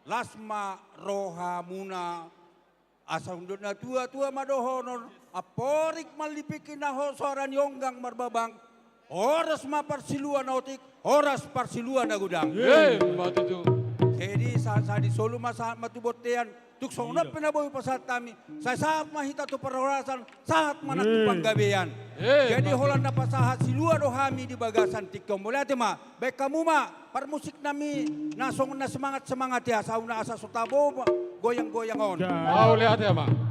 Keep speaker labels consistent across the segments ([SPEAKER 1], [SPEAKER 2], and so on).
[SPEAKER 1] lasma rohamuna asa undutna tua madohonor aporik malipikin naho soran yonggang marbabang oras maparsiluan nautik oras parsiluan agudang.
[SPEAKER 2] Batu tu.
[SPEAKER 1] Jadi sa di Solo masa matubotean tuk songnap pinaboy pasat kami sa saat mahita tu perorasan saat mana tu panggabean. Jadi holan na pasahat siluan rohami di bagasan tikom boleh ate ma baik kamu ma par musik nami nasong na semangat ya sauna asa sotabo goyang-goyangon.
[SPEAKER 2] Mau lihat ya, Bang.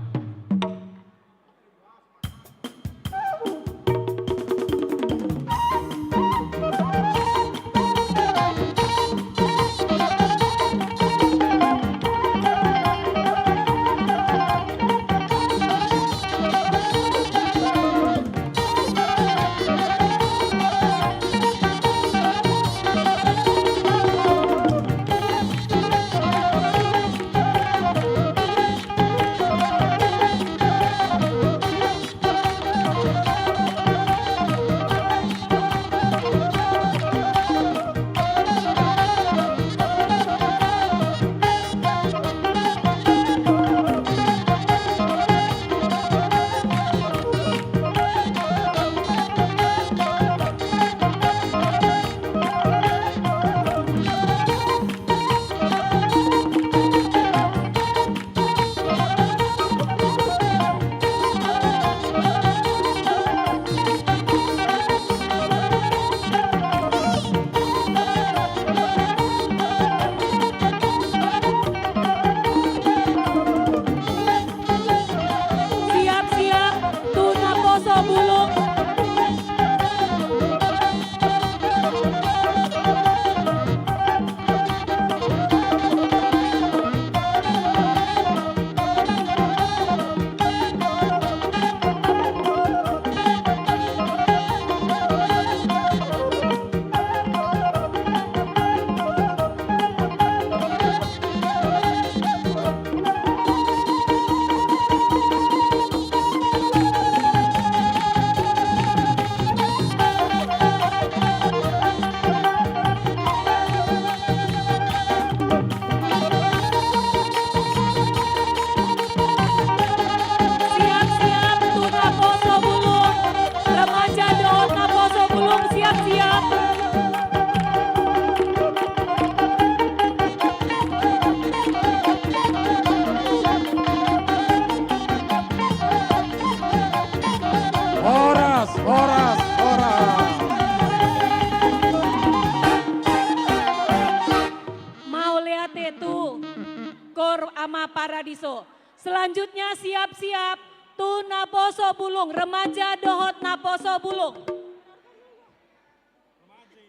[SPEAKER 3] Paradiso. Selanjutnya siap-siap Tu Naposo Bulung, remaja Dohot Naposo Bulung.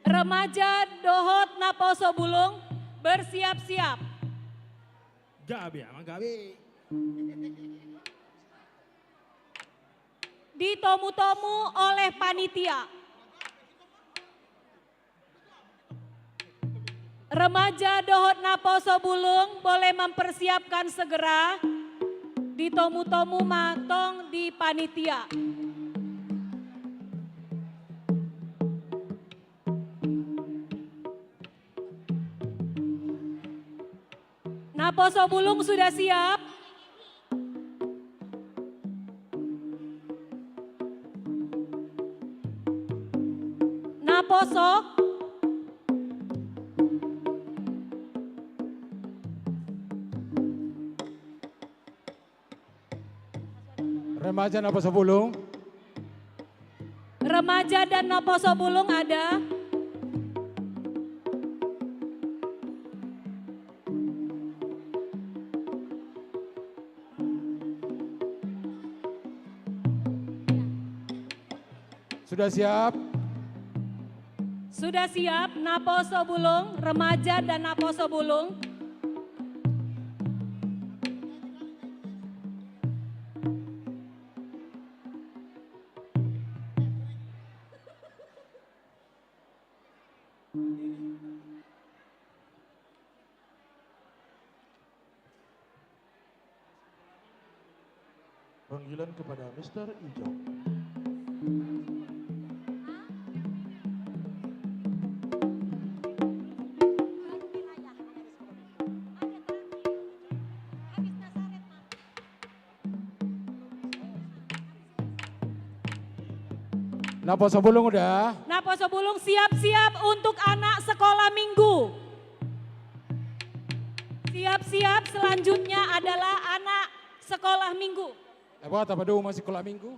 [SPEAKER 3] Remaja Dohot Naposo Bulung bersiap-siap.
[SPEAKER 4] Gabi, Amang Gabi.
[SPEAKER 3] Ditomu-tomu oleh panitia. Remaja Dohot Naposo Bulung boleh mempersiapkan segera ditomu-tomu matong di panitia. Naposo Bulung sudah siap? Naposo?
[SPEAKER 2] Remaja Naposo Bulung.
[SPEAKER 3] Remaja dan Naposo Bulung ada.
[SPEAKER 2] Sudah siap?
[SPEAKER 3] Sudah siap Naposo Bulung, remaja dan Naposo Bulung.
[SPEAKER 4] Panggilan kepada Mr. Ijo.
[SPEAKER 2] Naposo Bulung udah.
[SPEAKER 3] Naposo Bulung siap-siap untuk anak sekolah minggu. Siap-siap selanjutnya adalah anak sekolah minggu.
[SPEAKER 2] Apa dulu masih sekolah minggu?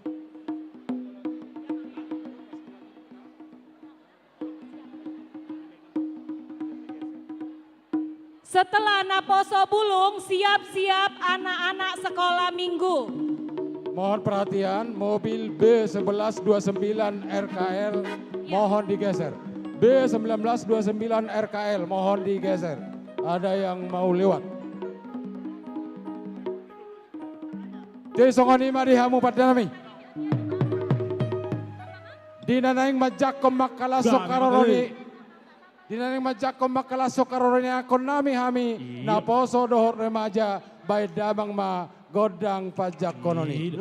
[SPEAKER 3] Setelah Naposo Bulung, siap-siap anak-anak sekolah minggu.
[SPEAKER 2] Mohon perhatian, mobil B1129 RKL mohon digeser. B1929 RKL mohon digeser. Ada yang mau lewat. Jadi songonima dihamu pada nami. Dinanaing majakom makala sokaroroni. Dinanaing majakom makala sokaroroni akon nami hami. Naposo dohor remaja baik damang ma godang pajak kononi.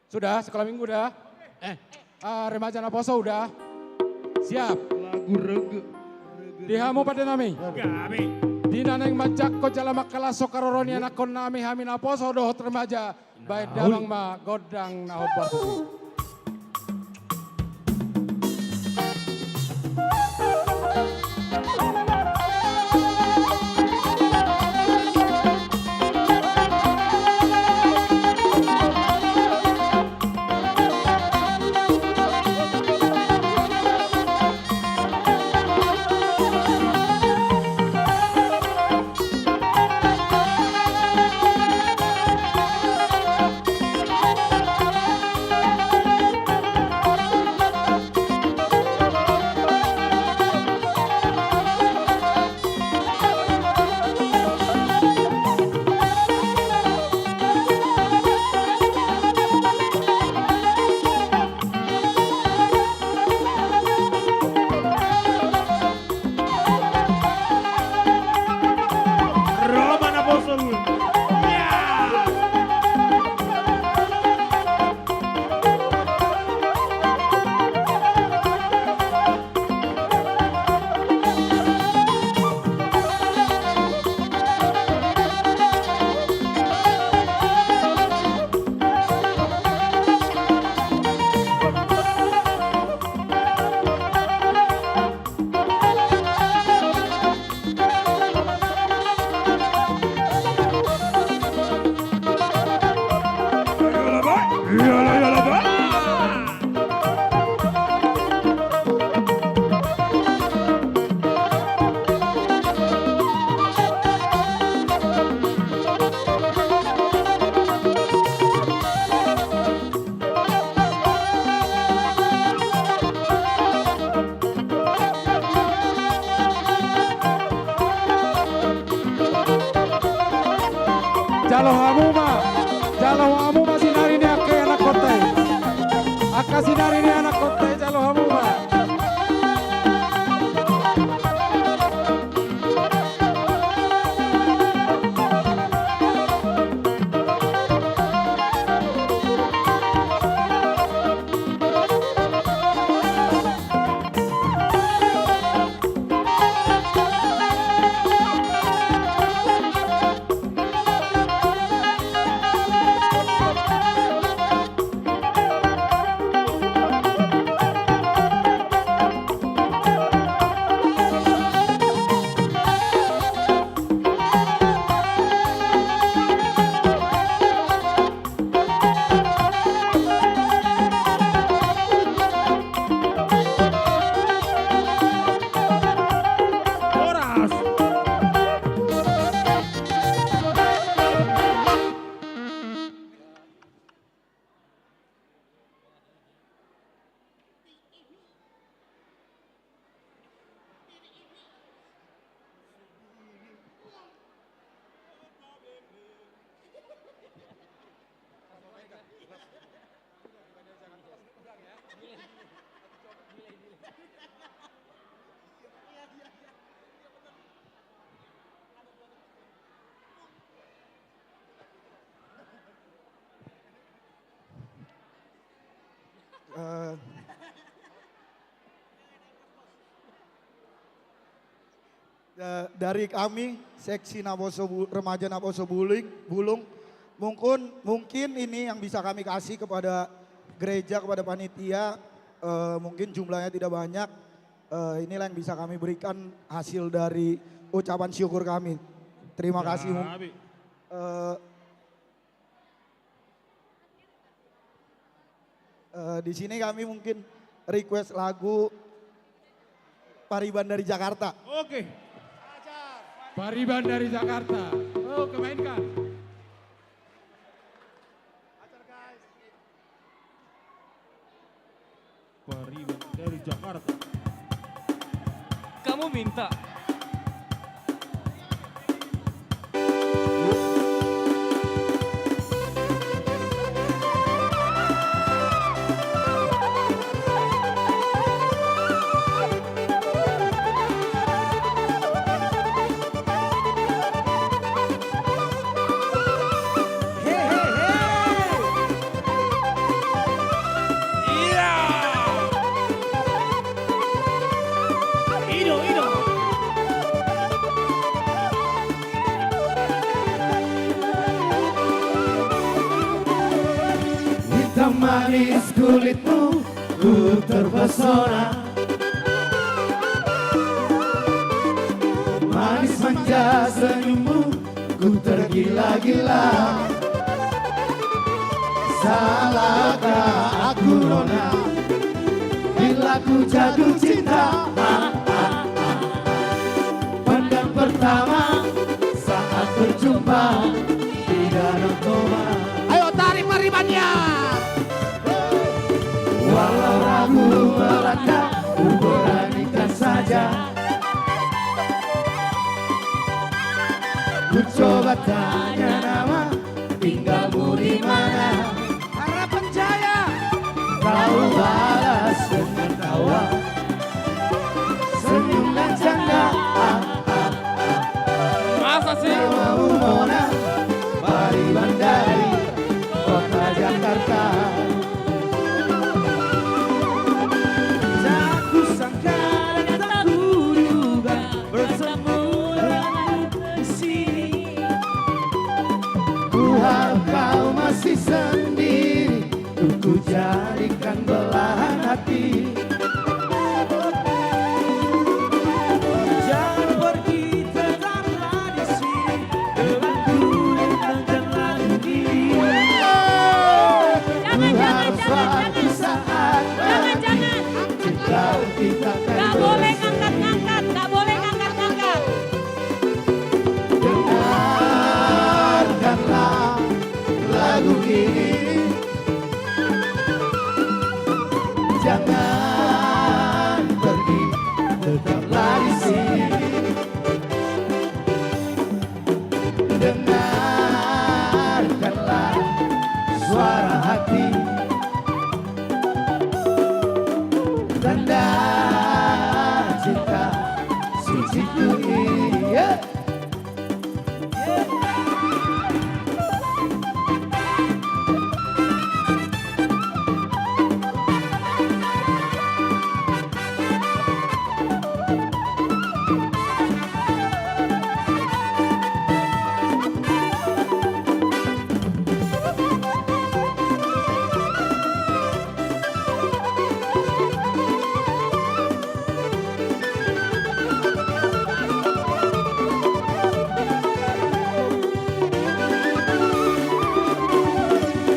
[SPEAKER 2] Sudah, sekolah minggu udah. Remaja Naposo udah. Siap.
[SPEAKER 4] Lagu rege.
[SPEAKER 2] Dihamu pada nami.
[SPEAKER 4] Gabe.
[SPEAKER 2] Dinaneng majak ko jala makala sokaroroni anakon nami hami Naposo dohot remaja. Baik damang ma godang nahobat.
[SPEAKER 4] Roma Naposo. Ya. Iyalah, Pak.
[SPEAKER 2] Jalo hamu masih nari ni ake anak kota. Akasi nari ni anak kota jalo hamu ma.
[SPEAKER 5] Dari kami seksi remaja Naposo Bulung, mungkin ini yang bisa kami kasih kepada gereja, kepada panitia, mungkin jumlahnya tidak banyak. Inilah yang bisa kami berikan hasil dari ucapan syukur kami. Terima kasih. Di sini kami mungkin request lagu Pariban dari Jakarta.
[SPEAKER 4] Oke.
[SPEAKER 2] Pariban dari Jakarta. Oh, kemainkan.
[SPEAKER 4] Pariban dari Jakarta.
[SPEAKER 6] Kamu minta.
[SPEAKER 7] Hitam manis kulitmu, ku terpesona. Manis manja senyummu, ku tergila-gila. Salahkah aku nona, bila ku jatuh cinta? Pandang pertama saat berjumpa di Danau Toba. Ayo tarik paribannya. Walau ragu melanda, ku beranikan saja. Ku coba tanya nama, tinggalmu di mana? Harapan Jaya. Kau balas dengan tawa, senyum dan canda.
[SPEAKER 6] Masa sih?
[SPEAKER 7] Namamu Mona, Pariban dari kota Jakarta. Tak kusangka dan tak kuduga bertemu denganmu di sini. Ku harap kau masih sendiri, ku jadikan belahan hati. Jangan pergi, tetaplah di sini denganku dan jangan diri. Ku harap suatu saat
[SPEAKER 3] Jangan.
[SPEAKER 7] cinta kita akan
[SPEAKER 3] Gak boleh ngangkat-ngangkat, gak boleh ngangkat-ngangkat.
[SPEAKER 7] dengarkanlah lagu ini. Jangan pergi, tetaplah di sini. Dengarkanlah suara hati. Tanda cinta suciku ini. Yeah.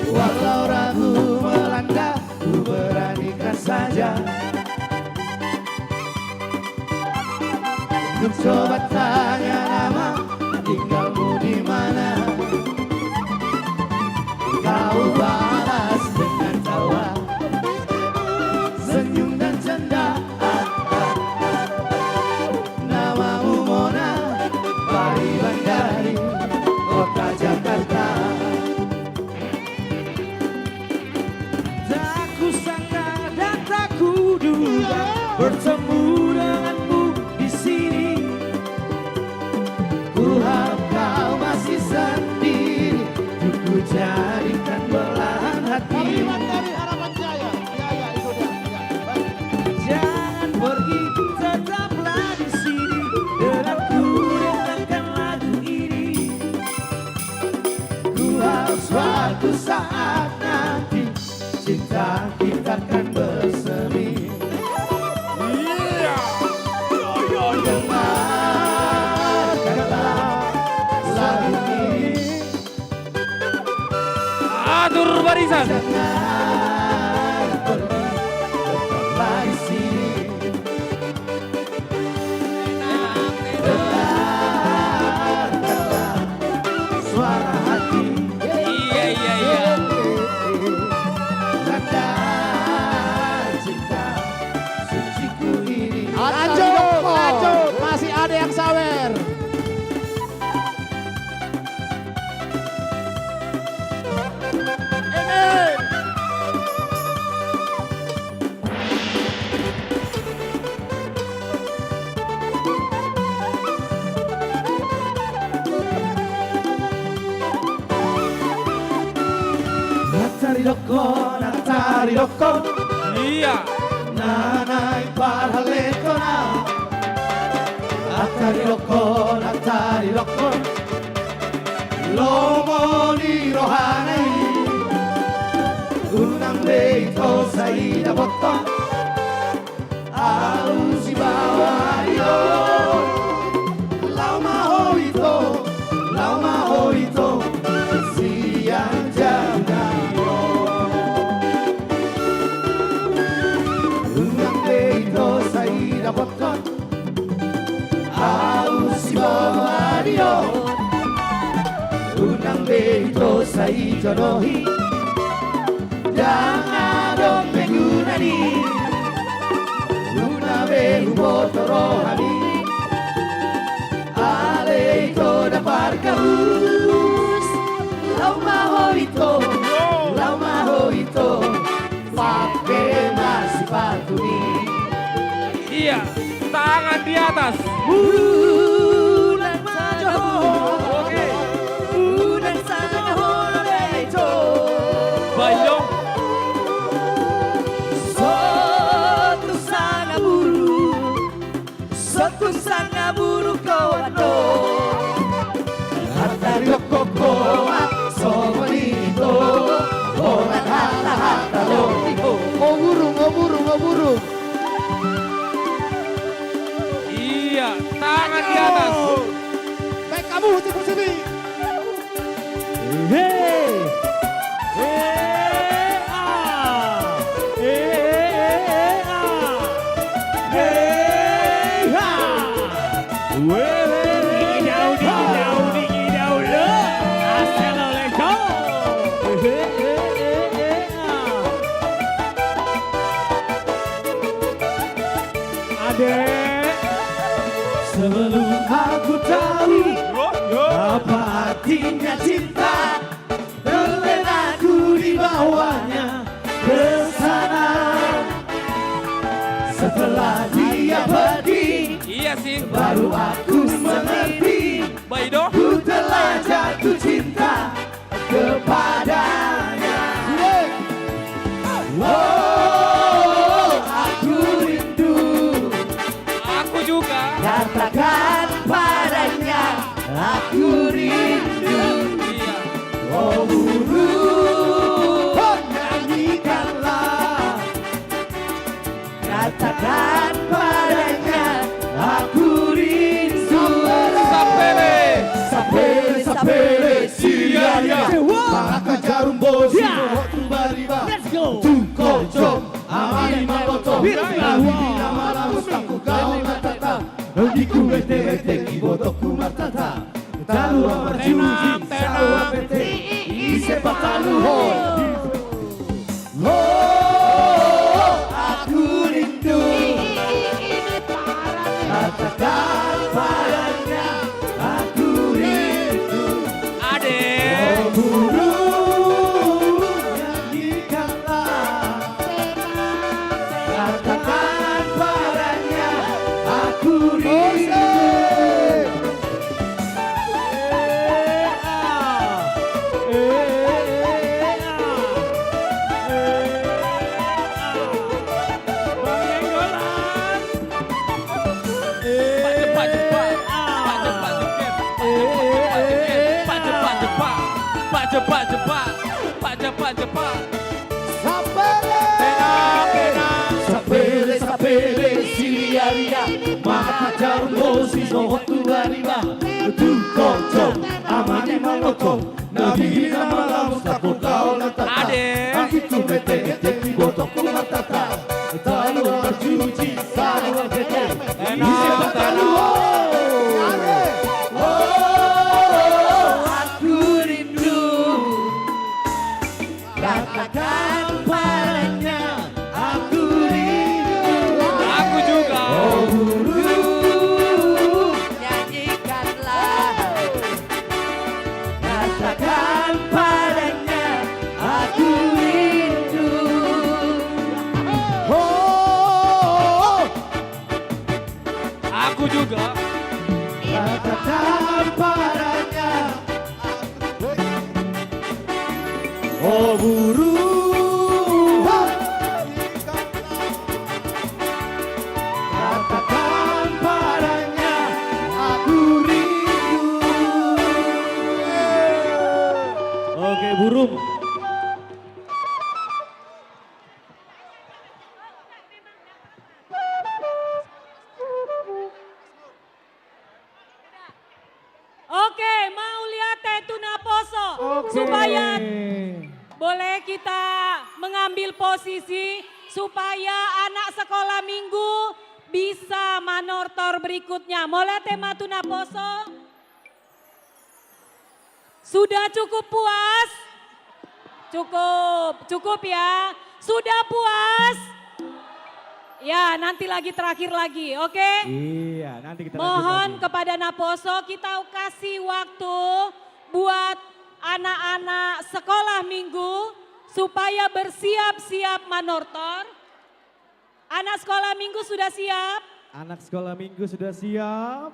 [SPEAKER 7] Walau ragu melanda, ku beranikan saja. Ku coba tanya nama, tinggalmu di mana? Kau balas dengan tawa, senyum dan canda. Namamu Mona, Pariban dari kota Jakarta. Tak kusangka dan tak kuduga bertemu denganmu di sini. Ku harap kau masih sendiri, ku jadikan belahan hati. Dari Harapan Jaya. Ya, itu dia. Jangan pergi, tetaplah di sini denganku
[SPEAKER 6] warisan.
[SPEAKER 7] Jangan pergi, tetaplah di sini. Dengarkanlah suara hati.
[SPEAKER 6] Iya.
[SPEAKER 7] Tanda cinta suciku ini.
[SPEAKER 2] Lanjut, masih ada yang sawer.
[SPEAKER 7] Natari doko,
[SPEAKER 6] Iya.
[SPEAKER 7] nanai parhalekona. Natari doko, lomoni rohanai. Unang beito saida boto, ausi bawa dio. Lau mahoito, siang jaga. Saída botón, ausi bawa dio. Unang beito sai jodohi, jangan dong mengunani. Una behu botoro hami, ale ito dapat kaus. Lau maho ito, pakai masih patuni.
[SPEAKER 6] Iya. Tangan di atas.
[SPEAKER 7] Bulan majo,
[SPEAKER 6] Oke.
[SPEAKER 7] bulan sangaho beito.
[SPEAKER 6] Bayong.
[SPEAKER 7] Satu sanga buru kawano. Hatari koko somonito, orang hata lo. Oh burung.
[SPEAKER 6] Iya. Tangan di atas.
[SPEAKER 2] Baik kamu cepat sini.
[SPEAKER 7] Sebelum aku tahu apa artinya cinta, terlena aku di bawahnya ke sana. Setelah dia pergi,
[SPEAKER 6] Iya sih.
[SPEAKER 7] baru aku mengerti,
[SPEAKER 6] Baido.
[SPEAKER 7] ku telah jatuh cinta kepadanya. Oh, aku rindu.
[SPEAKER 6] Aku juga.
[SPEAKER 7] Katakan padanya, aku rindu.
[SPEAKER 6] Iya.
[SPEAKER 7] Oh burung, nyanyikanlah. Katakan padanya, aku rindu. Sapele, sia-sia. Maka jarum bosi, waktu bariba. Tukojo, amani maloto. Nabibina malamus, aku kau matata. Diku bete, kibotoku matata. Talu amarjuji, salu apete. Ise patalu ho. Oh, aku rindu. Katakan padanya, aku rindu.
[SPEAKER 6] Ade.
[SPEAKER 7] Oh burung, nyanyikanlah. Katakan padanya, aku rindu. Sapele, siria, maka jarum bosi no waktu bariba. Tukojo, amani maloto. Nabi malam takut kau letak.
[SPEAKER 6] Adik.
[SPEAKER 7] Hatiku metetek di botolku matata. Terlalu bercuci sarang berkecil.
[SPEAKER 6] Tenang, tenang.
[SPEAKER 7] Aku rindu. Katakan padanya. Aku rindu.
[SPEAKER 6] Aku juga.
[SPEAKER 7] Oh guru, nyanyikanlah. Katakan padanya, aku rindu. Oh,
[SPEAKER 6] Aku juga.
[SPEAKER 7] katakan padanya. Oh guru, katakan padanya, aku rindu. Oke burung.
[SPEAKER 3] Oke, mau lihat Tuna Poso supaya boleh kita mengambil posisi supaya anak sekolah minggu bisa manortor berikutnya. Mau lihat tema Tuna Poso? Sudah cukup puas? Cukup ya. Sudah puas? Ya, nanti lagi terakhir lagi, oke?
[SPEAKER 7] Iya, nanti kita
[SPEAKER 3] Mohon kepada Naposo kita kasih waktu buat anak-anak sekolah minggu supaya bersiap-siap manortor. Anak sekolah minggu sudah siap?
[SPEAKER 7] Anak sekolah minggu sudah siap?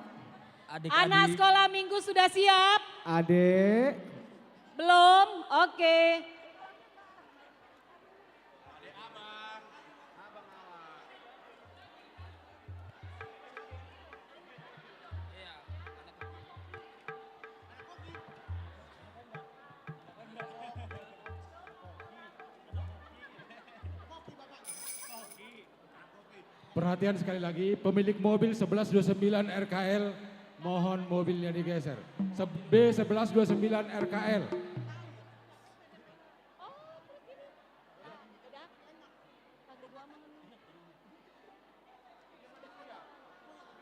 [SPEAKER 3] Anak sekolah minggu sudah siap?
[SPEAKER 7] Adek?
[SPEAKER 3] Belum? Oke.
[SPEAKER 2] Perhatian sekali lagi, pemilik mobil 1129 RKL, mohon mobilnya digeser. B1129 RKL.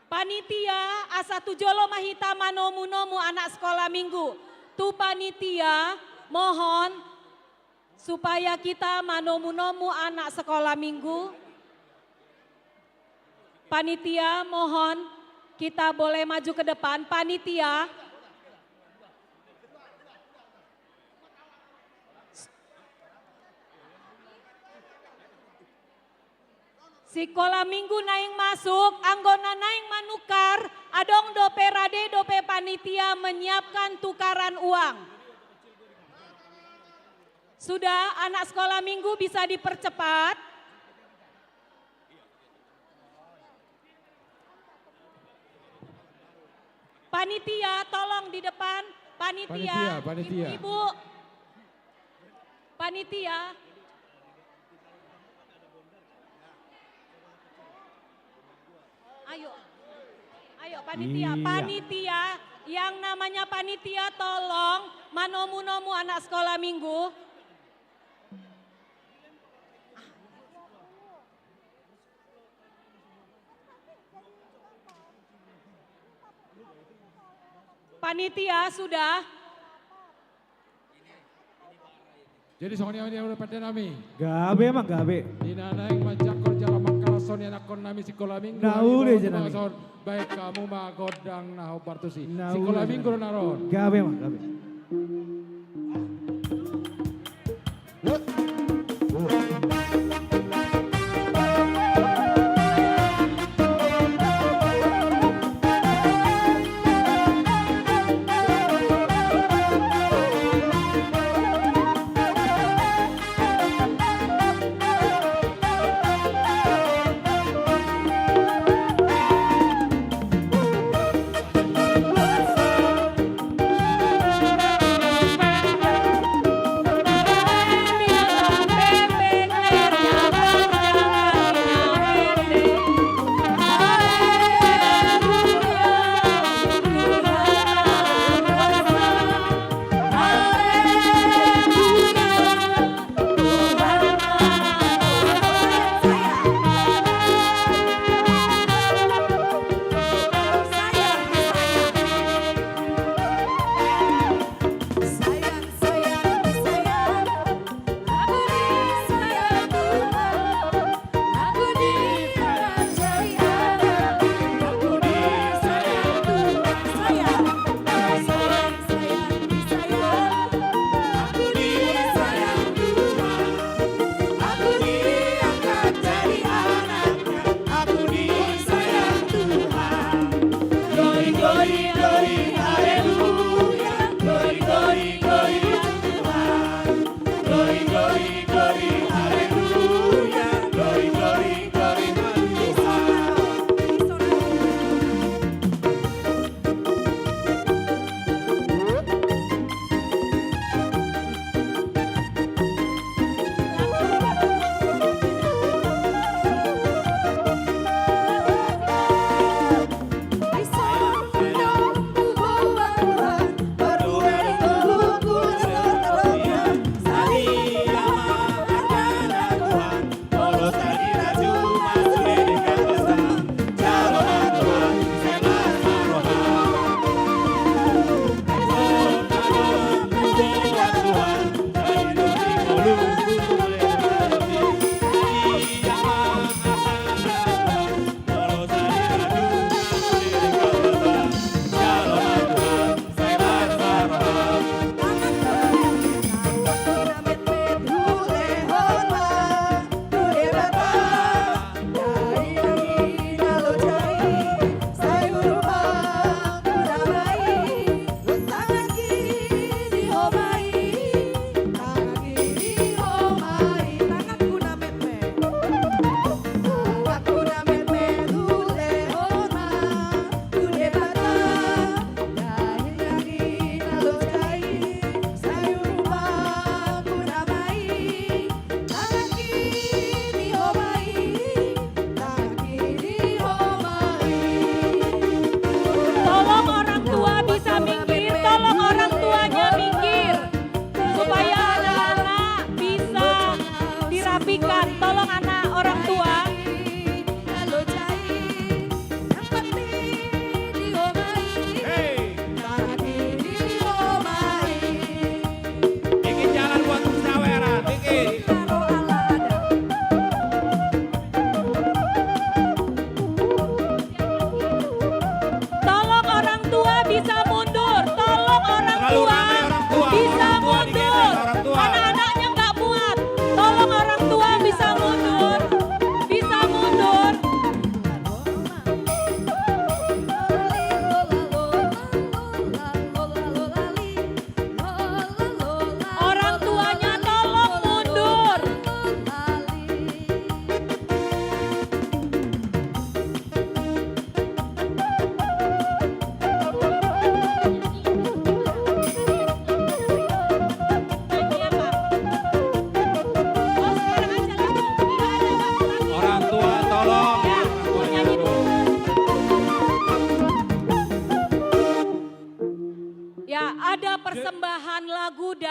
[SPEAKER 3] Panitia asa tujolo mahita manomu-nomu anak sekolah minggu. Tu panitia mohon supaya kita manomu-nomu anak sekolah minggu. Panitia mohon kita boleh maju ke depan. Panitia. Sekolah minggu naing masuk, anggona naing manukar, adong dope rade dope panitia menyiapkan tukaran uang. Sudah anak sekolah minggu bisa dipercepat. Panitia tolong di depan, panitia,
[SPEAKER 2] Panitia.
[SPEAKER 3] ibu-ibu. Panitia. Ayo panitia,
[SPEAKER 7] Iya.
[SPEAKER 3] panitia yang namanya panitia tolong manomu-nomu anak sekolah minggu. Panitia sudah.
[SPEAKER 2] Jadi soalnya ini udah pada nami.
[SPEAKER 7] Gabe emang gabe.
[SPEAKER 2] Dinanaing majakor jala makalason yang nakon nami sekolah minggu.
[SPEAKER 7] Naule
[SPEAKER 2] Hari
[SPEAKER 7] jenami.
[SPEAKER 2] bawa baik kamu mah godang naho partusi.
[SPEAKER 7] Naule
[SPEAKER 2] Sekolah
[SPEAKER 7] jenami.
[SPEAKER 2] minggu naron.
[SPEAKER 7] Gabe emang gabe.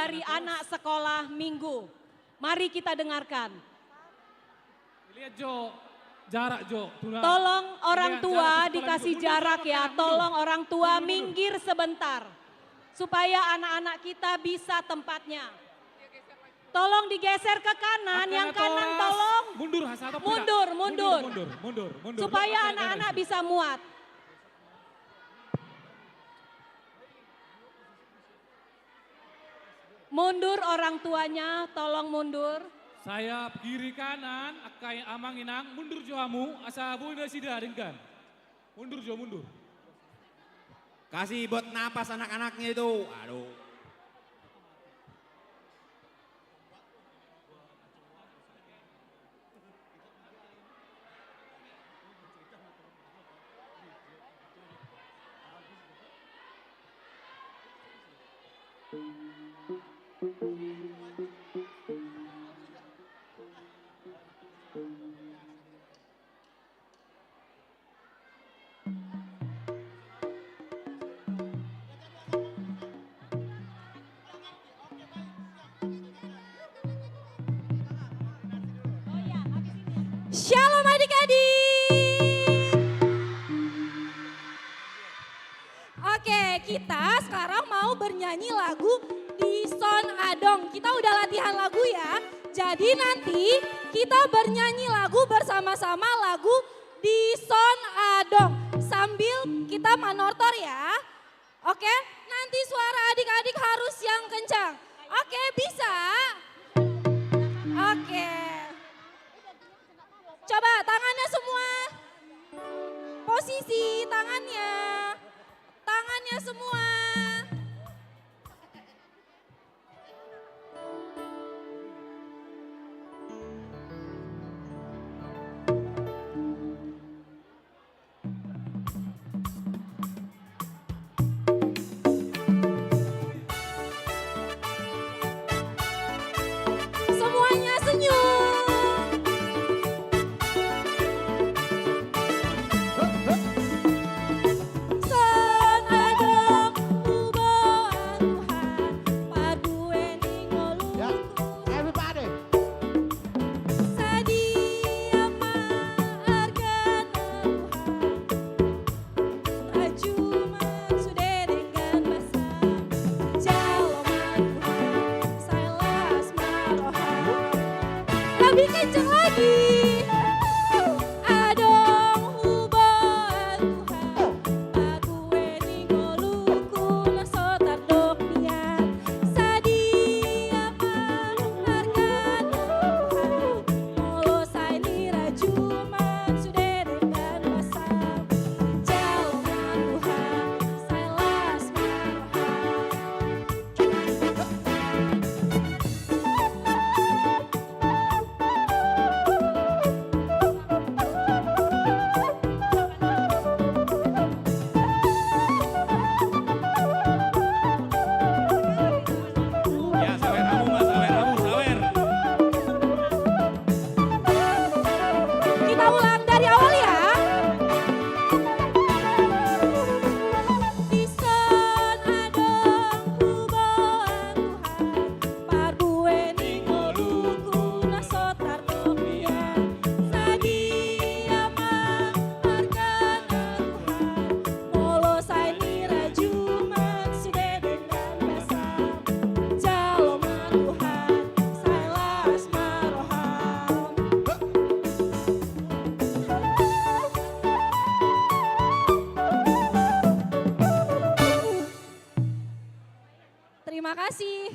[SPEAKER 3] dari anak sekolah minggu. Mari kita dengarkan.
[SPEAKER 4] Lihat Jo, jarak Jo.
[SPEAKER 3] Tolong orang
[SPEAKER 4] Lihat
[SPEAKER 3] tua
[SPEAKER 4] jarak,
[SPEAKER 3] dikasih
[SPEAKER 4] mundur,
[SPEAKER 3] jarak
[SPEAKER 4] mundur,
[SPEAKER 3] ya.
[SPEAKER 4] mundur.
[SPEAKER 3] Tolong orang tua
[SPEAKER 4] Mundur, mundur.
[SPEAKER 3] minggir sebentar. Supaya anak-anak kita bisa tempatnya. Tolong digeser ke kanan, yang kanan tolong.
[SPEAKER 4] Mundur, satu tidak.
[SPEAKER 3] Mundur, mundur.
[SPEAKER 4] Mundur.
[SPEAKER 3] Supaya anak-anak bisa muat. Mundur orang tuanya, tolong mundur.
[SPEAKER 4] Saya kiri kanan, akai amang inang, mundur Jo amu, asa bu ina sida ringkan. Mundur Jo, mundur.
[SPEAKER 6] Kasih buat napas anak-anaknya itu. Aduh.
[SPEAKER 3] Shalom adik-adik. Oke, kita sekarang mau bernyanyi lagu Di Son Adong. Kita udah latihan lagu ya. Jadi nanti kita bernyanyi lagu bersama-sama lagu Di Son Adong. Sambil kita manortor ya. Oke, nanti suara adik-adik harus yang kencang. Oke, bisa? Oke. Coba tangannya semua. Posisi tangannya. Tangannya semua. Semuanya senyum. Son adong uboan Tuhan, padue
[SPEAKER 7] Ya,
[SPEAKER 3] ningoluku.
[SPEAKER 7] everybody.
[SPEAKER 3] Sadia maargan Tuhan, rajuman sudah dengan masa. Jaloman Tuhan, sailas maroham. Lebih kencang lagi. Adong uboan Tuhan, padue ningoluku nasotar doknian. Sadia maargan Tuhan, molosai ni rajuman sudah dengan masa. Jaloman Tuhan, sailas maroham.
[SPEAKER 6] Ya, sawer amu mas, sawer amu, sawer.
[SPEAKER 3] Kita ulang dari awal ya. Di son adong uboan Tuhan, parbue ningoluku nasotar doknian. Sadia maargan Tuhan, molosai ni rajuman sudah dengan basam. Jaloman Tuhan, sailas maroham. Terima kasih.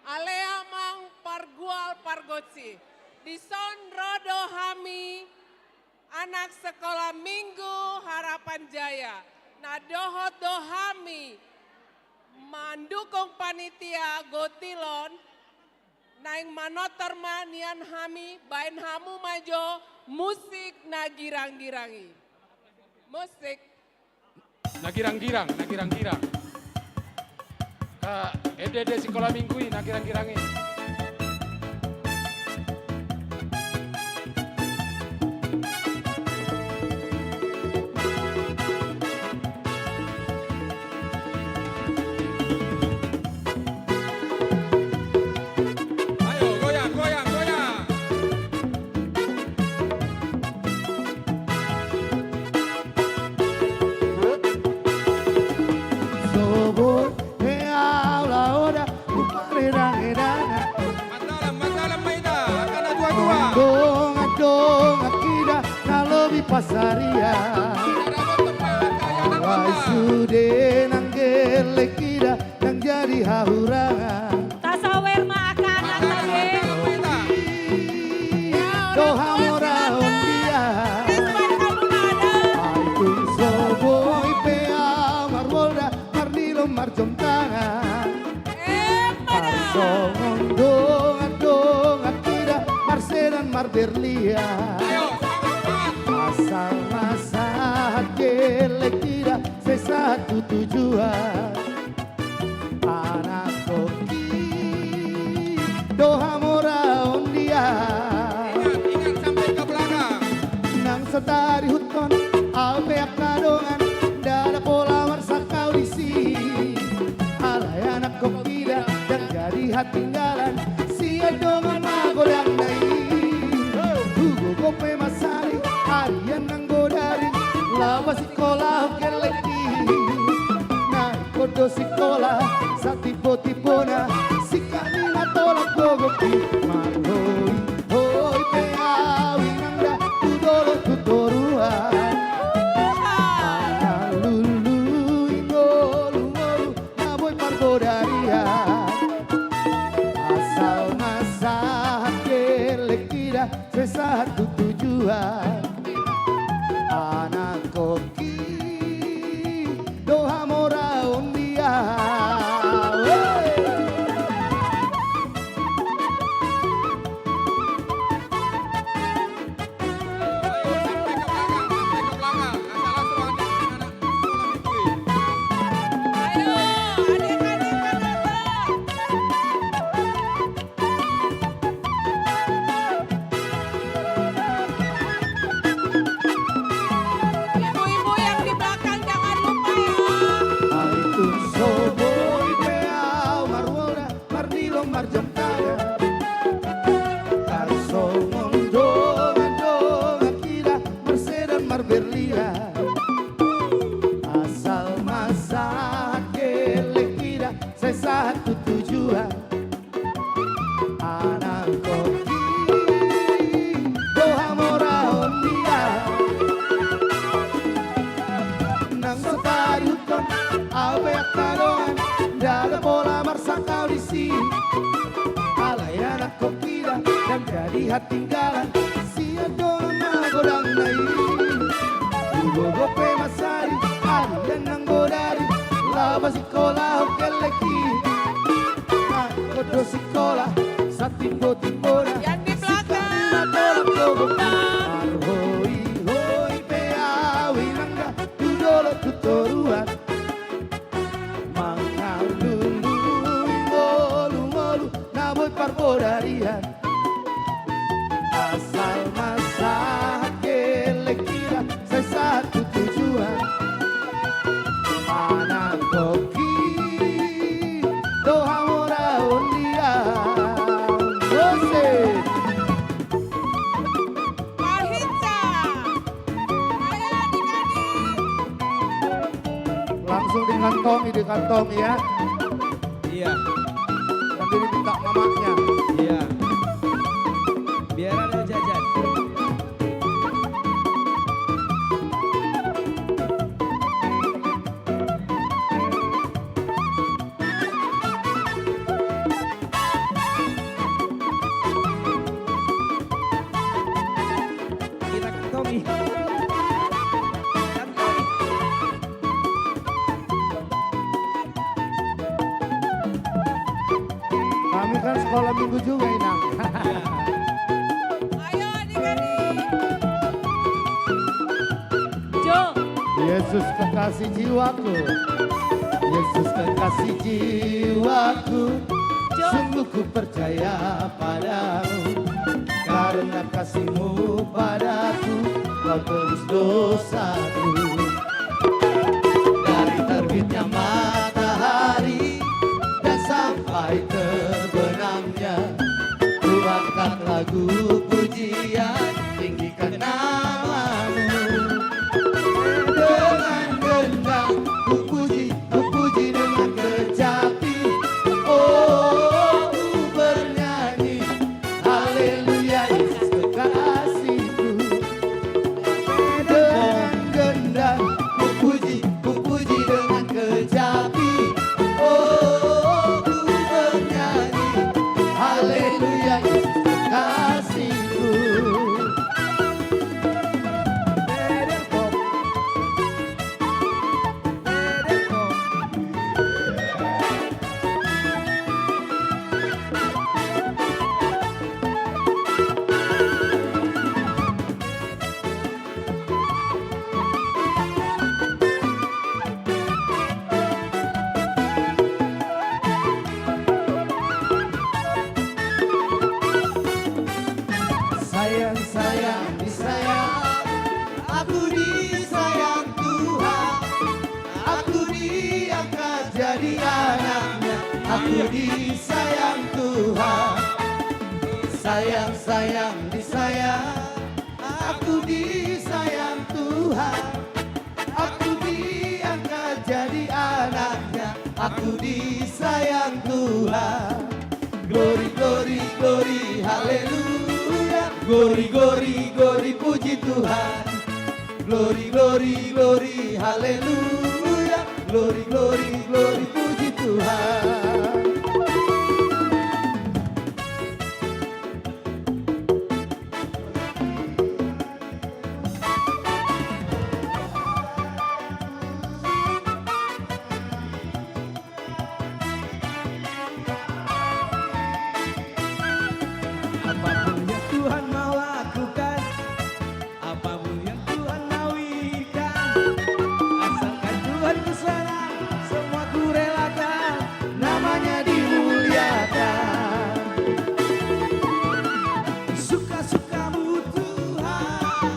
[SPEAKER 8] Alea mang pargual pargoci. Di son rodo hami anak sekolah minggu Harapan Jaya. Nah dohot dohami mendukung panitia gotilon naing manotor manian hami, bain hamu majo, musik na girang-girangi. Musik.
[SPEAKER 2] Nagirang-girang. Ka EDD sekolah minggu ini nagirang-girangi.
[SPEAKER 6] Ayo, goyang, goyang, goyang.
[SPEAKER 7] Sobo e la hora uparirangirana
[SPEAKER 6] Masalam, Maida. Akan dua-dua.
[SPEAKER 7] Adong akida nalobi pasaria Wai sude nanggele kida nang jadi hahurangan
[SPEAKER 3] Tasawer makanan tadi.
[SPEAKER 7] Doha mora ondia Aitung sobo ipea marwolda marnilo marjomtangan Parsongon dong akida marsedan marberlia
[SPEAKER 6] Ayo, semangat.
[SPEAKER 7] Asal masa kele kira sesatu tujuan Anak koki doha mora ondia
[SPEAKER 6] Ingat sampai ke belakang.
[SPEAKER 7] Nang setari huton alpe akadongan dada pola marsakau disi Alay anak kokida dan jadi hatinggalan si adongan magodang nai Hugo kope masari harian nang godari lava sekolah keleki Nah kodo sekolah sa tipo-tipona si kanina tolak gogoki Marhoi hoi peawi nangda tudolo tutoruan Lulu ingolu naboy pargodarian Asal masa kele kira sesatu tujuan Anak koki doha mora ondia
[SPEAKER 6] Ayo, sampai ke belakang. Asal suruh anak-anak sekolah minggu ini.
[SPEAKER 8] Ayo, adik-adik manotor. Ibu-ibu yang di belakang jangan lupa ya.
[SPEAKER 7] Aitung sobo ipeau marwora marnilo marjamtaya Karsongon dong akira marsedan marberlia Asal masa kele kira sesatu tujuan Anak koki doha mora ondia Nang setari huton awe akadongan dada pola marsakau disi Alay anak kokida dan jadi hatinggalan si adongan magodang nai Hugo gope masari harian nang godari lava sekolah keleki Nah kodo sekolah sa tipo-tipona
[SPEAKER 8] Yang di belakang.
[SPEAKER 7] Marhoi hoi peawi nangga tudolo tutoruan Mangal lulu ngolu naboy pargodarian Asal masa kele kira sesatu tujuan Anak koki doha mora ondia Ose
[SPEAKER 8] Mahitza. Ayo adik-adik.
[SPEAKER 7] langsung dikantongi ya
[SPEAKER 6] Iya,
[SPEAKER 7] sambil diminta mamanya
[SPEAKER 6] iya. Biar ada jajan. Kita kantongi.
[SPEAKER 7] kami kan sekolah minggu juga Inang.
[SPEAKER 8] Ayo adik-adik.
[SPEAKER 3] Jo.
[SPEAKER 7] Yesus kekasih jiwaku, Yesus kekasih jiwaku, sungguh ku percaya padamu, karena kasih-Mu padaku, Kau tebus dosaku. Dari terbitnya matahari dan sampai terbenamnya, ku angkat lagu pujian, tinggikan nama-Mu. Dengan gendang ku puji dengan kecapi. Oh, ku bernyanyi, haleluya Yesus kekasihku. Dengan gendang ku puji dengan kecapi. Oh, ku bernyanyi, haleluya Yesus kekasihku. Sayang, sayang, disayang, aku disayang Tuhan, aku diangkat jadi anaknya, aku disayang Tuhan. Sayang, sayang, disayang, aku disayang Tuhan, aku diangkat jadi anaknya, aku disayang Tuhan. Glory, glory, glory, haleluya. Glory, glory, glory, puji Tuhan. Glory, glory, glory, haleluya. Glory, glory, glory, puji Tuhan. Apapun yang Tuhan mau lakukan, apapun yang Tuhan nawikan, asalkan Tuhan kesana, semua ku relakan, namanya dimuliakan. Suka-sukamu Tuhan,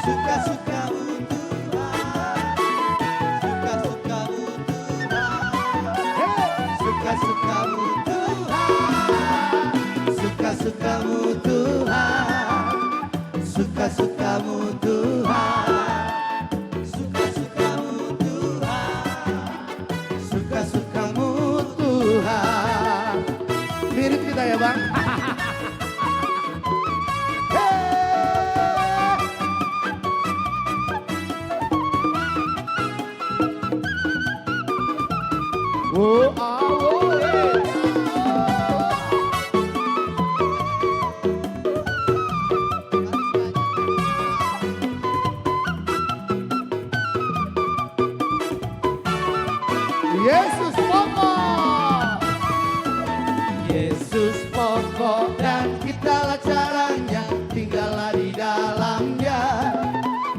[SPEAKER 7] suka-sukamu Tuhan, suka-sukamu Tuhan, suka-sukamu Tuhan, suka-sukamu Tuhan, suka-sukamu Tuhan, suka-sukamu Tuhan, suka-sukamu Tuhan. Mirip kita ya Bang. Oh, oh, Yesus pokok, Yesus pokok dan kitalah caranya, tinggallah di dalamnya.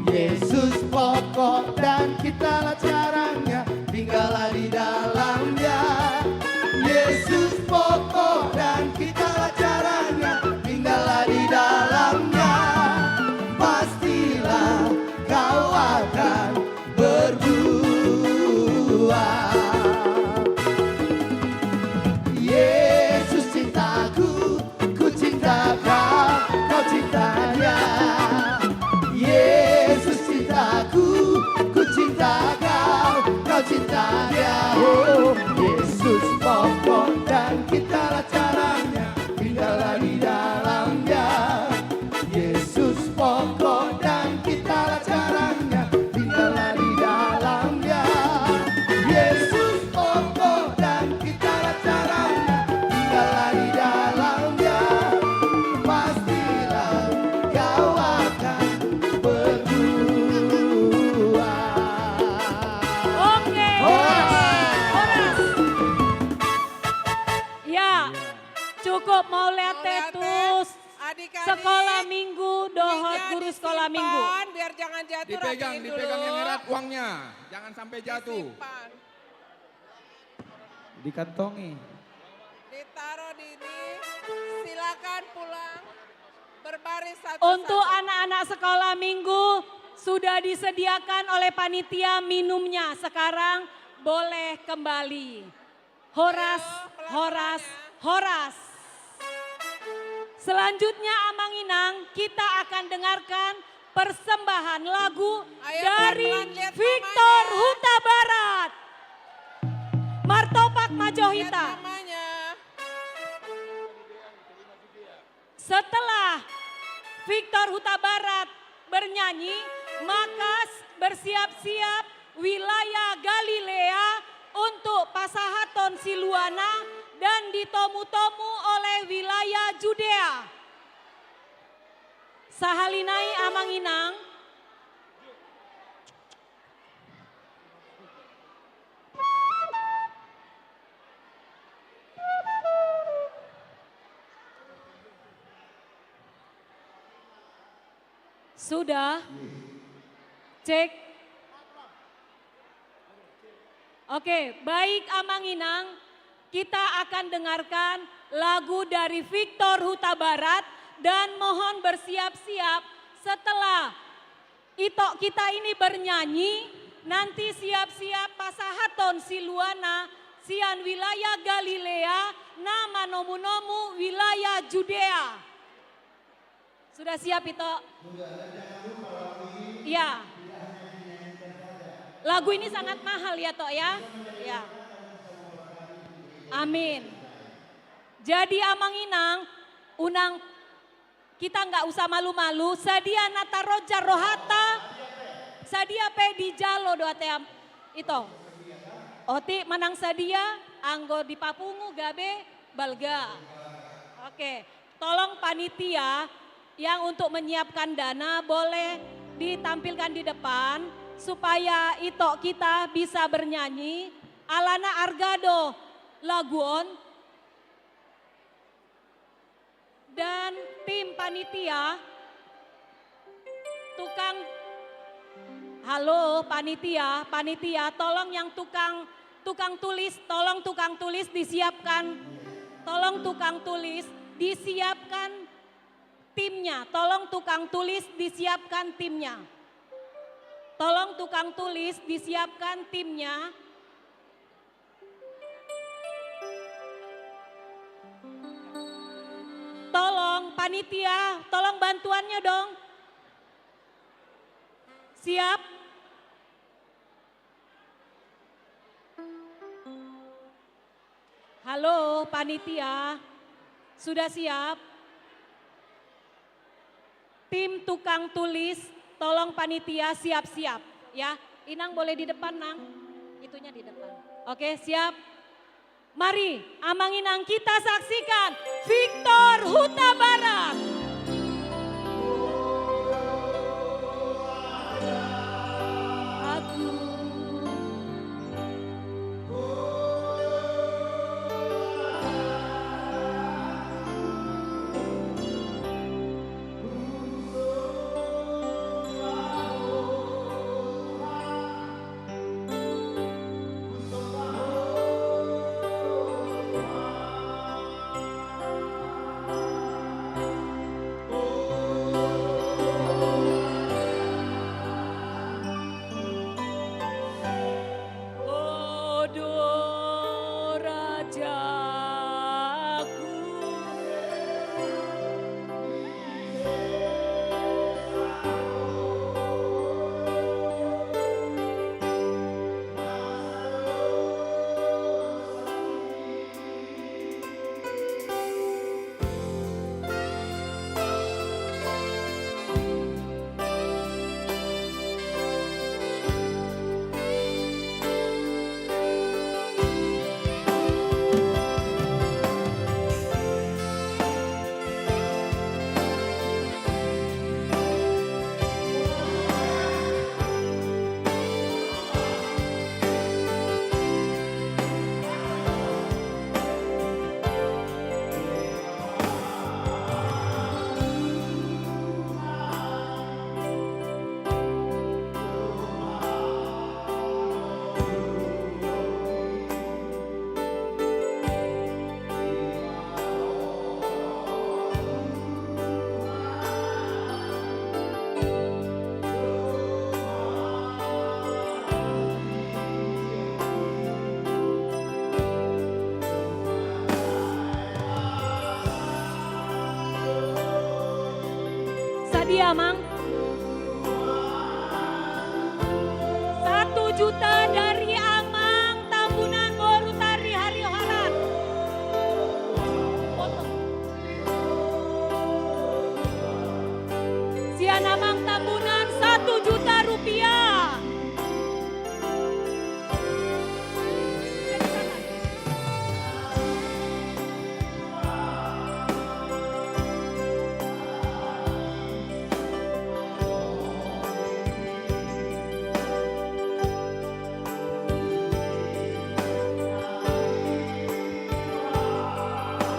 [SPEAKER 7] Yesus pokok dan kitalah caranya, tinggallah di dalamnya. Yesus pokok dan kitalah caranya, tinggallah di dalamnya. Pastilah kau akan berbuah. Yesus cintaku, ku cinta kau, kau cintanya. Yesus cintaku, ku cinta kau, kau cinta dia. Oh, Yesus pokok dan kitalah caranya, tinggallah di dalamnya. Yesus pokok dan kitalah caranya, tinggallah di dalamnya. Yesus pokok dan kitalah caranya, tinggallah di dalamnya. Pastilah kau akan berbuah.
[SPEAKER 3] Oke.
[SPEAKER 7] Oh,
[SPEAKER 9] Cukup mau lihat tetus.
[SPEAKER 8] Adik-adik.
[SPEAKER 9] Sekolah minggu, dohot guru sekolah minggu.
[SPEAKER 8] Biar jangan jatuh.
[SPEAKER 6] Dipegang,
[SPEAKER 8] rapiin
[SPEAKER 6] dipegang
[SPEAKER 8] dulu.
[SPEAKER 6] yang erat uangnya. Jangan sampai jatuh.
[SPEAKER 8] Disimpan.
[SPEAKER 7] Dikantongi.
[SPEAKER 8] Ditaruh di ini. Silakan pulang. Berbaris satu-satu.
[SPEAKER 9] Untuk anak-anak sekolah minggu sudah disediakan oleh panitia minumnya. Sekarang boleh kembali. Horas, horas, horas. Selanjutnya Amang Inang, kita akan dengarkan persembahan lagu
[SPEAKER 8] Ayo,
[SPEAKER 9] dari
[SPEAKER 8] pelan-pelan, lihat
[SPEAKER 9] Victor
[SPEAKER 8] namanya.
[SPEAKER 9] Huta Barat. Martopak
[SPEAKER 8] Lihat
[SPEAKER 9] Majohita.
[SPEAKER 8] namanya.
[SPEAKER 9] Setelah Victor Huta Barat bernyanyi, maka bersiap-siap wilayah Galilea untuk Pasahaton Siluana dan ditomu-tomu oleh wilayah Judea. Sahalinai Amang Inang. Sudah? Cek. Oke, baik Amang Inang, kita akan dengarkan lagu dari Victor Huta Barat dan mohon bersiap-siap setelah itok kita ini bernyanyi, nanti siap-siap Pasahaton Siluana, sian wilayah Galilea, nama nomu-nomu wilayah Judea. Sudah siap itu? Iya. Lagu ini sangat mahal ya Tok ya. Ya. Amin. Jadi Amang Inang, unang kita nggak usah malu-malu. Sadia nata roja rohata, sadia pe di jalo doa team itu. Oti manang sadia, anggo di papungu gabe balga. Oke, tolong panitia yang untuk menyiapkan dana boleh ditampilkan di depan supaya itok kita bisa bernyanyi. Alana Argado Laguon dan tim panitia tukang halo panitia tolong yang tukang tulis tolong tukang tulis disiapkan timnya, tolong tukang tulis disiapkan timnya. Tolong tukang tulis disiapkan timnya. Tolong panitia, tolong bantuannya dong. Siap? Halo panitia, sudah siap? Tim tukang tulis, tolong panitia siap-siap ya. Inang boleh di depan Nang, itunya di depan. Oke siap? Mari Amang Inang kita saksikan Victor Huta Barat. Aku Sedia, Mang? 1 juta dari Amang Tambunan Boru Tari Haryo Harat. Foto. Sian Amang Tambunan 1 juta rupiah.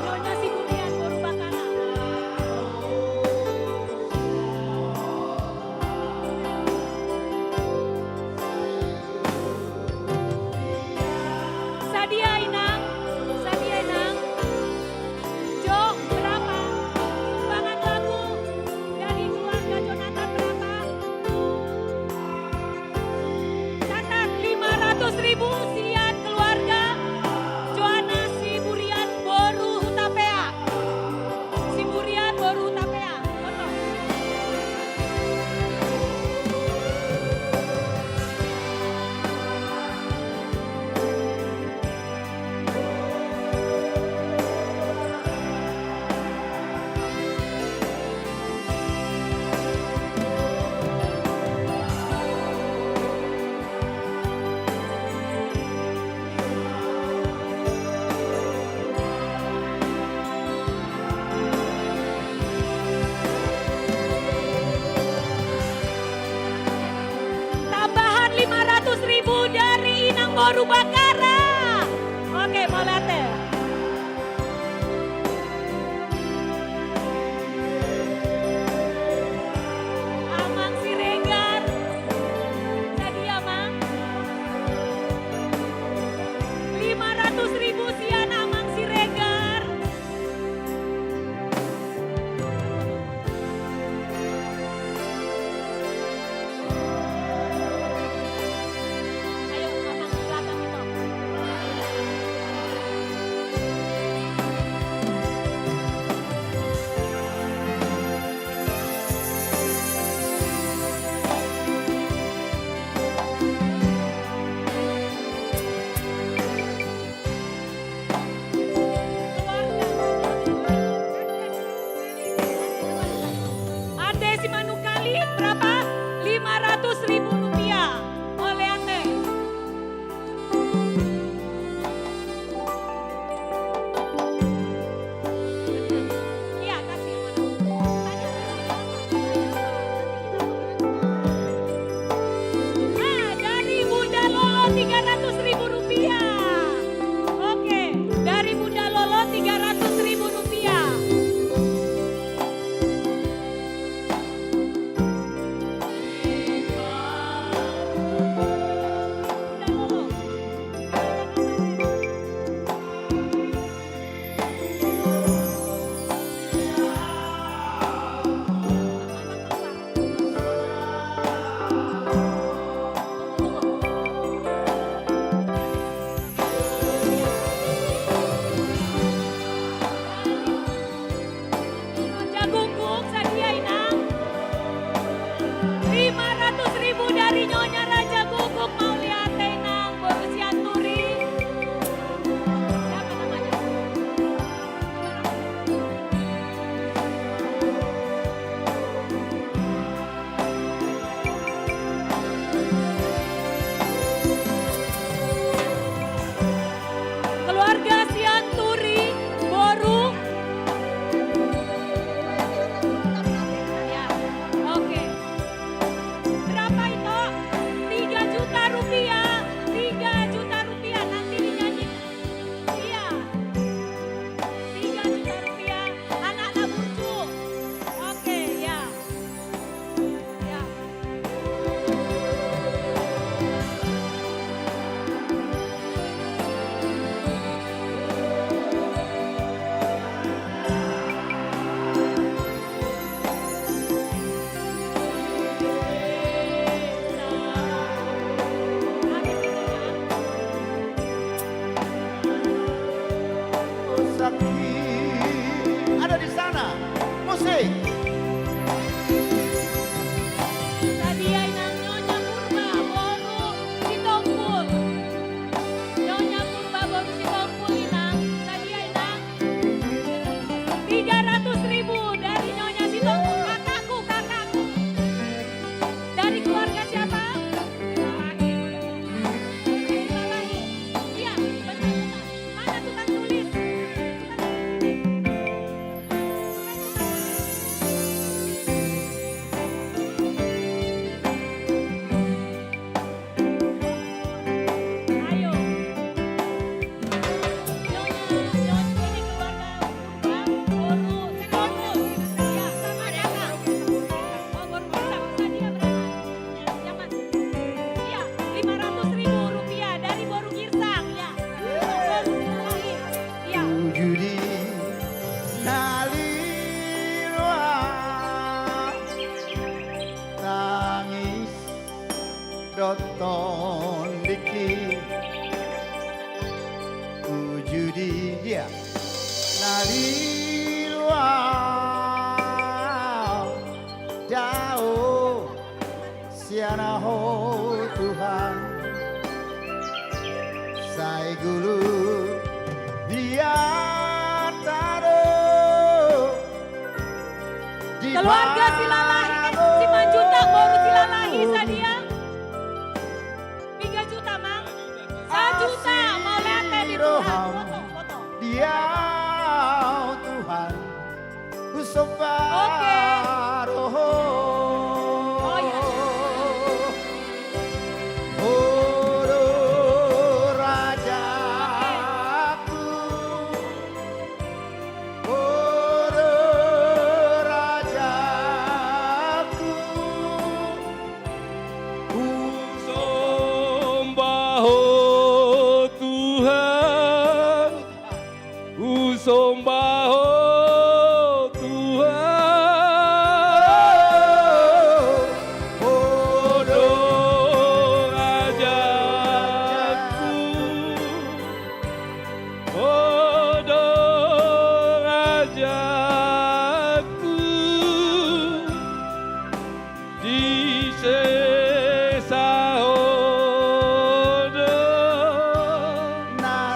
[SPEAKER 9] Nyonya Siburian Boru Bakana. Sadia Inang, Sadia Inang. Jo, berapa? Sumbangan lagu dari keluarga Jonathan berapa? Catat 500.000 sian keluarga Joanna Siburian Boru Hutapea. Siburian Boru Hutapea. Foto. Tambahan 500.000 dari Inang Boru Bakara. Oke, mau lihat deh. Amang Siregar. Sadia, Mang. 500.000 sian Amang Siregar. Ayo, Amang ke belakang itu.
[SPEAKER 7] dia nari luar jauh siana ho Tuhan saya guru dia taruh di
[SPEAKER 9] Keluarga Silalahi, Simanjuntak baru Silalahi Sadia. 3 juta Mang. 1 juta mau lihat di Tuhan. Foto.
[SPEAKER 7] dia Tuhan Usoba
[SPEAKER 9] Oke. Oh iya.
[SPEAKER 7] Rajaku Rajaku
[SPEAKER 6] Usombaho Tuhan, Usombaho Tuhan, Odo Rajaku, Odo Rajaku, di sesahodo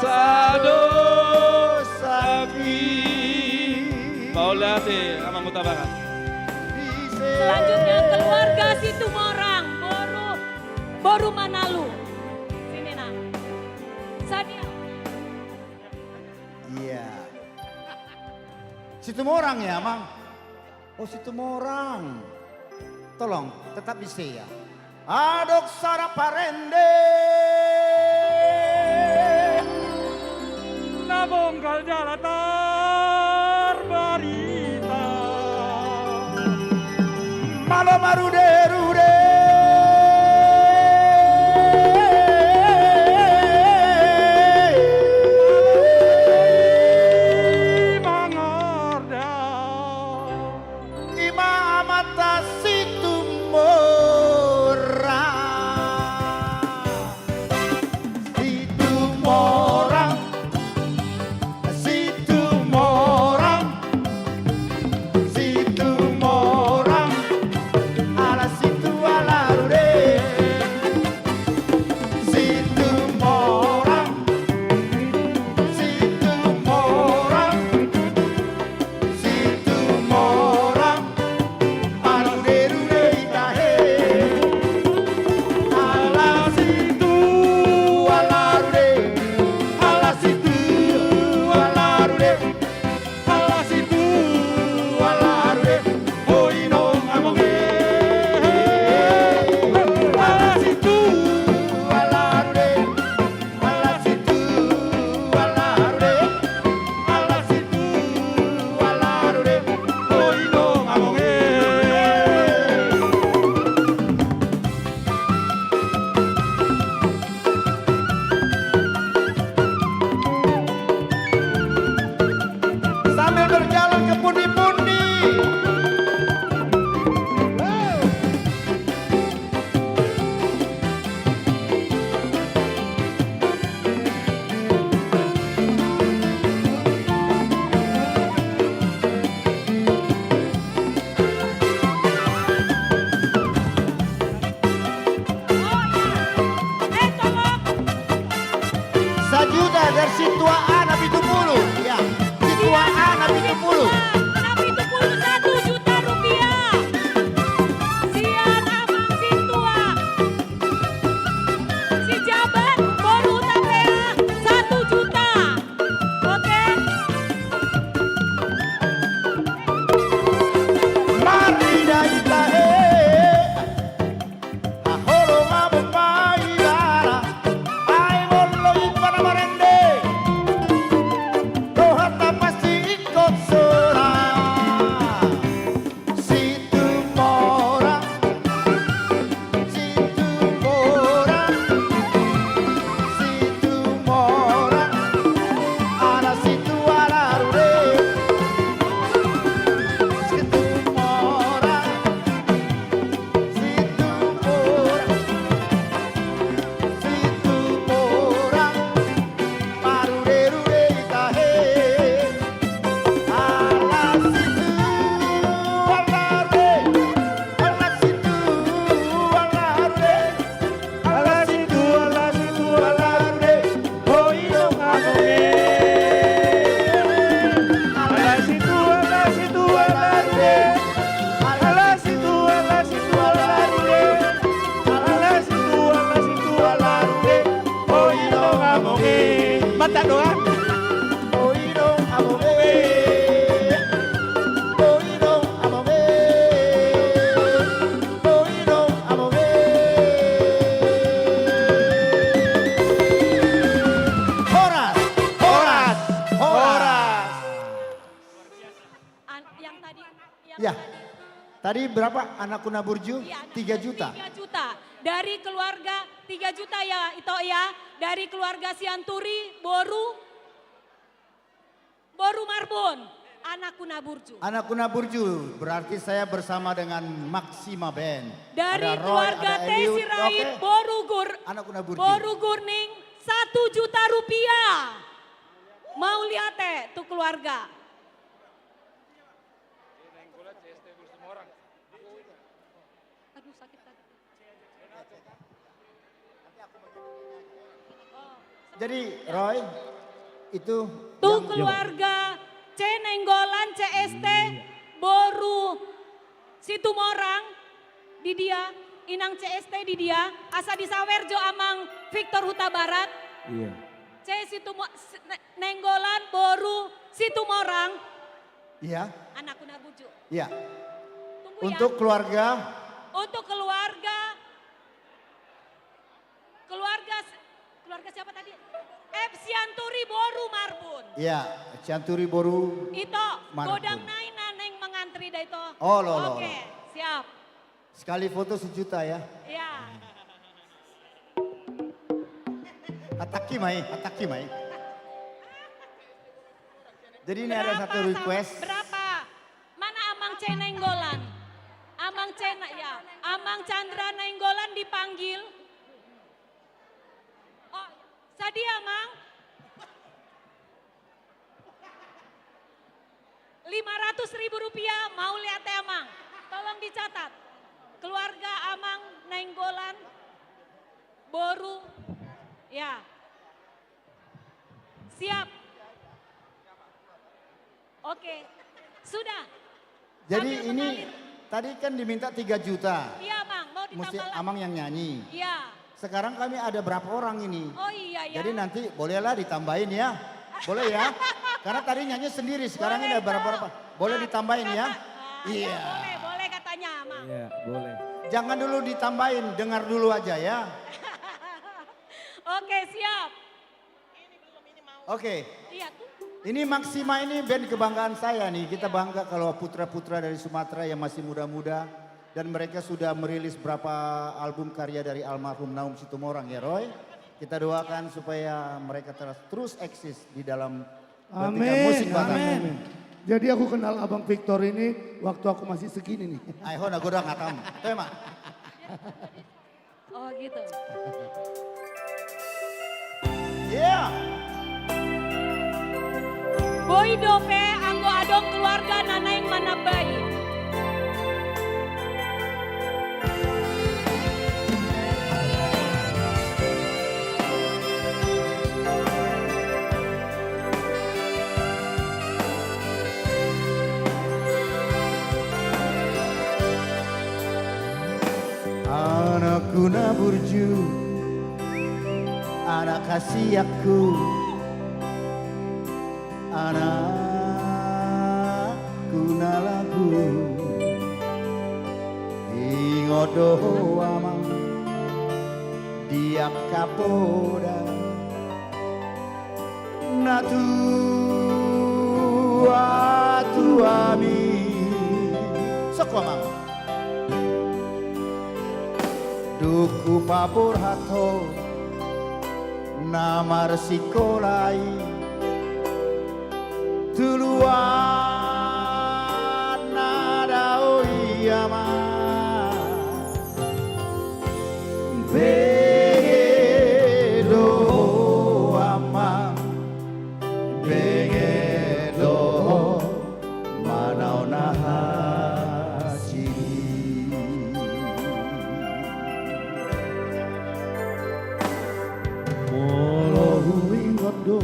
[SPEAKER 6] sado sakit. Maulati Amang Mutabarat.
[SPEAKER 9] Selanjutnya keluarga Situmorang, Boru Manalu. Sini nak. Sadia.
[SPEAKER 7] Iya. Situmorang ya, Mang? Oh, Situmorang. Tolong, tetap di saya. Adok saraparende.
[SPEAKER 6] Nabongkal jalatar barita.
[SPEAKER 7] Malo marude-rude.
[SPEAKER 6] Mangorda.
[SPEAKER 7] Ima amata Situmorang. Situmorang. Situmorang. Situmorang. Ala situ ala rude. Situmorang. Situmorang. Situmorang. Ala rude rude itahe. Ala situ ala rude. Ala situ ala rude. Ala situ ala rude. Oi no amonge. Ala situ ala rude. Ala situ ala rude. Ala situ ala rude. Oi no amonge. Sambil berjalan ke pundi-pundi. Sajuta dari Situa A Nabi Tupulu. Ya, Situa A Nabi Tupulu.
[SPEAKER 9] Nabi Tupulu 1 juta rupiah. Sian Amang Situa. Si Jabat Boru Tapea 1 juta. Oke.
[SPEAKER 7] Marida itahe. Ahoro mabuk maibara. Ay molo ipana marende. Rohata pasti ikut serang. amonge. Mata doang. Oirong amonge. Oirong amonge. Oirong amonge. Horas, horas, horas.
[SPEAKER 9] Yang tadi,
[SPEAKER 7] Ya. Tadi berapa anak Kuna Burju?
[SPEAKER 9] Iya,
[SPEAKER 7] 3 juta.
[SPEAKER 9] 3 juta. Dari keluarga 3 juta ya itu ya. Dari keluarga Sianturi, Boru Marbun. Anak Kuna Burju.
[SPEAKER 7] Anak Kuna Burju, berarti saya bersama dengan Maxima Band.
[SPEAKER 9] Dari
[SPEAKER 7] Ada Roy,
[SPEAKER 9] keluarga
[SPEAKER 7] ada
[SPEAKER 9] Teh
[SPEAKER 7] Eliud.
[SPEAKER 9] Sirait,
[SPEAKER 7] Oke. Anak Kuna Burju.
[SPEAKER 9] Boru Gurning, 1 juta rupiah. Mau lihat tuh keluarga. Aduh sakit tadi.
[SPEAKER 7] Jadi Roy, itu
[SPEAKER 9] Tuh
[SPEAKER 7] yang-
[SPEAKER 9] keluarga C Nenggolan, CST, Boru, Situmorang, di dia, Inang CST di dia, Asa di Sawerjo Amang, Victor Huta Barat,
[SPEAKER 2] Iya.
[SPEAKER 9] C Nenggolan, Boru, Situmorang,
[SPEAKER 7] Iya,
[SPEAKER 9] anak Kuna Burju.
[SPEAKER 7] iya.
[SPEAKER 9] Tunggu
[SPEAKER 7] Untuk
[SPEAKER 9] ya.
[SPEAKER 7] keluarga,
[SPEAKER 9] Untuk keluarga siapa tadi? Sianturi Boru Marbun.
[SPEAKER 7] iya, Cianturi Boru.
[SPEAKER 9] Itu
[SPEAKER 7] Marbun.
[SPEAKER 9] godang naina neng mengantri dah itu.
[SPEAKER 7] Oh, lo.
[SPEAKER 9] Oke, siap.
[SPEAKER 7] Sekali foto 1 juta ya.
[SPEAKER 9] Ya.
[SPEAKER 7] Hataki mai. Jadi ini ada satu
[SPEAKER 9] Sama-
[SPEAKER 7] request.
[SPEAKER 9] Berapa? Mana Amang C Nenggolan? Amang Chandra Nenggolan dipanggil. Oh, Sadi Amang. 500.000 rupiah mau lihat Amang. Tolong dicatat. Keluarga Amang Nenggolan, Boru, ya. Siap. Oke, sudah.
[SPEAKER 7] Jadi
[SPEAKER 9] Sambil
[SPEAKER 7] ini
[SPEAKER 9] mengalir.
[SPEAKER 7] tadi kan diminta 3 juta.
[SPEAKER 9] Iya Bang, mau
[SPEAKER 7] Mesti
[SPEAKER 9] ditambah lagi.
[SPEAKER 7] Amang yang nyanyi.
[SPEAKER 9] Iya.
[SPEAKER 7] Sekarang kami ada berapa orang ini?
[SPEAKER 9] Oh iya ya.
[SPEAKER 7] Jadi nanti bolehlah ditambahin ya. Boleh ya? Karena tadi nyanyi sendiri, sekarang ini ada berapa? Boleh ditambahin ya? Iya.
[SPEAKER 9] Boleh katanya Amang.
[SPEAKER 2] Iya, boleh.
[SPEAKER 7] Jangan dulu ditambahin, dengar dulu aja ya.
[SPEAKER 9] Oke, siap.
[SPEAKER 7] Oke.
[SPEAKER 9] Iya tuh.
[SPEAKER 7] Ini Maxima ini band kebanggaan saya nih. Kita bangga kalau putra-putra dari Sumatera yang masih muda-muda. Dan mereka sudah merilis berapa album karya dari almarhum Naum Situmorang ya Roy. Kita doakan supaya mereka terus eksis di dalam belantika musik Batak.
[SPEAKER 10] Amin. Jadi aku kenal Abang Victor ini waktu aku masih segini nih.
[SPEAKER 7] Ayo na godang atam. Tema.
[SPEAKER 9] Oh gitu.
[SPEAKER 7] Yeah.
[SPEAKER 9] Boy Dope, Anggo Adong keluarga Nanaing Manabai.
[SPEAKER 7] Anak Kuna Burju, anak kasihku, anak Kuna lagu, ingodo amang, diak kapoda, natu ami, sokomang. Duku papur hato namar sikolai tuluan nada oyama begedo amang begedo manau nahasi
[SPEAKER 10] Molo ingondo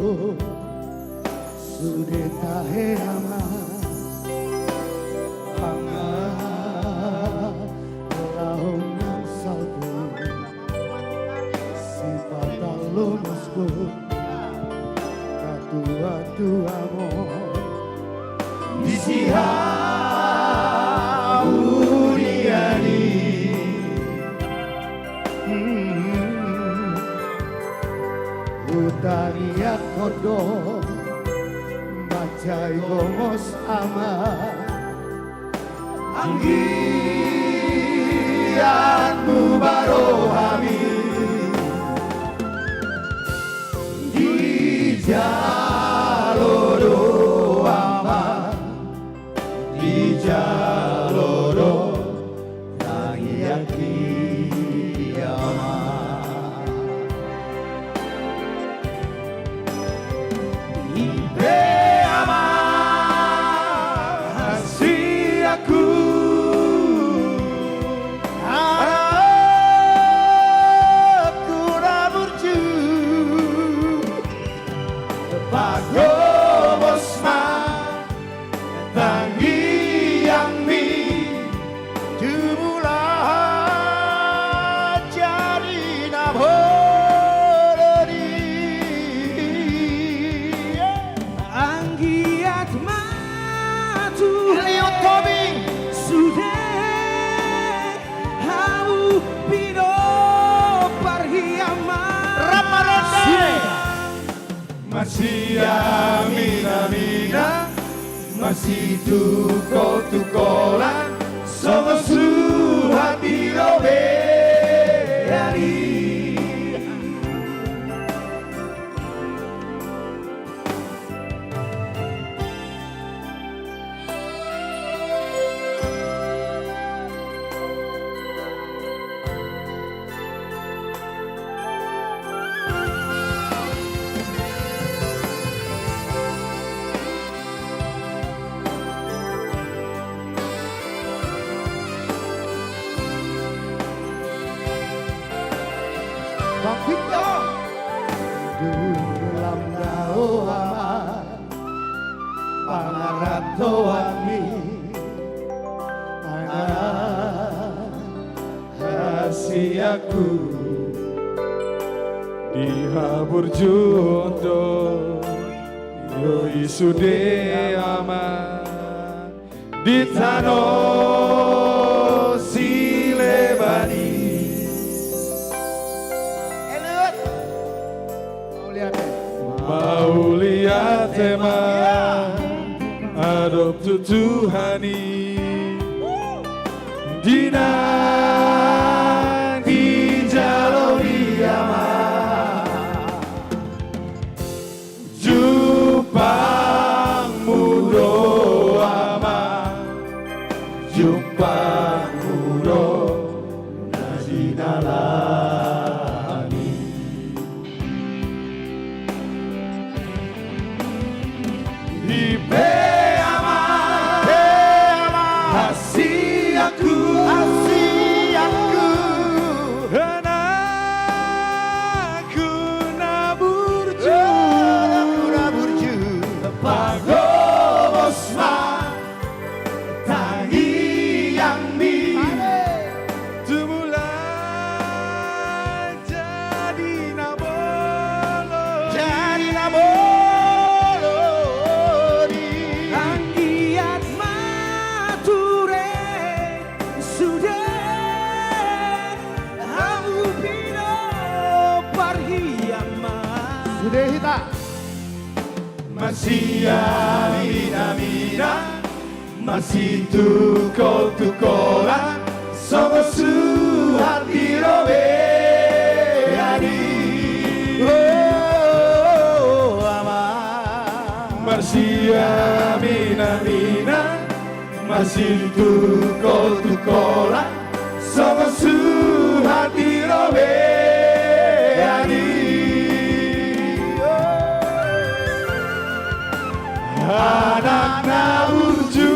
[SPEAKER 10] sude tahe ama anga lahong ng salpo si patalon sko Katua-tua amor di Sihauniani. Utania kodo macai gomos ama anggianmu barohami di jaloro ama di jaloro tangiaki ama ibe ama si aku aku ramurju Pagobosma tangi yang mi dimulai jadi nabolori anggiat matu Liotomi sudah hamu pino parhiama Ramarande masih amina-mina, masih tuko-tukolan, sama hati robeani. Bang Victor dalam daoama pangarap toami hasiaku dihabur jondo yo isude ama ditano silebani. Mau lihat tema adop tutuhani Dina di jalori ama Jumpang mudo ama Jumpang mudo najinala masih amina-mina, masih tuko-tukolan, sama hati robeani. Oh, ama. Masih amina-mina, masih tuko-tukolan, sama hati robeani. Anak Naburju.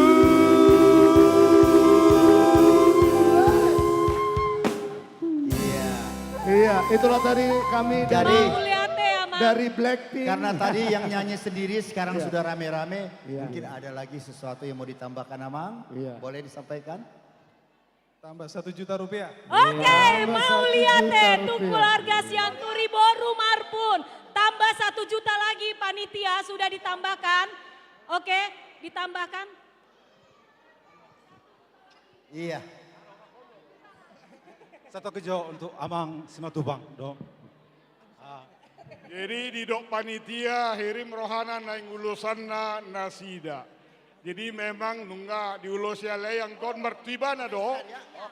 [SPEAKER 10] Iya, itulah tadi kami dari Blackpink.
[SPEAKER 7] Karena tadi yang nyanyi sendiri sekarang sudah rame-rame. Mungkin ada lagi sesuatu yang mau ditambahkan Amang? Boleh disampaikan?
[SPEAKER 6] Tambah 1 juta rupiah.
[SPEAKER 9] Oke, mau lihat untuk keluarga Sianturi Boru Marpun. Tambah 1 juta lagi panitia sudah ditambahkan. Oke, ditambahkan.
[SPEAKER 7] Iya.
[SPEAKER 11] Satu kejo untuk Amang Simatubang dong.
[SPEAKER 12] Jadi di dok panitia hirim rohana naing ulusanna nasida. Jadi memang nungga di ulosia layang kon mertibana do.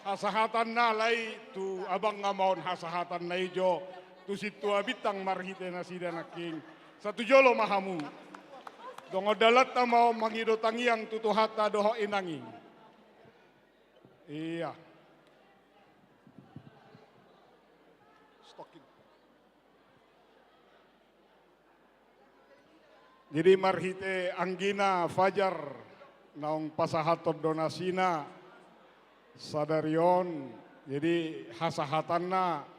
[SPEAKER 12] Hasahatan na lay tu abang ngamaon hasahatan na ijo. Tu situ abitang marhite nasida naking. Satu jolo mahamu. Dongo dalat ta mau mangido tangiang tutu hata doho inanging. Iya. Jadi marhite anggina fajar naung pasahaton donasina sadarion jadi hasahatanna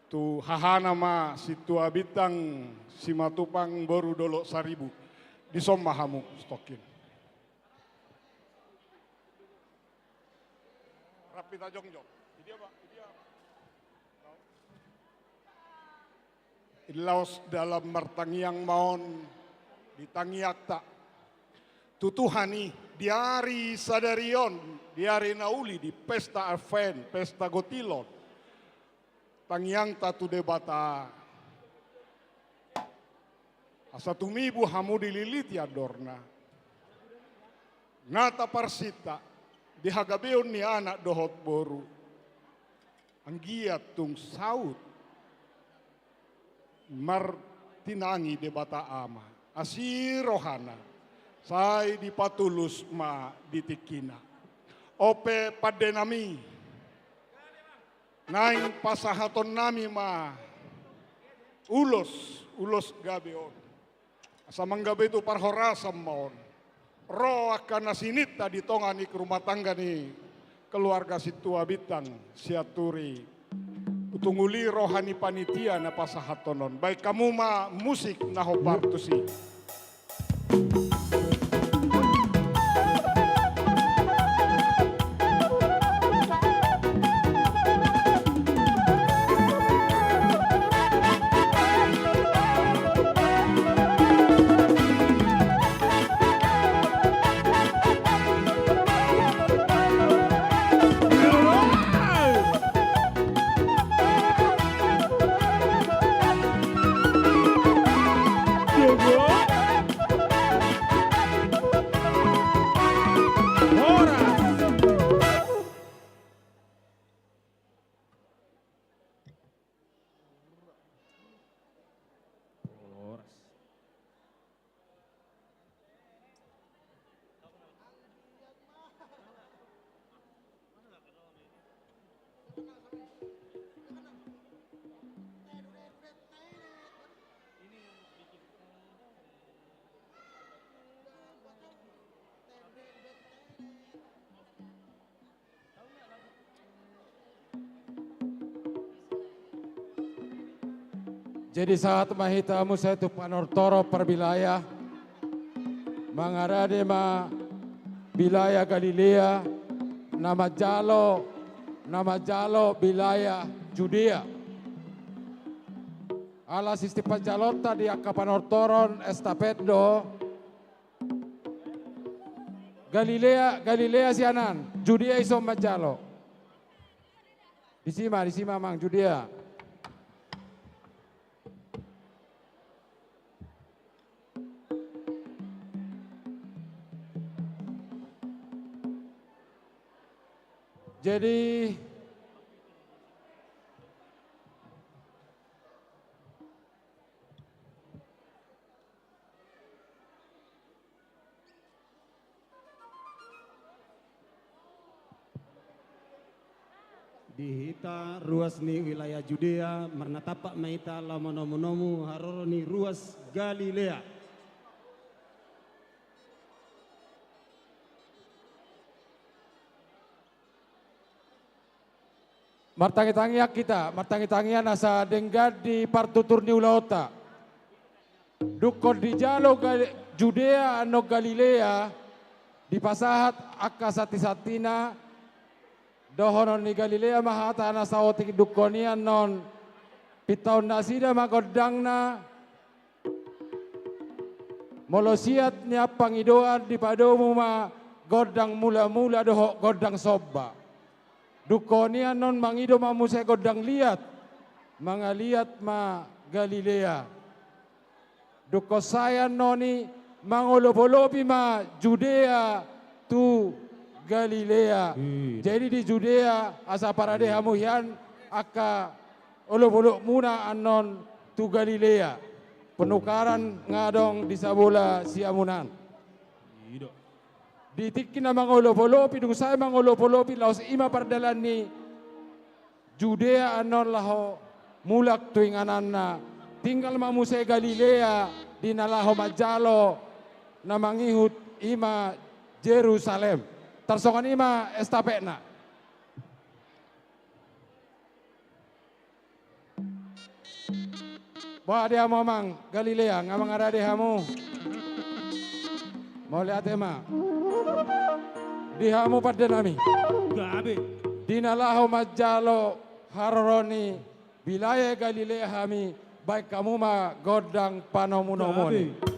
[SPEAKER 12] tu hahana ma situa bitang simatupang baru dolo 1000 di sommahamu stokin. Rapita jongjong. Ilaos dalam martangiang maon ditangiak tak tutuhani diari sadarion diari nauli di pesta Advent pesta gotilon tangiang tatu debata asa tumibu hamu dililiti adorna nata parsita dihagabeon ni anak dohot boru anggiat tung saut martinangi debata ama asirohana sai dipatulus ma ditikina ope padenami naing pasahaton nami ma ulos gabeon asa manggabe itu parhorasam maon ro akan nasinita ditongani ke rumah tangga ni keluarga situ abitang siaturi utunguli rohani panitia na pasahatonon. Baik kamu ma musik na hopartusi.
[SPEAKER 2] Jadi saat mahitamu saya tu panortoro perbilaya mengarade ma bilaya Galilea nama jalo bilaya Judea. Ala sisti pajalota di akapanortoron estapetdo Galilea sianan Judea iso majalo. Disima mang Judea. Jadi
[SPEAKER 13] dihita ruas ni wilayah Judea marnatapak maita lamonomu haroro ni ruas Galilea. Martangi-tangian nasa denggad di partutur ni ulaota. Dukor di jalo Judea ano Galilea di pasahat akasati-satina dohonon ni Galilea mahata nasa otik dukonian non pitaun nasida magodangna
[SPEAKER 2] molosiat nya pangidoan di padomu ma godang mula-mula dohok godang sobba. Dukonia non mangido mamu saya godang liat, mangaliat ma Galilea. Duko saya noni mangolop-olopi ma Judea tu Galilea. Jadi di Judea asa parade hamuhian aka olop-olop muna anon tu Galilea. Penukaran ngadong di sabola siamunan. Ditikin na mangolop-olopi, dung saya mangolop-olopi laos ima pardalan ni Judea anon laho mulak tuinganan na tinggal mamuse Galilea di nalaho majalo na mangihut ima Jerusalem. Tarsongan ima estapena. Bawa dia mamang Galilea ngamang arade hamu. Mau lihat ema. Di hamu pada nami.
[SPEAKER 13] Gabe.
[SPEAKER 2] Di nalaho majalo haroroni wilayah Galilea hami baik kamu ma godang panomunomoni.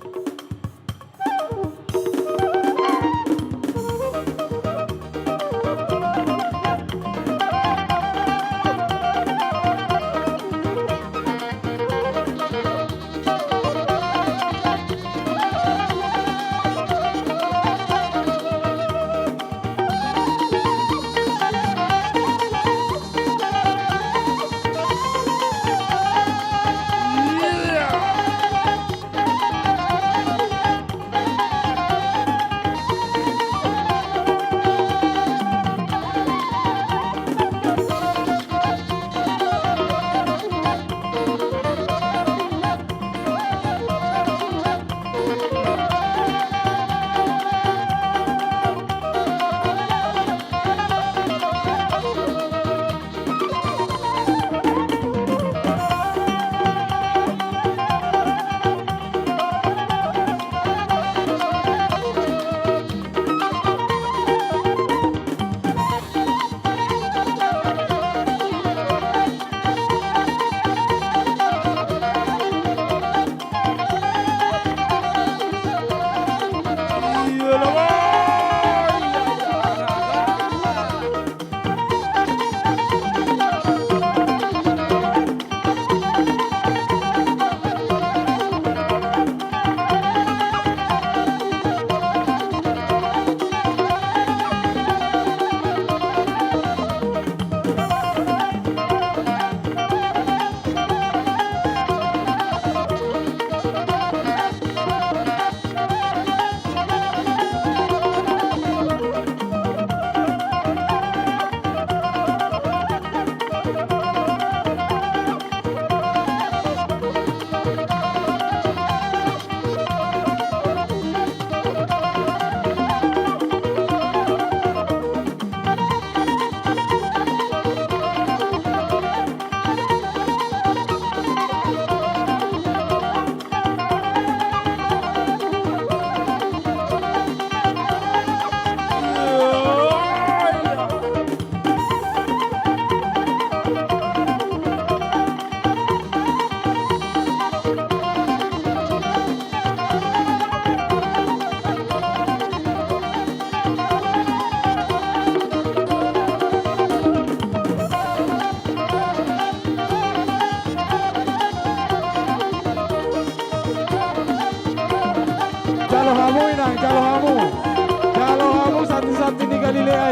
[SPEAKER 2] Kalau kamu satu-satu di Galilea.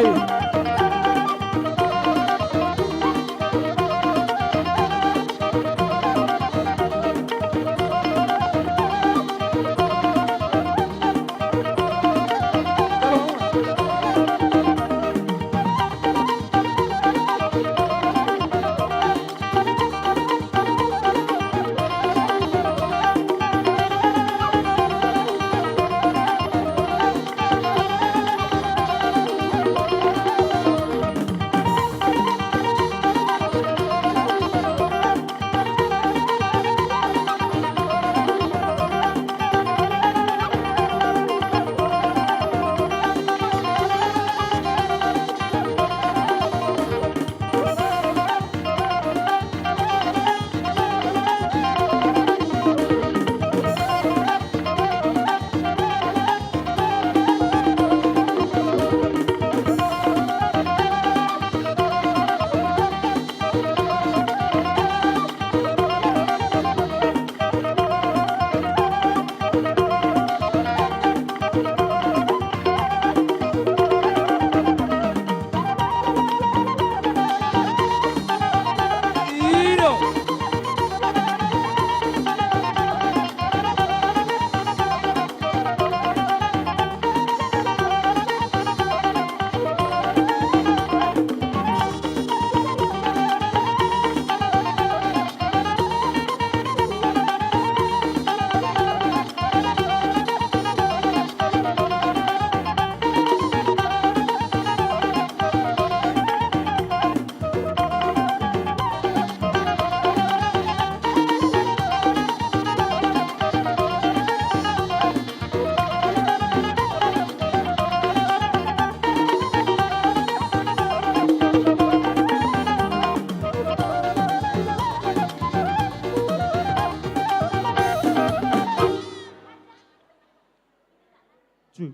[SPEAKER 14] Wali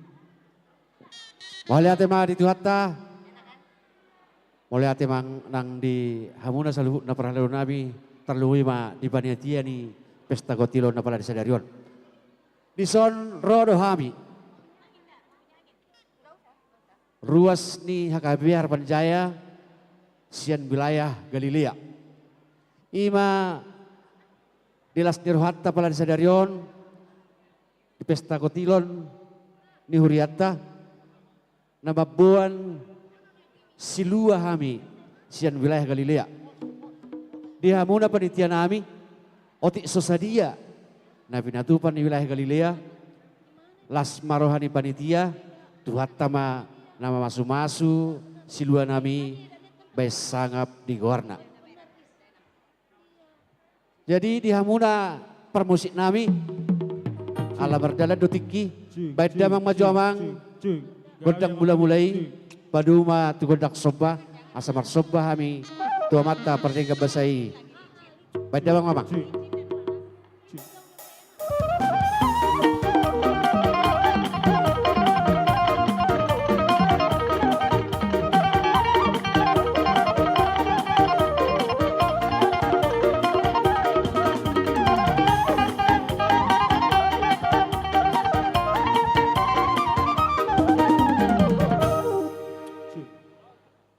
[SPEAKER 14] ate ma di tuhatta. Wali ate mang nang di hamuna saluhut na paralalu nabi terluwi ma di panitia ni pesta gotilo na pala di sadarion. Di son rodo hami. Ruas ni hakabiar panjaya sian wilayah Galilea. Ima dilas nirhatta pala di sadarion di pesta gotilon ni huriatta nababuan silua hami sian wilayah Galilea. Di hamuna panitia nami otik sosadia na pinatupan di wilayah Galilea las marohani panitia tuhat tama nama masu-masu silua nami baik sangap di gorna. Jadi di hamuna permusik nami ala berdalan dotiki baik damang maju amang godang mulai paduma tu godak soba asamar soba hami tua mata perdega basai baik damang mamang.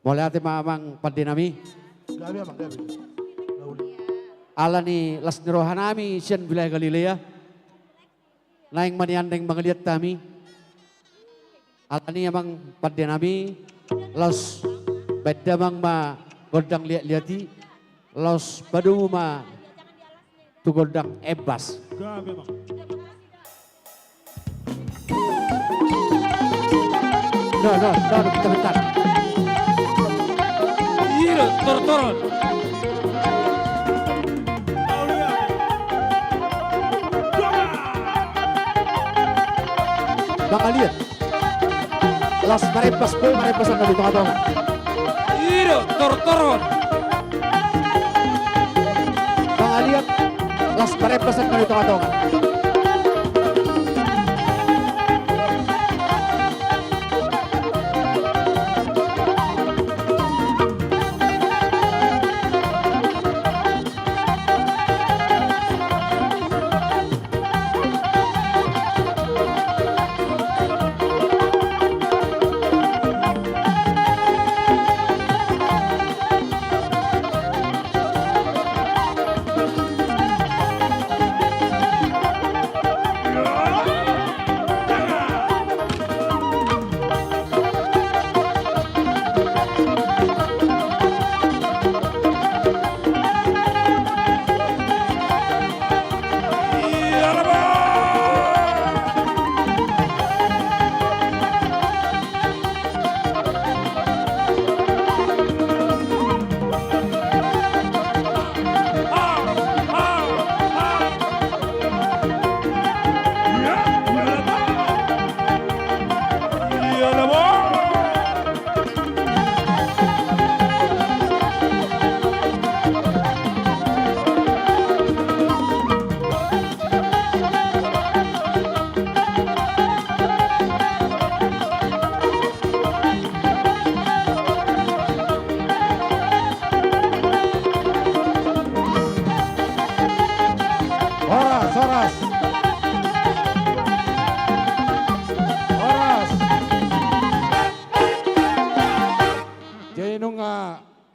[SPEAKER 14] Mulai ate mamang pandinami. Ala ni las nirohanami sian wilayah Galilea. Naing maniandeng mangeliat tami. Ala ni amang pandinami. Los bedamang ma godang liat-liati. Los badu ma tu godang ebas. No, bentar.
[SPEAKER 4] Iya, tortoron.
[SPEAKER 14] Bang Aliat. Las marepas na dito katong.
[SPEAKER 4] Iya, tortoron.
[SPEAKER 14] Bang Aliat. Las marepas na dito katong.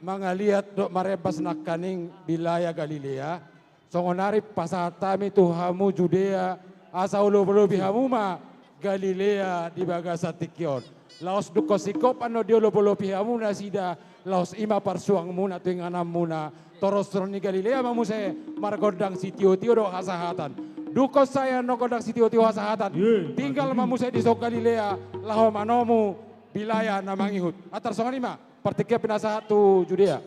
[SPEAKER 14] Mangaliat dok marebas nakaning wilayah Galilea, songonari pasatami tuhamu Judea, asa ulo bihamu ma Galilea di bagasa tikion. Laos dukosikop ano di ulo bihamu na sida, laos ima parsuang muna tuing anam muna, toros ni Galilea mamuse margodang sitio-tio do hasahatan. Dukos saya no godang sitio-tio hasahatan, tinggal mamuse di sok Galilea, laho manomu wilayah namangihut. Atar songon ima. Partikia penasahat tu Judea.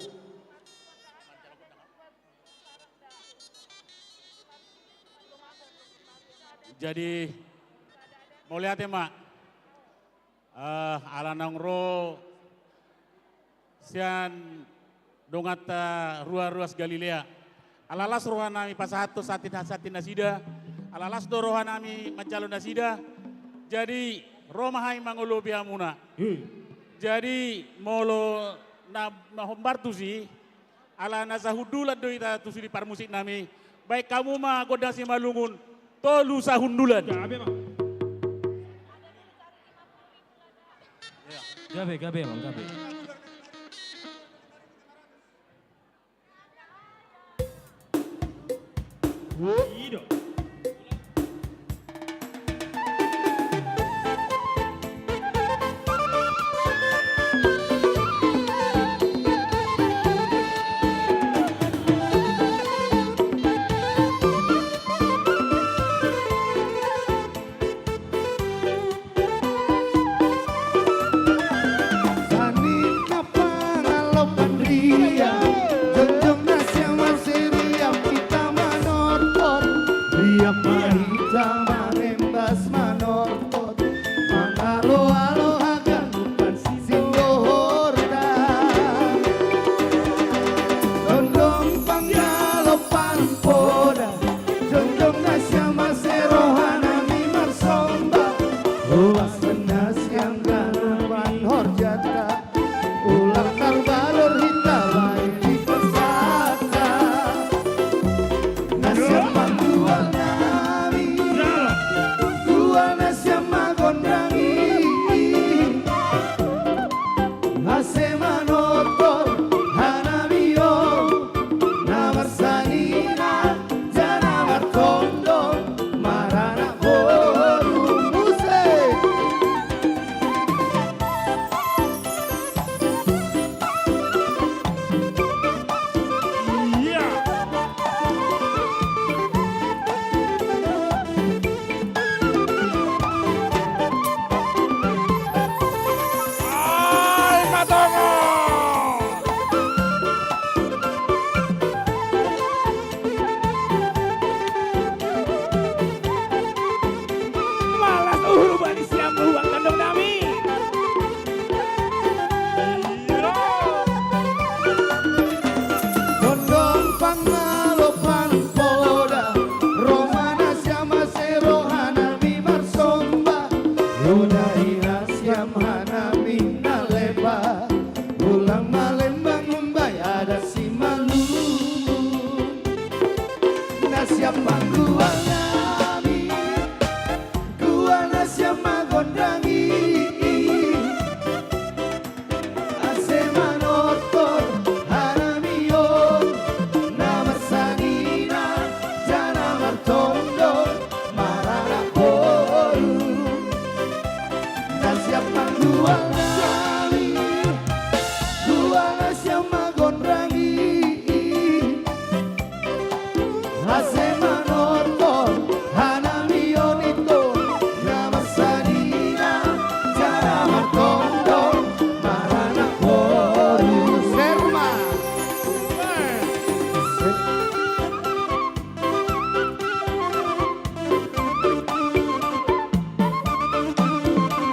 [SPEAKER 15] Jadi mau lihat ya mak, ala nongro sian dongata ruas Galilea, alalas rohanami pasahatu satin nasida, alalas do rohanami macalon nasida. Jadi Romahai mangolo bihamuna. Jadi molo na mahombartu sih ala nasahudulan do ita tu di parmusik nami. Baik kamu mah goda si malungun tolu sahundulan.
[SPEAKER 4] Gabe mang gabe. Ido.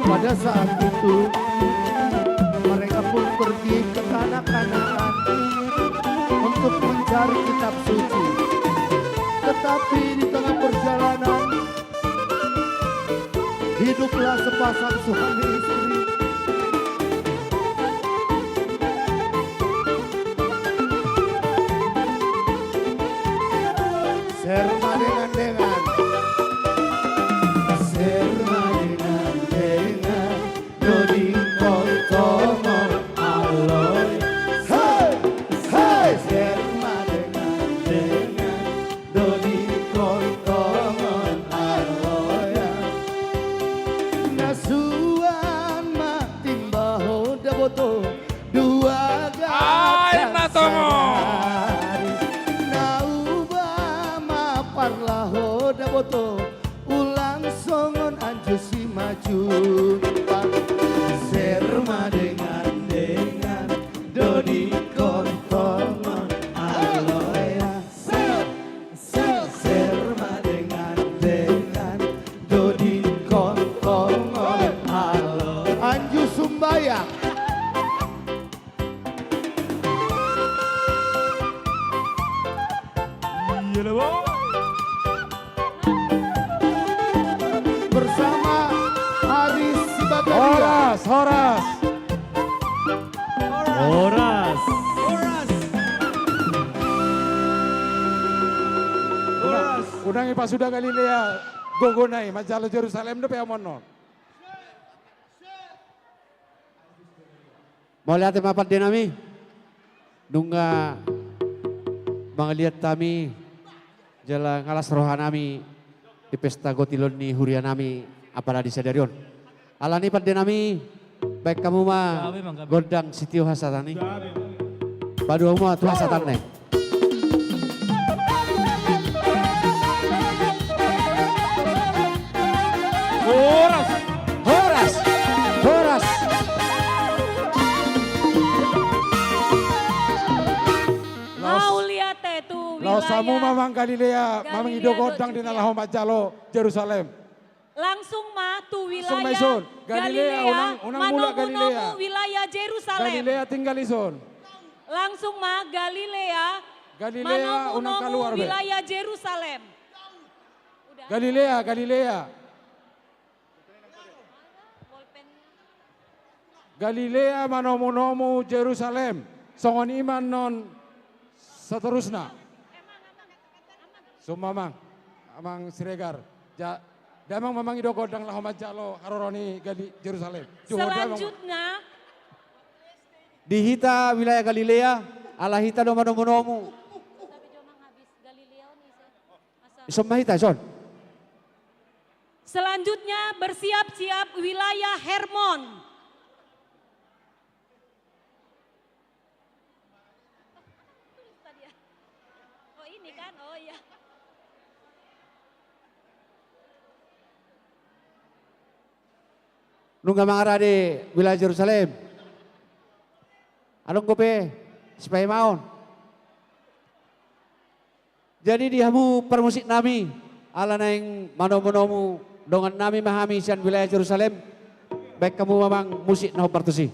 [SPEAKER 10] Pada saat itu mereka pun pergi ke tanah Kanaan untuk mencari kitab suci. Tetapi di tengah perjalanan hiduplah sepasang suami istri. Serma dengan serma dengan Dodi Kontomo Aloy. Hey, hey, serma dengan Dodi Kontomo Aloy. Nasuan mating baho daboto dua gata Parlaho daboto ulang songon anjusi maju serma dengan Dodi Kontongon aloya serma dengan Dodi Kontongon aloya anju sumbayang. Bersama Haris
[SPEAKER 2] Horas.
[SPEAKER 16] Horas.
[SPEAKER 2] Unangi Pasuda Galilea, Gogonai, Majalo Jerusalem, de Peamono.
[SPEAKER 17] Mau lihat mapat din nami? Nungga mangaliat kami jala ngalas rohanami di pesta gotilon ni hurian nami apala di sadarion. Alani pad din nami baik kamu mah godang sitio hasatani. Padu mo tu hasatan nih.
[SPEAKER 2] Horas.
[SPEAKER 17] Horas. Horas.
[SPEAKER 9] Mau lihat itu
[SPEAKER 2] Lao samu
[SPEAKER 9] wilayah.
[SPEAKER 2] mamang Galilea, mamang
[SPEAKER 9] Galilea
[SPEAKER 2] ido godang di
[SPEAKER 9] Judea.
[SPEAKER 2] nalaho Majalo, Jerusalem.
[SPEAKER 9] Langsung mah tuh
[SPEAKER 2] Langsung
[SPEAKER 9] wilayah
[SPEAKER 2] Maison. Galilea, unang mula Galilea.
[SPEAKER 9] Manomu wilayah Jerusalem.
[SPEAKER 2] Galilea tinggal ison.
[SPEAKER 9] Langsung mah Galilea.
[SPEAKER 2] Galilea, unang keluar be.
[SPEAKER 9] Wilayah Jerusalem.
[SPEAKER 2] Galilea, Galilea. Galilea manomu Jerusalem. Songon iman non seterusnya. Sumamang, amang Siregar. Damang mamang ido godang laho Majalo haroroni Jerusalem.
[SPEAKER 9] Selanjutnya
[SPEAKER 17] Dihita wilayah Galilea, alahita do manomu. Isomahita son.
[SPEAKER 9] Selanjutnya bersiap-siap wilayah Hermon. Oh ini kan, oh iya.
[SPEAKER 17] Nungga mangara di wilayah Jerusalem. Anong kope, supaya maon. Jadi dihamu permusik nami, ala naing manomu dongan nami mahami sian wilayah Jerusalem. Baik kamu memang musik naho partusi.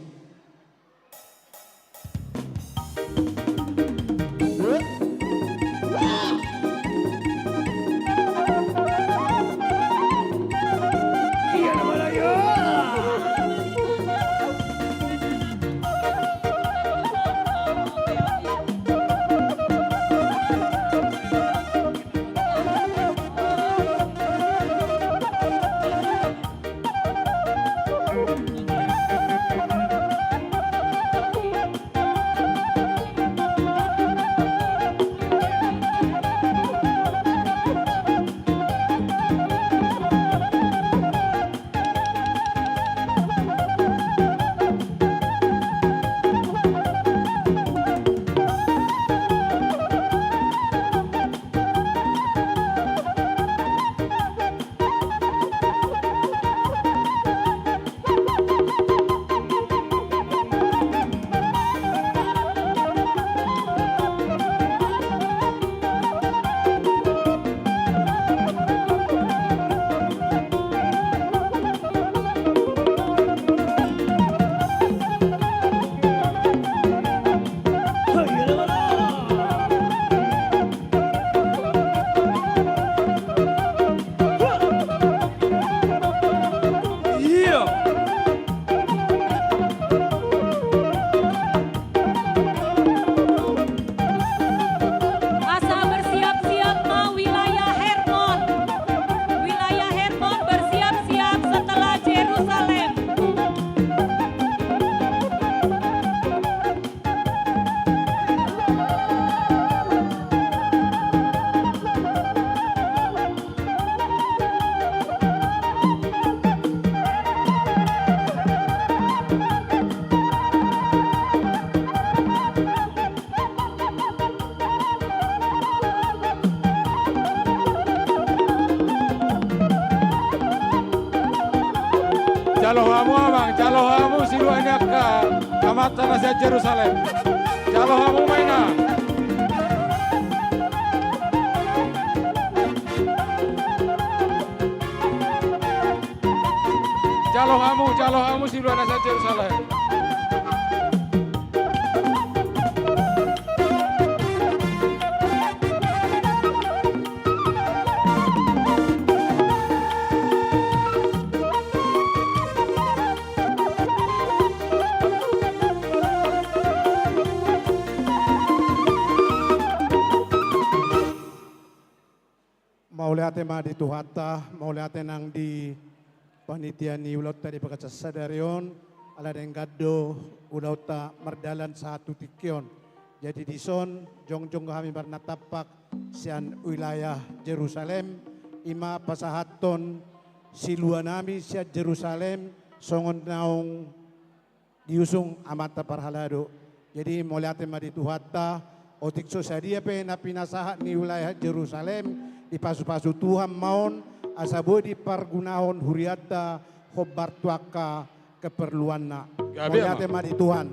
[SPEAKER 9] Asa bersiap-siap mau wilayah Hermon. Wilayah Hermon bersiap-siap setelah Jerusalem.
[SPEAKER 2] Jalohamu abang, jalohamu siluanya ke kamatan nasi Jerusalem. Jalohamu maina. Jalohamu siluanya nasi Jerusalem.
[SPEAKER 11] tema di Tuhata, mau lihat nang di panitia ni ulat tadi pagkat sa sadarion, ala den gaddo ulauta mardalan satu tikyon. Jadi di son jong-jong kami bernatapak sian wilayah Jerusalem, ima pasahaton siluan nami sian Jerusalem, songon naong diusung amata parhalado. Jadi mau lihat tema di Tuhata, otik so sadia pe na pinasahat ni wilayah Jerusalem, di pasu-pasu Tuhan maun asabo di pargunahon huriata hobar tuaka keperluan na. Mulia tema di Tuhan.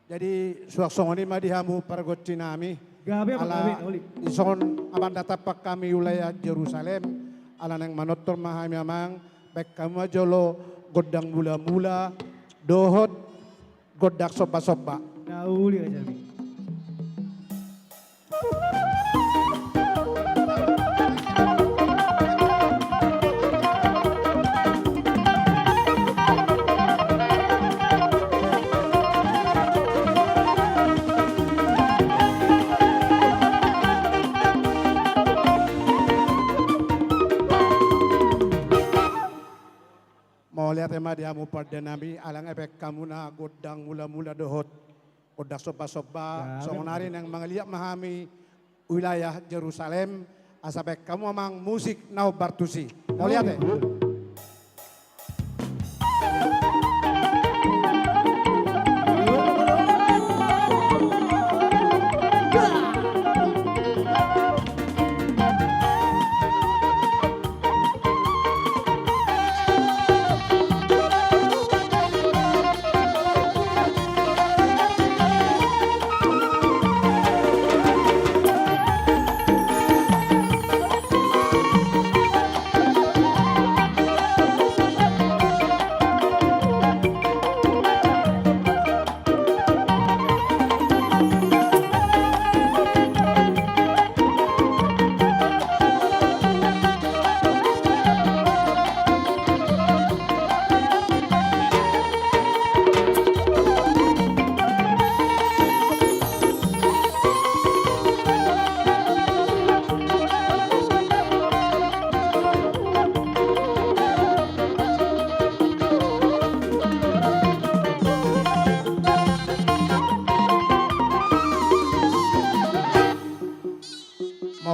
[SPEAKER 11] Jadi suaksong ini madihamu pargotsi nami. Ala ison amanda tapak kami wilayah Jerusalem. Ala nang manotor mahami amang baik kamu jolo godang mula-mula dohot godak sopa-sopa.
[SPEAKER 13] Nauli aja nih.
[SPEAKER 11] Mau lihat tema dihamu pada nami alang efek kamu na godang mula-mula dohot godak sopa-sopa songonari yang mengeliat mahami wilayah Jerusalem asapek kamu amang musik nau bartusi. Mau lihat ya?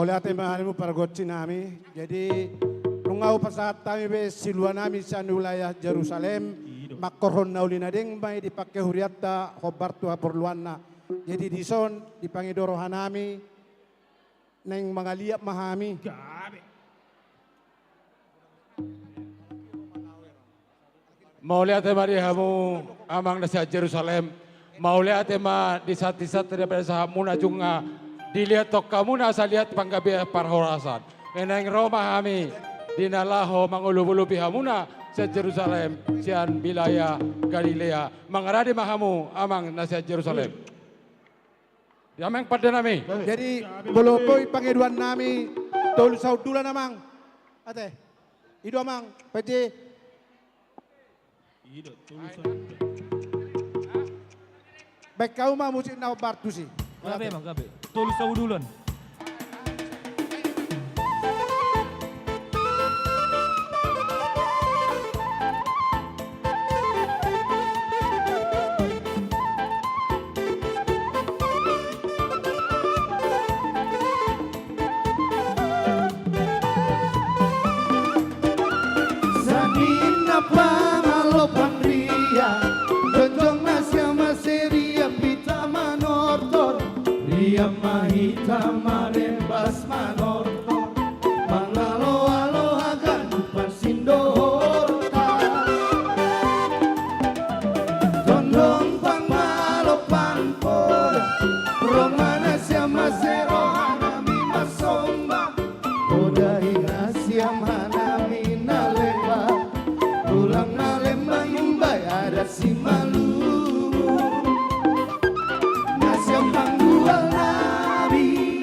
[SPEAKER 11] Lihat mahalimu pargotsi nami. Jadi nungau pasahat kami be siluan nami sa wilayah Jerusalem. Makorhon naulina ding may dipakai huriata hobar tua perluanna. Jadi di son dipangidorohan nami neng mangaliap mahami.
[SPEAKER 14] Mau lihat tema di hamu amang nasa Jerusalem. Mau lihat tema di saat-saat daripada sahamu najunga. Dilihat tok kamu nasa lihat panggabi parhorasan. Eneng Roma kami dinalaho mangulu-ulu pihamuna sa Jerusalem sian wilayah Galilea. Mangaradi mahamu amang nasa Jerusalem. Yameng pada nami.
[SPEAKER 11] Jadi bolopoy pangiduan nami tol saudula namang. Ate. Ido amang pati.
[SPEAKER 13] Ido tulusan.
[SPEAKER 11] Baik kau mah musik nau bartusi.
[SPEAKER 13] Gabe mah gabe. Tolu saudulan.
[SPEAKER 10] Sanina pangalopan ria, jonjong nasya maseria pita manortor. Ria mahita marembas manortor, mangalo-alo agan dupan sindorta. Dondong pang malopan poda, romana siya maserohanami masomba. Poda inasya manami nalemba, ulang nalemba yumbay ada si malu. Nasya panggual nabi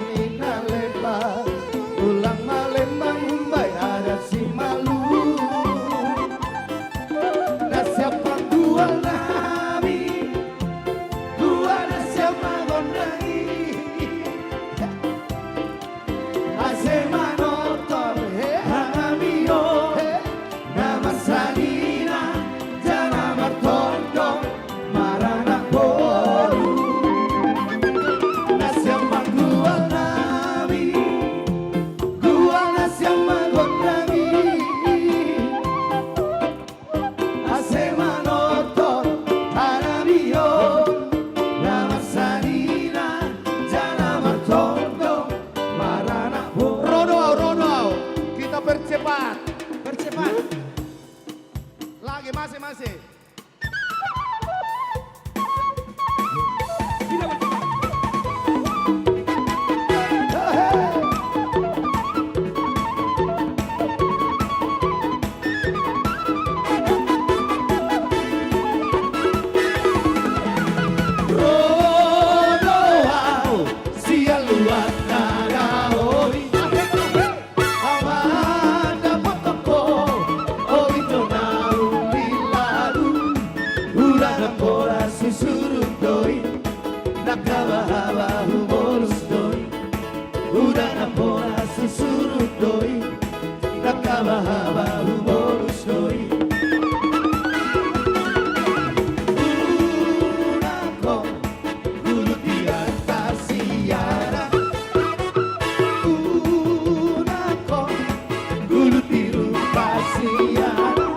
[SPEAKER 10] mina lebar ulang malembang umbai ada si malu na siapa gua nami gua na siapa gondangi asema notor hangamio nama sanina jana martondo marana boru nasiama gua nami gua nasiama gondami asema notor hangamio nama sanina jana martondo marana boru. Rono, kita percepat. Lagi masih. Rono, sia luat nagaoi. Amanda potoko, oito na umilaru. Uraga pora susurutoi, nakabahaba humorus doi. Uraga pora susurutoi, nakabahaba humorus doi. Unako, guru di atas siara. Unako, guru di rupa siara.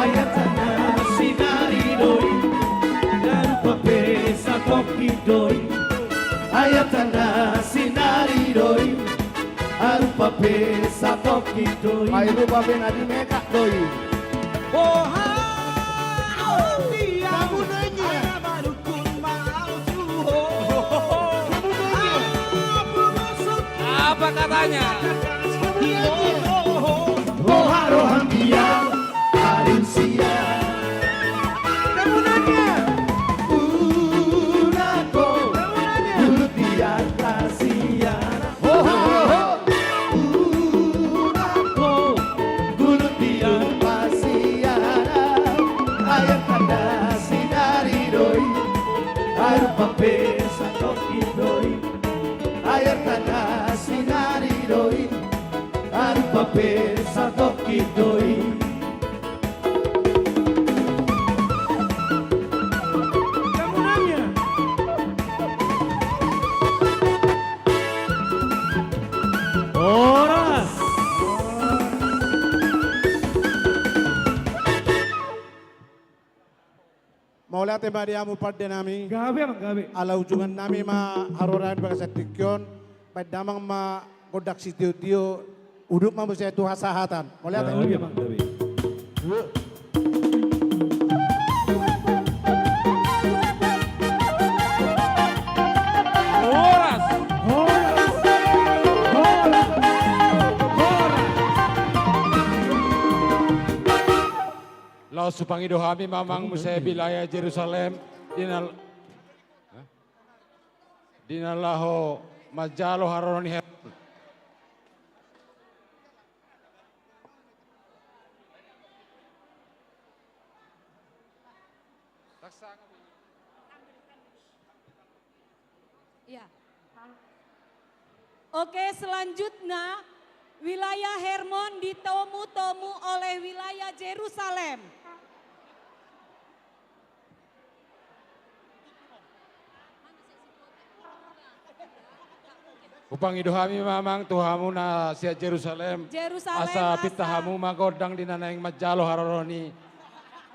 [SPEAKER 10] Ayatana sinari doi, garupa pesa toki doi. Ayatana sinari doi, arupa pesa toki doi. Ay rupa pena di meka doi. Oh kamu nanya.
[SPEAKER 1] Apa katanya?
[SPEAKER 10] Rohan dia Arinsia. Kamu nanya. Unako dulu di atas siara. Unako dulu di atas siara. Ayat tanda sinari doi, air papesa toki doi. Ayat tanda sinari doi, air papesa toki doi. Kamu nanya.
[SPEAKER 13] Oras.
[SPEAKER 11] Maulah tema diamu pada nami.
[SPEAKER 13] Gabe bang, gabe.
[SPEAKER 11] Ala ujungan nami ma aroran baga satikyon. Padamang ma godak sitio uduk ma saya tuha sahatan. Maulah tema.
[SPEAKER 13] Gabe bang, gabe.
[SPEAKER 14] Lao supangido kami mamang musaya wilayah Jerusalem dinalaho majalo haroni
[SPEAKER 9] Ya. Oke, selanjutnya wilayah Hermon ditemu oleh wilayah Jerusalem.
[SPEAKER 14] Upang idohami mamang tuhamu na sia Jerusalem. Asa pitahamu magodang dinanaing majalo haroroni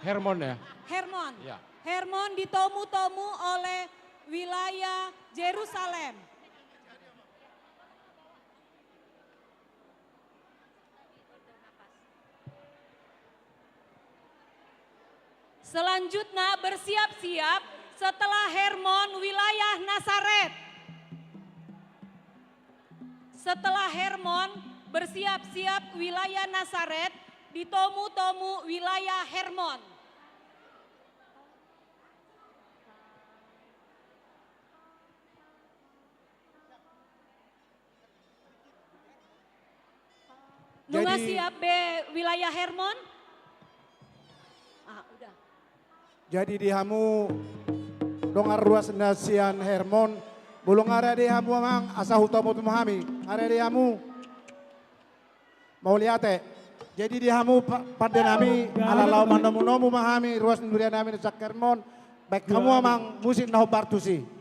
[SPEAKER 14] Hermon ya.
[SPEAKER 9] Hermon.
[SPEAKER 14] Ya.
[SPEAKER 9] Hermon ditemu oleh wilayah Jerusalem. Selanjutnya bersiap-siap setelah Hermon wilayah Nazaret. Setelah Hermon bersiap-siap wilayah Nazaret, ditemu wilayah Hermon. Nunga
[SPEAKER 11] Jadi-
[SPEAKER 9] siap be wilayah Hermon? Ah, udah.
[SPEAKER 11] Jadi di hamu dongar ruas nasian Hermon, bulung area di hamu mang asa hutamo tumahami, area di hamu mau lihat Jadi di hamu pada nami ala lau manomu mahami ruas nurian nami di Hermon, baik kamu amang musik nahu bartusi.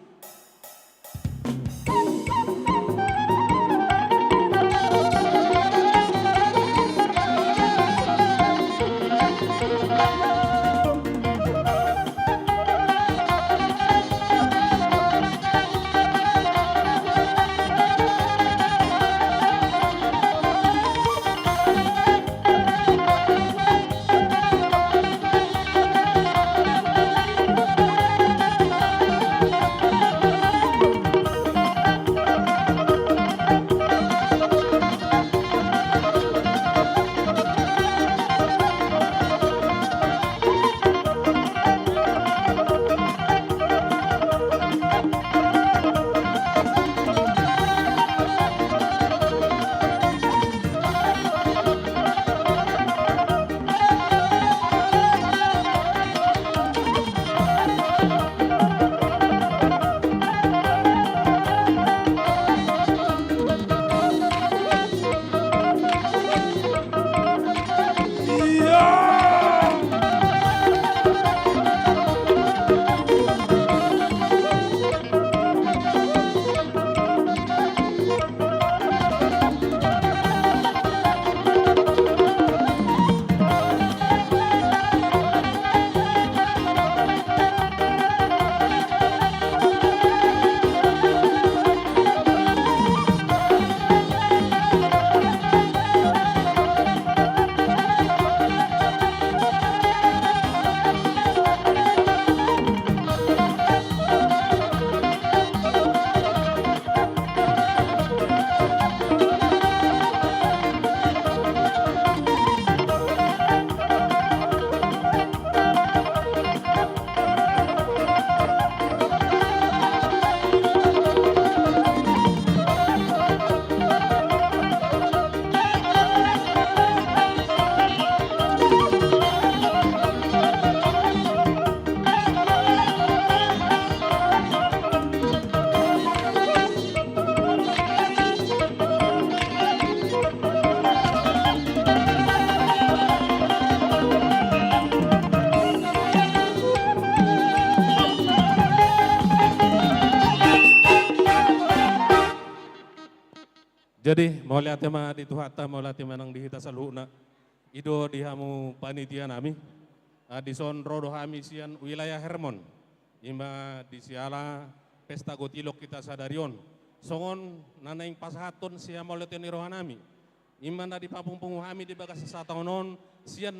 [SPEAKER 16] Jadi mau lihat tema di Tuhata, mau lihat tema nang di hita saluna. Ido di hamu panitia nami. Di son rodo hami sian wilayah Hermon. Ima di siala pesta gotilok kita sadarion. Songon nanaing pasahaton siya mau lihat ni rohanami. Ima na di papung hami di bagas sataonon sian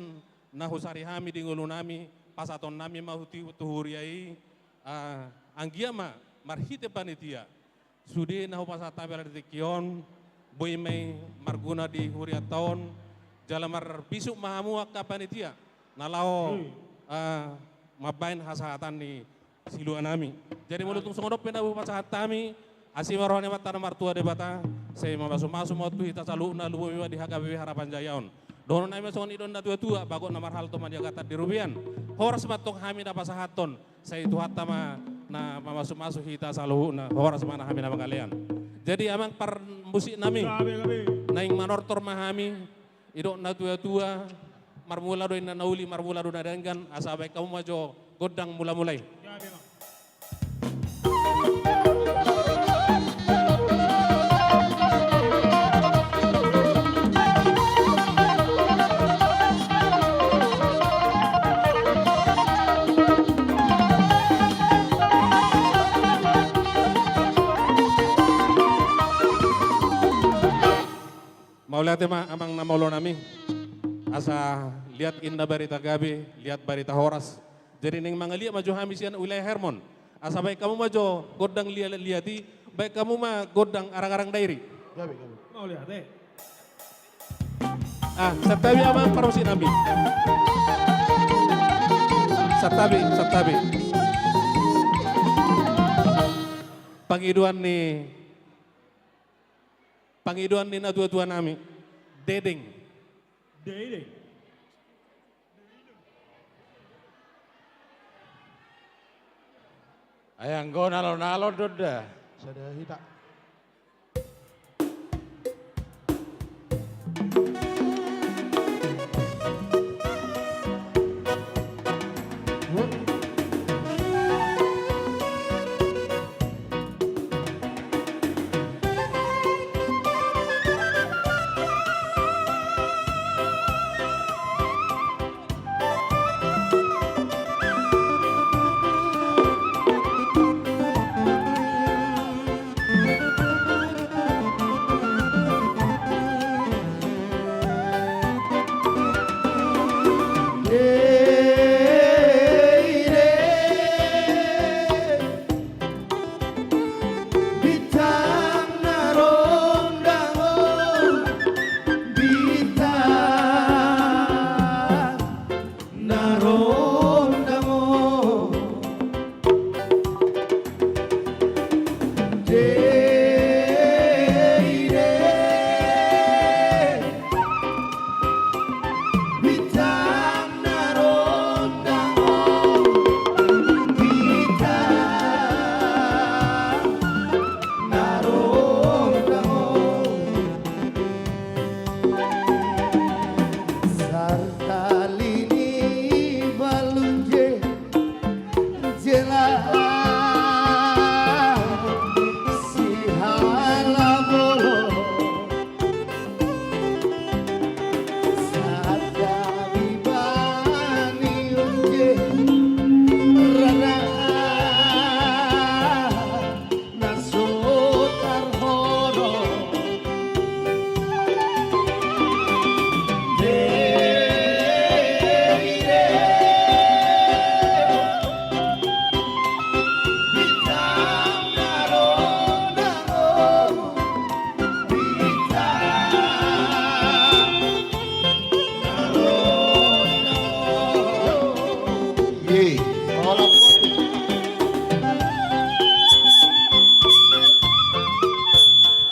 [SPEAKER 16] nahusari hami di ngulu nami. Pasaton nami mahuti tuhuriai. Anggiama marhite panitia. Sudi nahu pasatami di kion. Boy may marguna di huriat taon, jalamar bisuk mahamu ka panitia, nalao mabain hasahatan ni siluan nami. Jadi mulutong sungodop pinabu pasahat kami, asimarohan ni mata martua debata, saya mamasuk mau tuh hita salu na lubu miwa di HKBP Harapan Jayaon. Dono nami songon idon na tua bagot namar hal tuman kata di Rubian. Horas matong kami na pasahaton, saya itu hatta na mamasuk hita salu na horas mana kami na kalian. Jadi amang par musik nami, naing manortor mahami, idok na tua marmula doy na nauli, marmula do na denggan, asabay kamu majo godang mula-mulay. Mau lihat ya amang namolo nami, asa lihat inna barita gabi, lihat barita horas. Jadi neng mangalia maju hamisian wilayah Hermon. Asa baik kamu maju godang liati, baik kamu mah godang arang-arang dairi.
[SPEAKER 13] Mau lihat
[SPEAKER 16] Satabi amang parusi nami. Satabi. Pangiduan ni na tua-tua nami, Dedeng.
[SPEAKER 13] Dede.
[SPEAKER 14] Ayang go nalo-nalo doda.
[SPEAKER 11] Sada hita.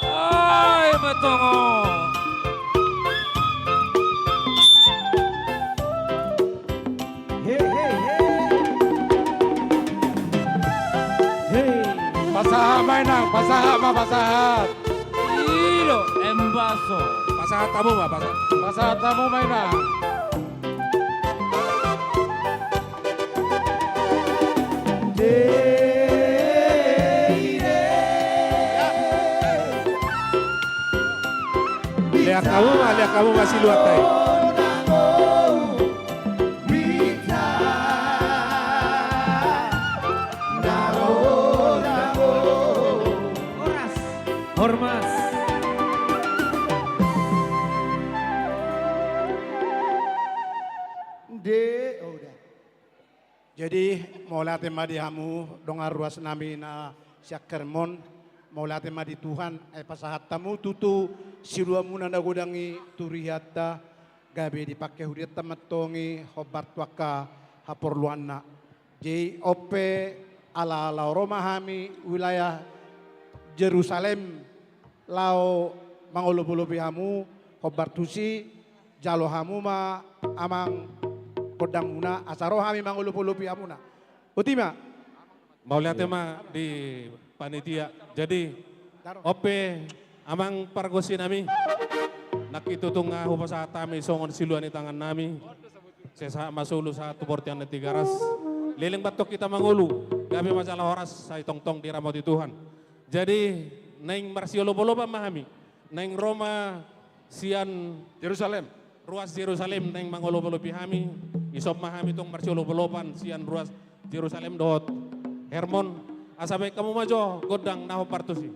[SPEAKER 16] Ay, matongo.
[SPEAKER 14] Pasaha mainang, pasaha ma pasahat.
[SPEAKER 16] Ilo, embaso. Pasahat tamu ba, pasahat?
[SPEAKER 14] Pasahat tamu mainang.
[SPEAKER 16] Lihat kamu masih luat tay.
[SPEAKER 4] Hormas.
[SPEAKER 11] Jadi mau latih madi hamu dongar ruas nami na siak kermon mau latih madi Tuhan pasahat tamu tutu sirua muna na godangi turihata gabe dipakai huriat tamatongi hobar tuaka haporluana. Jadi ope ala Roma hami wilayah Jerusalem lau mangolo-bolo hamu hobar tusi jalo hamu ma amang kodang muna asaro hami mangulupi amuna. Utima.
[SPEAKER 16] Mau lihat ma di panitia. Jadi ope amang pargosi nami. Nakitutung nga hupasa tami songon siluan di tangan nami. Sesa masulu sa tubortian na tigaras. Liling batok kita mangulu. Gabi masalah horas sa itong-tong di ramot Tuhan. Jadi naing marsiolo-boloba mahami. Naing Roma sian
[SPEAKER 14] Jerusalem.
[SPEAKER 16] Ruas Jerusalem naing mangolo-bolo pihami. Isop mahami tong marsiolo-bolopan sian ruas Jerusalem dot Hermon. Asabay kamu majo godang naho partusi.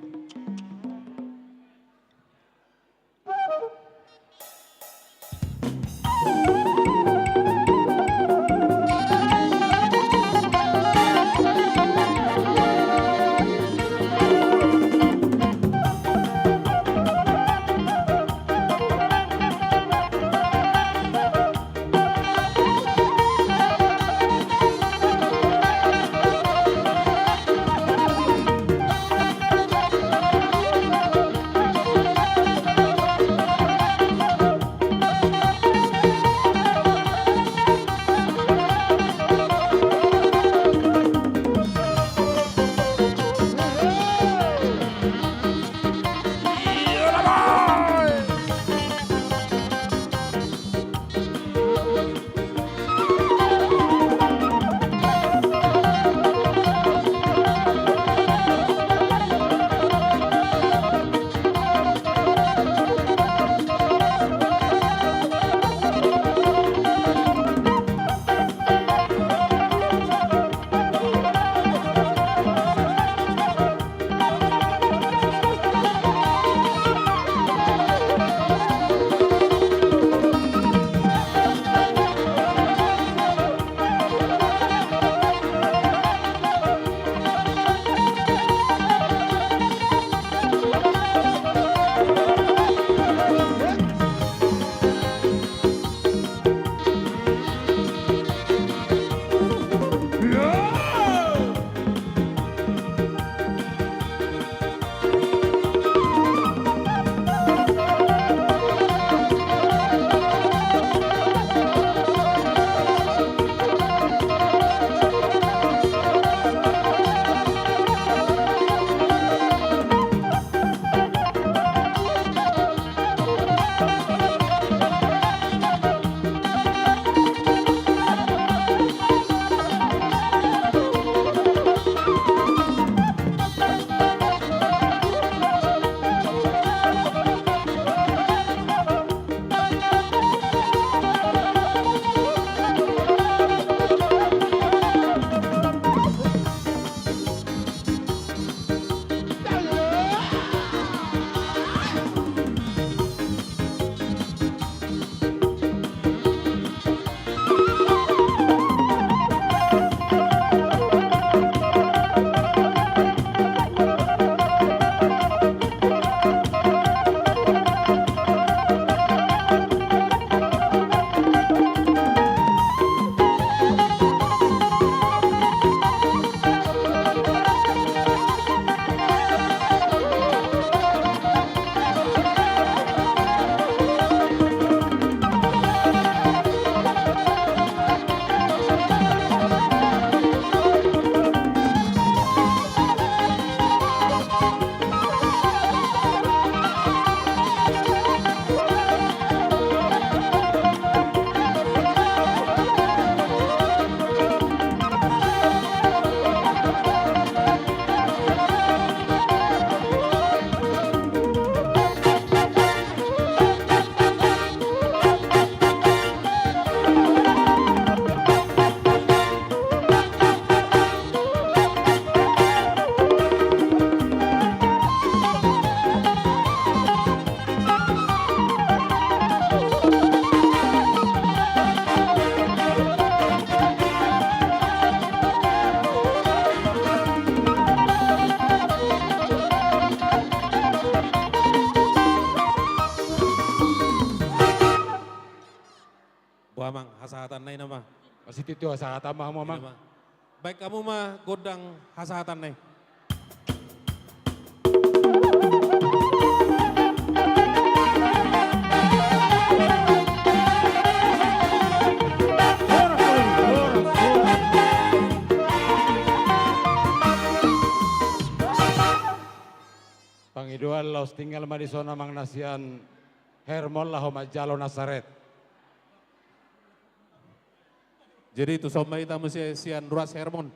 [SPEAKER 16] Amang, hasahatan nai nama.
[SPEAKER 14] Masih itu hasahatan mah Amang.
[SPEAKER 16] Baik kamu mah godang hasahatan nai.
[SPEAKER 14] Pangiduan laos tinggal ma di zona mang nasian Hermon lah Jalo Nasaret.
[SPEAKER 16] Jadi itu somai kita mesti sian ruas Hermon.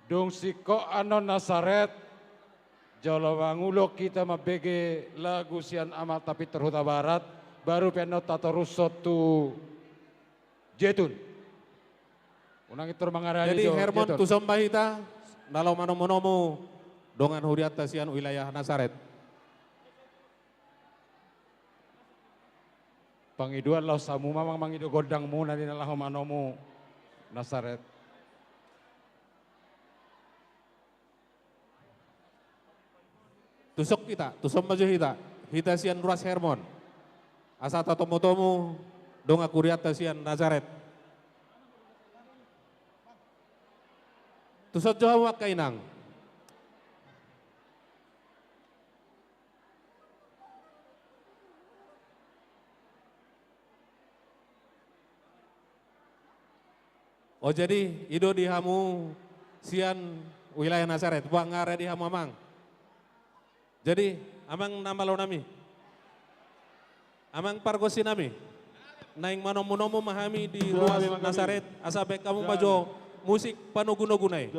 [SPEAKER 14] Dung siko anon Nasaret. Jalo mangulo kita mabege lagu sian amal tapi terhuta barat. Baru penot tato rusot tu jetun. Unang itu mangarani
[SPEAKER 16] Jadi Hermon
[SPEAKER 14] jetun.
[SPEAKER 16] tu somai kita nalau manomonomu dongan huriat tasian wilayah Nasaret.
[SPEAKER 14] Pangiduan laos samu mamang mangidu godang muna di nalah manomu Nasaret.
[SPEAKER 16] Tusok kita, tusom maju kita sian ruas Hermon. Asa tatomotomu donga kuriat tasian Nasaret. Tusok Jawa kainang. Oh jadi ido di hamu sian wilayah Nasaret, buang ngare di hamu amang. Jadi amang nama lo nami, amang pargosi nami, naing manomu mahami di ruas Nasaret, asabe kamu majo musik panuguno-gunai.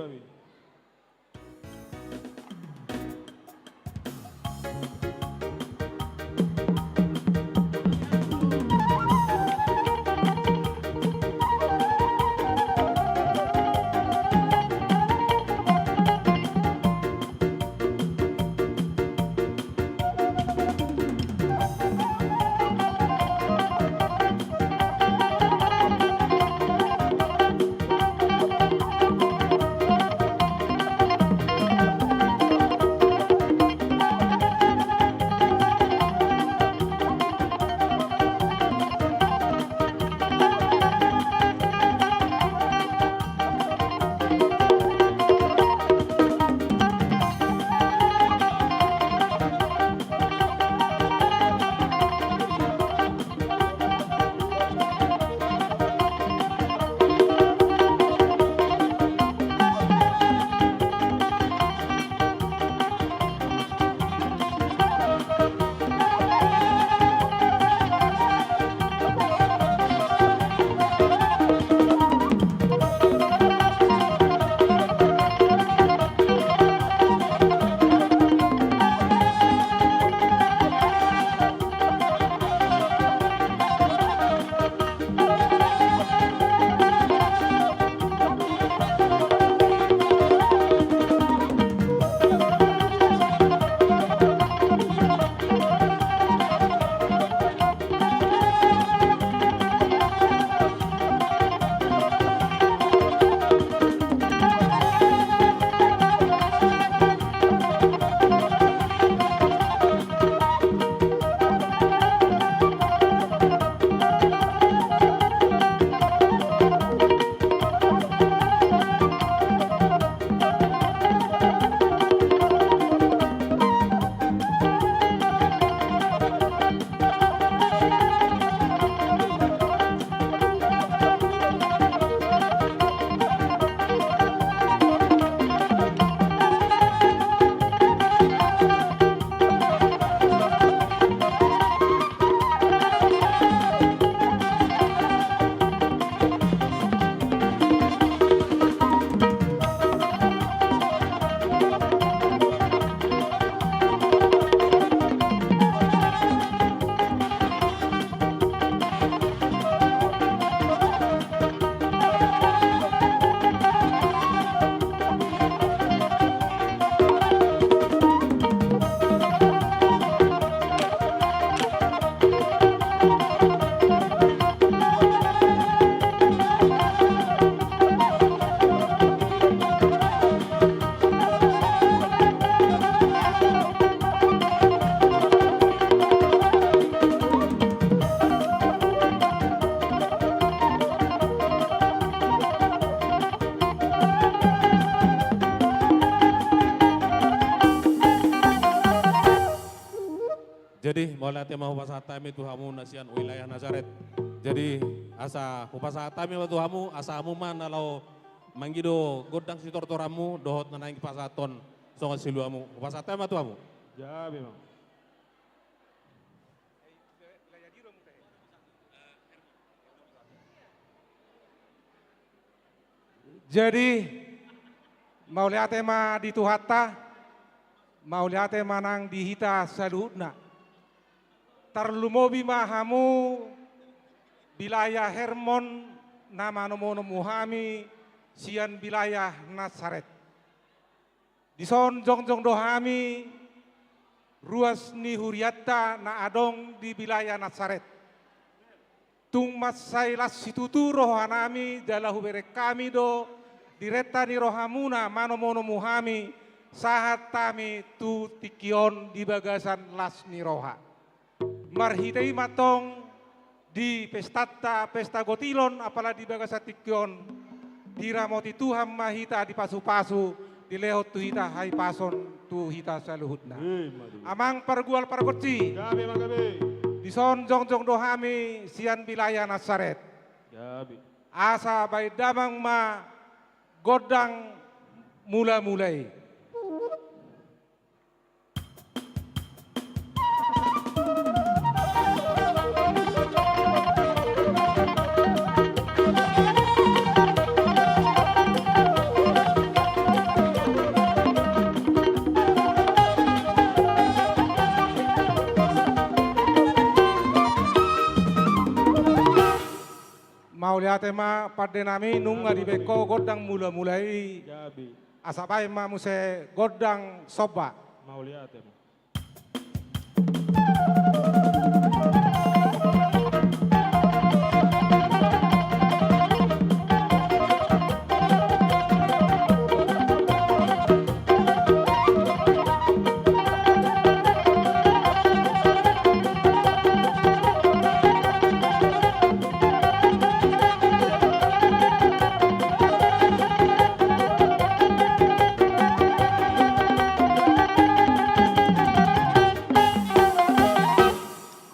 [SPEAKER 16] Jadi mulai tema hupasatami Tuhamu nasian wilayah Nazaret. Jadi asa hupasatami wa Tuhamu asa amu mana lau manggido godang sitortoramu dohot nanaing pasaton songa siluamu hupasatami Tuhamu.
[SPEAKER 13] Ya memang.
[SPEAKER 11] Jadi mau lihat tema di Tuhata, mau lihat tema nang dihita saluhutna. Tarlumobi mahamu wilayah Hermon nama nomono muhami sian wilayah Nazaret. Dison jongjong dohami ruas ni huriatta na adong di wilayah Nazaret. Tung masailas situtu rohanami dalahu berek kami do direta ni rohamuna manomono muhami sahat tami tu tikion di bagasan las ni roha. Marhitei matong di pesta gotilon apalagi di bagasan tikion diramoti Tuhan mahita di pasu-pasu di lehot tu hita hai pason tu hita saluhutna. Amang pergual pargoci. Di son jongjong dohami sian wilayah Nazaret. Asa bai damang ma godang mula-mulai. Mau lihat tema pada nami nunga di beko godang mula-mulai. Asabai ma muse godang soba.
[SPEAKER 13] Mau lihat tema.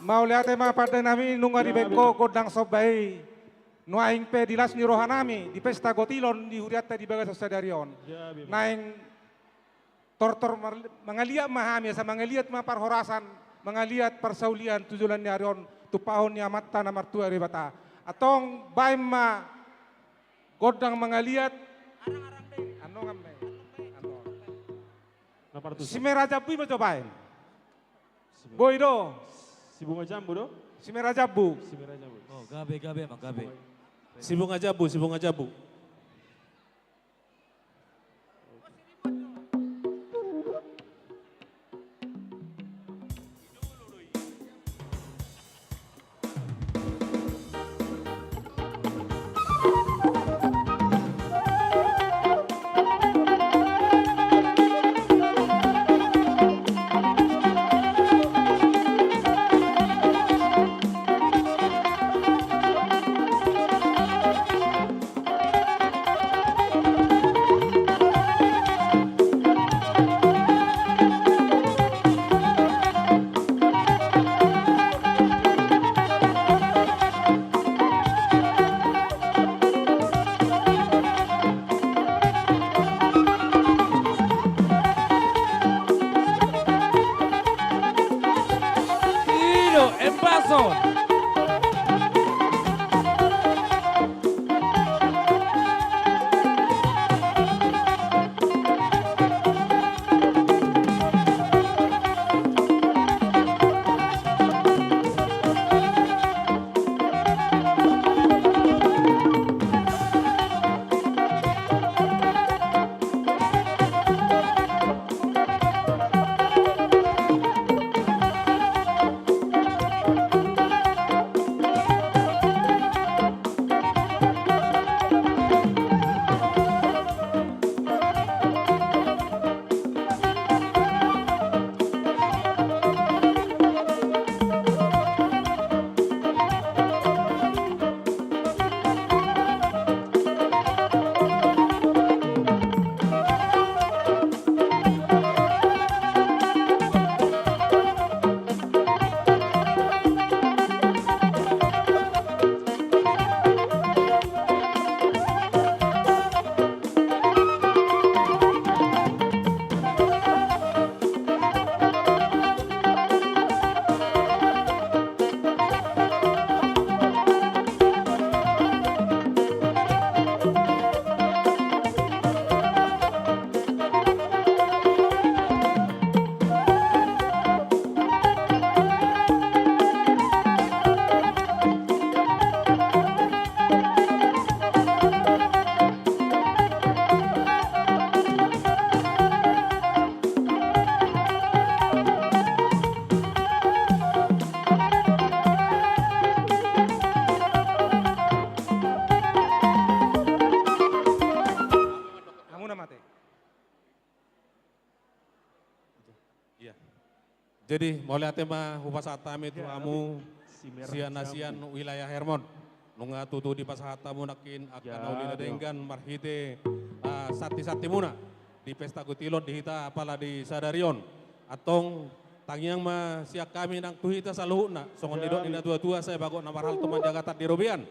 [SPEAKER 11] Mau lihat tema pada nami nunga di beko godang sobai. Nuaing pe dilas ni rohanami di pesta gotilon di huriatta di bagas sadarion. Naing tortor mangaliat mahami sa mangaliat ma parhorasan, mangaliat persaulian tujulan ni arion tupahon ni amatta na martua ribata. Atong baim ma godang mangaliat ano ngamme. Si meraja bui mo cobain. Boydo.
[SPEAKER 13] Si bunga jambu do?
[SPEAKER 11] Si merajabu.
[SPEAKER 13] Si merajabu.
[SPEAKER 18] Oh, gabe emang gabe.
[SPEAKER 16] Si bunga jabu. Jadi mulai tema hupasatami tuamu sian-sian wilayah Hermon. Nunga tutu di pasahatamu nakin akan ulina denggan marhite sati-sati muna di pesta gutilon di hita apala di Sadarion. Atong tangyang siak kami nang tuhita saluhuna. Songon didok nina tua-tua saya bagok na marhal teman jagatat di Robian.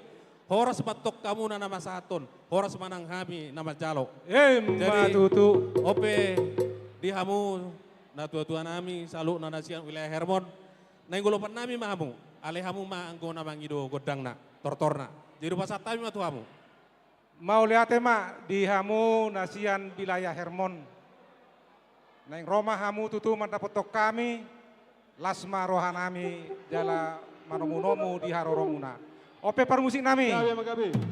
[SPEAKER 16] Horas batok kamu na nama saton, horas manang kami nama jalok. Jadi
[SPEAKER 14] tutu.
[SPEAKER 16] ope di hamu na tua-tua nami salu na nasian wilayah Hermon. Nainggulopan nami mahamu, alehamu maanggo na mangido godang na, tortorna. Jadi pasatami matuhamu.
[SPEAKER 14] Mau lihat ma di hamu nasian wilayah Hermon. Neng Roma hamu tutu mandapotok kami, lasma rohanami jala manomu-nomu di haroromuna. Ope par musik nami.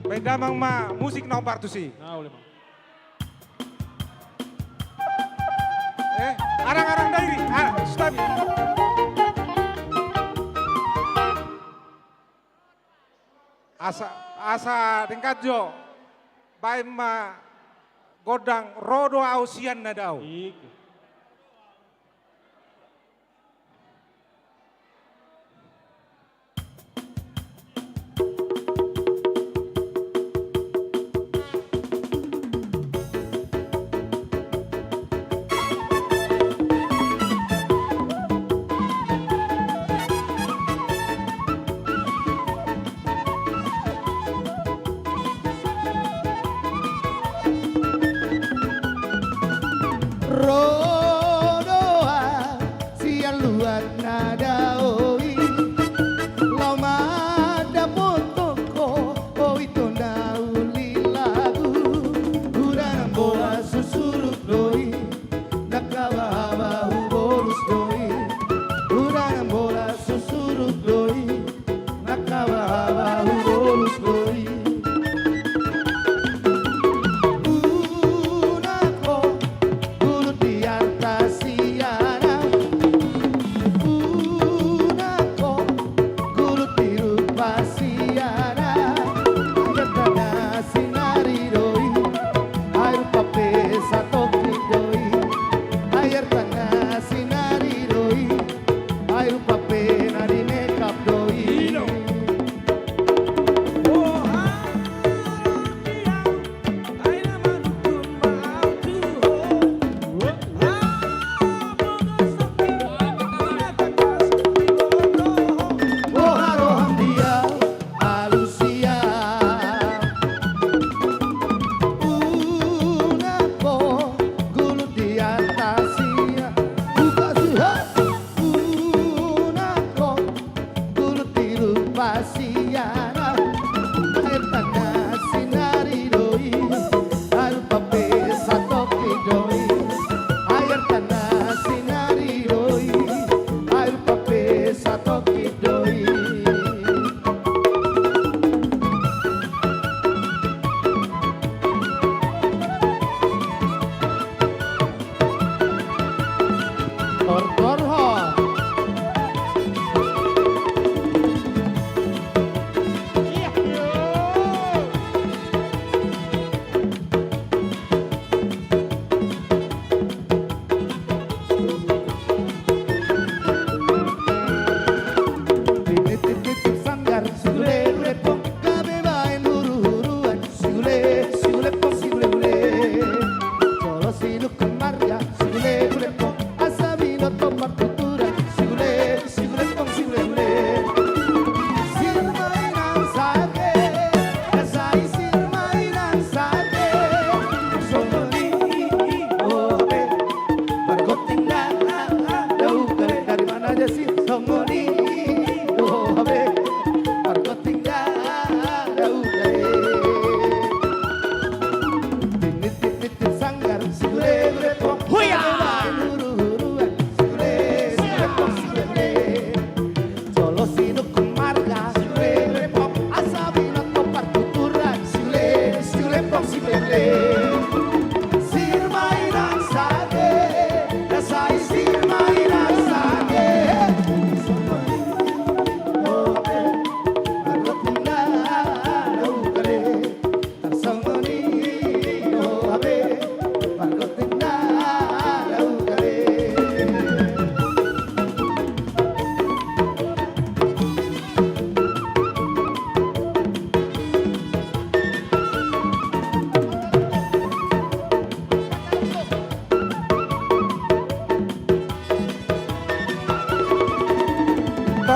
[SPEAKER 14] Bedamang ma musik na Bartusi. Arang-arang dairi, stabi. Asa dengkajo, baik ma godang rodo ausian nadau.
[SPEAKER 10] Rodoa siang luar nada oi lama ada potoko oi tona uli lagu udah bola susuruk doi nakawa bolus doi udah bola susuruk doi nakawa bolus doi.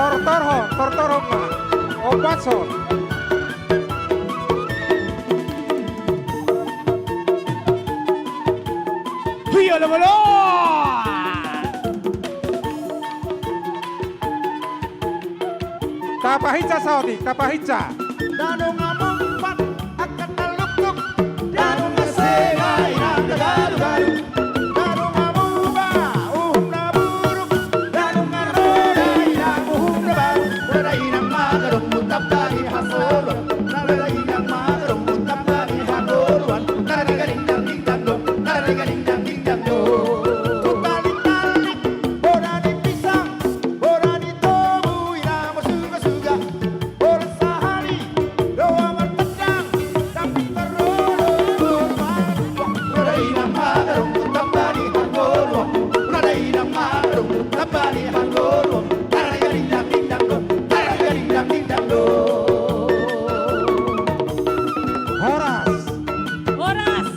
[SPEAKER 14] tortorong ma. Opat son.
[SPEAKER 10] Hiyo lo bolo.
[SPEAKER 14] Kapahitsa saudi, kapahitsa.
[SPEAKER 10] Danong amumpat akan taluktuk. Danong asenay ng tagalugalu. Danong amuba na buruk. Danong aroday na na baru. Raday ng magarong mutap dari hasolon. Raday ng magarong mutap dari hasolon. Taragaling ng dingdando. Taragaling ng dingdando. Tutalik-talik, bola di pisang, bola di tobu, irama suga-suga. Bola sa hari, doa magpandang, tapi terulur marwak. Raday ng magarong mutap dari hasolon. Raday ng magarong mutap dari hasolon. Taragaling ng dingdando. Taragaling ng dingdando.
[SPEAKER 14] Horas.
[SPEAKER 9] Horas.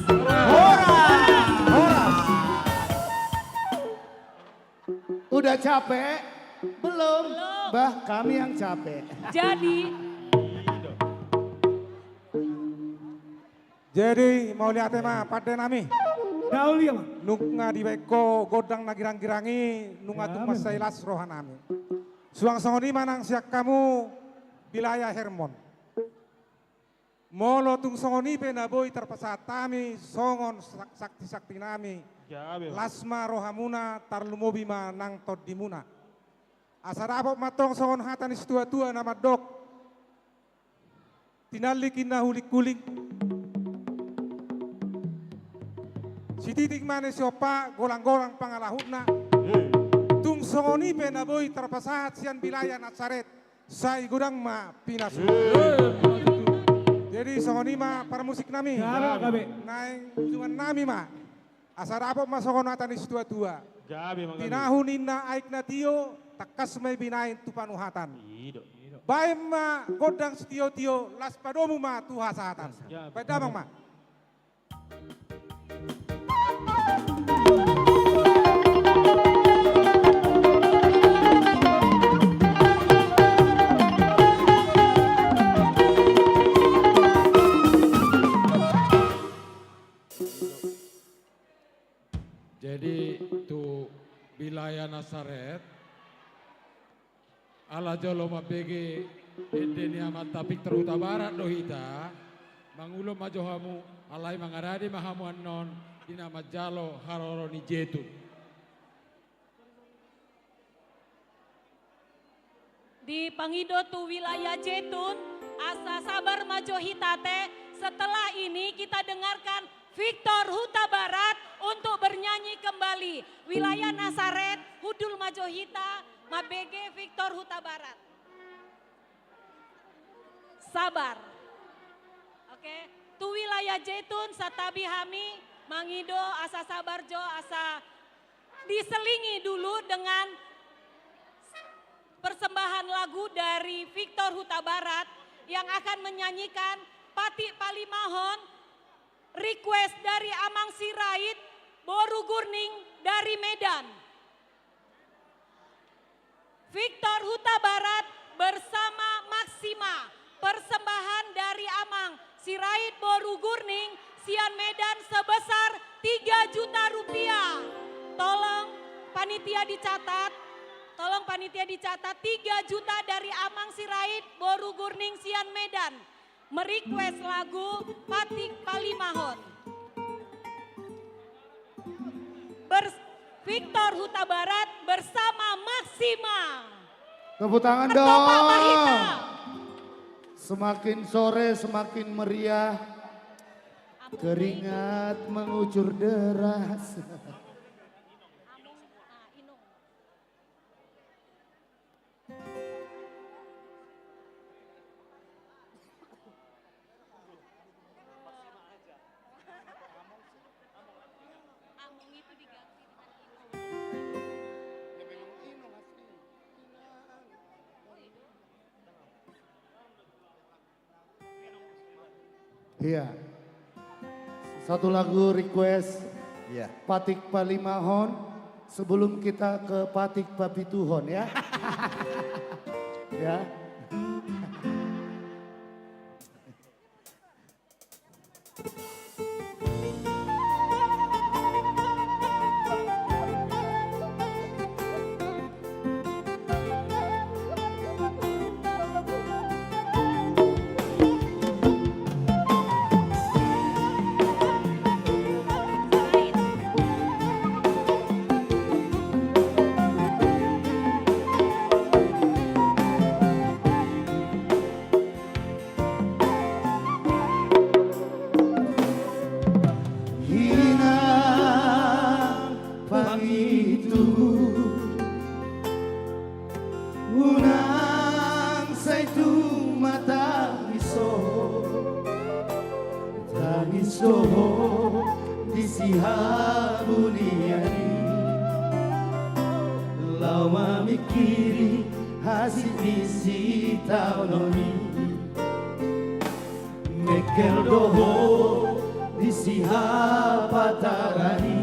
[SPEAKER 10] Udah capek? Belum. Bah, kami yang capek.
[SPEAKER 14] Jadi mau lihat mah pada nami.
[SPEAKER 10] Dauli mah.
[SPEAKER 14] Nunga di beko godang nagirang-girangi nunga tumas sailas rohanami. Suang songoni manang siak kamu wilayah Hermon. Molo tung songoni penaboy terpesatami songon sakti-sakti nami. Lasma rohamuna tarlumobima nang todimuna. Asarapok matong songon hatanis tua-tua nama dok. Tinalikin na hulik-kulik. Si titik mana siopa golang-golang pangalahutna. Tung songoni penaboy terpesahat sian wilayah Nazaret. Sai gudang ma pinasu. Jadi songoni ma para musik nami. Naing jungan nami ma. Asarapok masokon hatanis tua-tua. Tinahun inna aik na tio takas may binain tupanuhatan. Baim ma godang setio-tio las padomu ma tuhasahatan. Baik damang ma.
[SPEAKER 2] Jadi tu wilayah Nazaret ala jolo mabege edeni amat tapik teruta barat dohita mangulo majohamu alai mangaradi mahamu annon dina majalo haroro ni jetu.
[SPEAKER 9] Di Pangido tu wilayah Jetun, asa sabar majohitate. Setelah ini kita dengarkan Victor Huta Barat untuk bernyanyi kembali. Wilayah Nazaret, Hudul Majohita, Mabege Victor Huta Barat. Sabar. Oke, tu wilayah Jetun, Satabi Hami, Mangido, asa sabarjo, asa diselingi dulu dengan persembahan lagu dari Victor Huta Barat yang akan menyanyikan Pati Palimahon, request dari Amang Sirait, Boru Gurning dari Medan. Victor Huta Barat bersama Maksima, persembahan dari Amang Sirait, Boru Gurning, Sian Medan sebesar 3 juta rupiah. Tolong panitia dicatat. Tolong panitia dicatat 3 juta dari Amang Sirait, Boru Gurning, Sian Medan. Merequest lagu Patik Palimahon. Victor Huta Barat bersama Maksima.
[SPEAKER 10] Tepuk tangan dong. Semakin sore semakin meriah. Keringat mengucur deras. Iya. Satu lagu request Patik Palimahon sebelum kita ke Patik Papituhon ya.
[SPEAKER 7] Ya.
[SPEAKER 10] Unang sa itu mata iso tangis doho di sihabuniani lau mamikiri hasil isi taunoni mekel doho di sihapatarani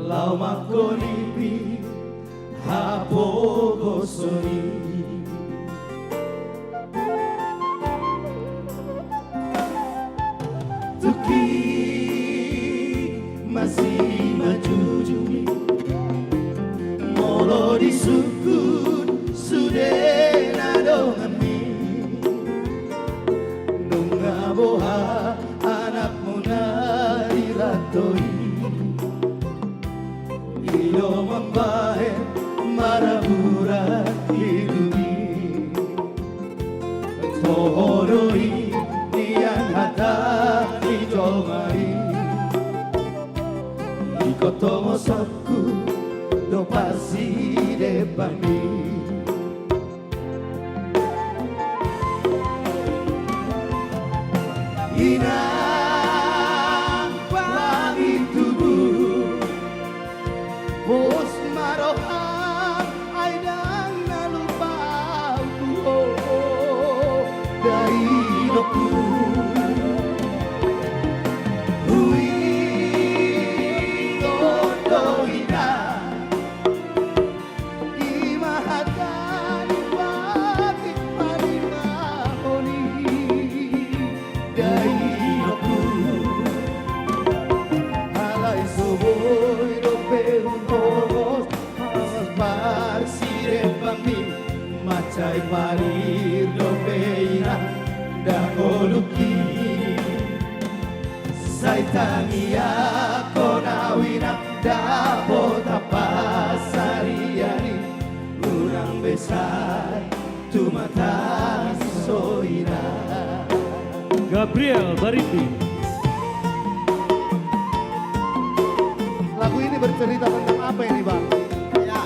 [SPEAKER 10] lau makolipi hapo gosoni Tuki masih majujumi Molo di sukun sudah nadongami Nunga boha anakmu nadiratoi Iyo membahe marabura hidumi Tohoroi nian hata ijomari Ikotomo sokku do pasi depani Inang pagi tubuh Bos marohan aidang nalupa dari doku Hui todoina imahatan batik parimahoni dari doku Alay soboy dope umpos Parsire pami macai parir dopeina dakoluki Saitangia konawina dapot pasariani urang besar tumata soina
[SPEAKER 13] Gabriel Bariti.
[SPEAKER 10] Lagu ini bercerita tentang apa ini Bang? Ya.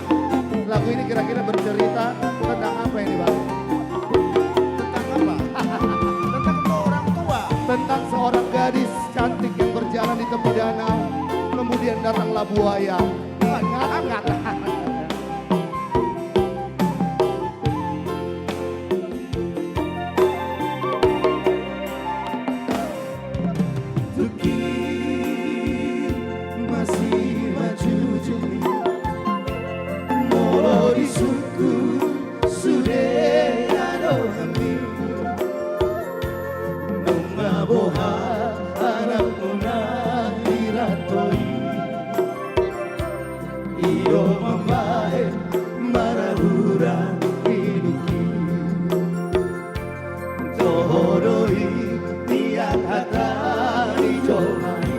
[SPEAKER 10] Lagu ini kira-kira bercerita tentang apa ini Bang? Tentang apa? Tentang orang tua. Tentang seorang gadis cantik yang berjalan di tepi danau. Kemudian datanglah buaya. Angkat. Masih majujumi Molo di suku sudah adohami Nunga boha anak muna diratoi Iyo membahe marahura hiduki Tohodoi niat hatari jomai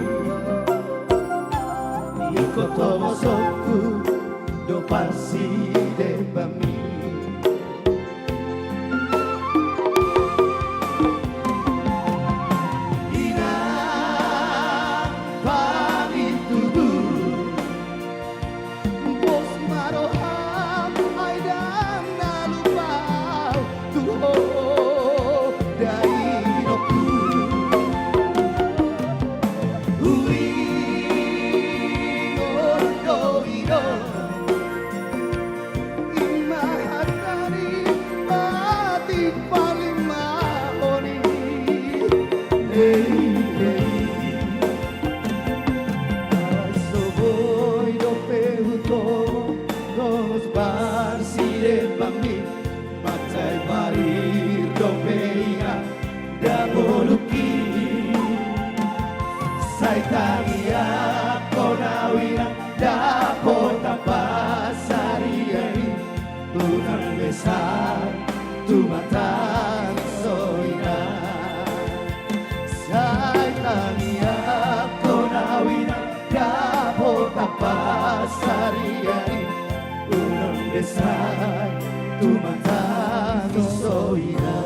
[SPEAKER 10] Ikotomo soku do pasi depami Inang pagi tubuh Bos maroham aidang nalupau Tuho dari doku Hui Ondo Imahatari batik paling mahoni Soboy dope hutomo Dos barsire pambi unang besar tumatang soina say tangia konawina dapat apa sariari unang besar tumatang soina.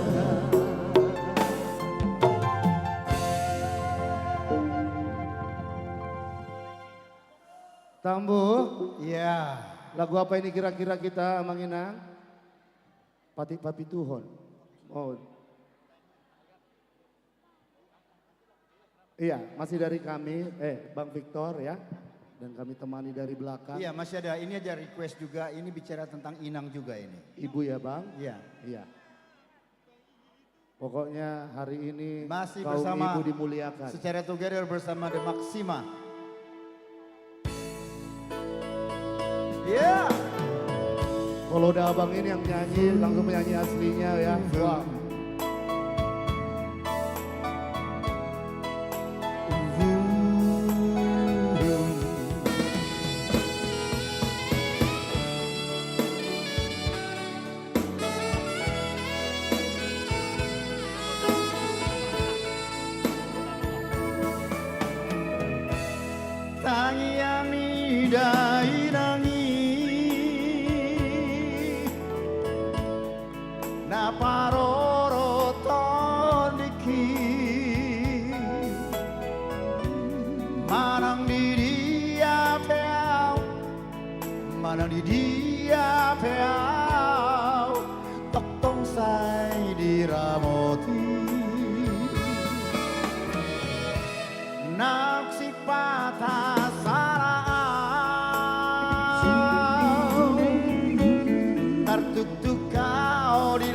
[SPEAKER 7] Tambu, ya. Lagu apa ini kira-kira kita mengenang? Pati Papi Tuhon. Oh. Iya, masih dari kami, Bang Victor ya. Dan kami temani dari belakang.
[SPEAKER 10] Iya, masih ada. Ini aja request juga. Ini bicara tentang Inang juga ini.
[SPEAKER 7] Ibu ya Bang?
[SPEAKER 10] Iya.
[SPEAKER 7] Iya. Pokoknya hari ini
[SPEAKER 10] masih
[SPEAKER 7] kaum
[SPEAKER 10] bersama
[SPEAKER 7] ibu dimuliakan.
[SPEAKER 10] Secara together bersama The Maxima. Iya.
[SPEAKER 7] Kalau udah abang ini yang nyanyi, langsung penyanyi aslinya ya. Wah.
[SPEAKER 10] Tangiami dainangi na paroro tondiki manang di dia peau manang di dia peau tok tong sai di ramoti naksi patah sarau tertutup kau di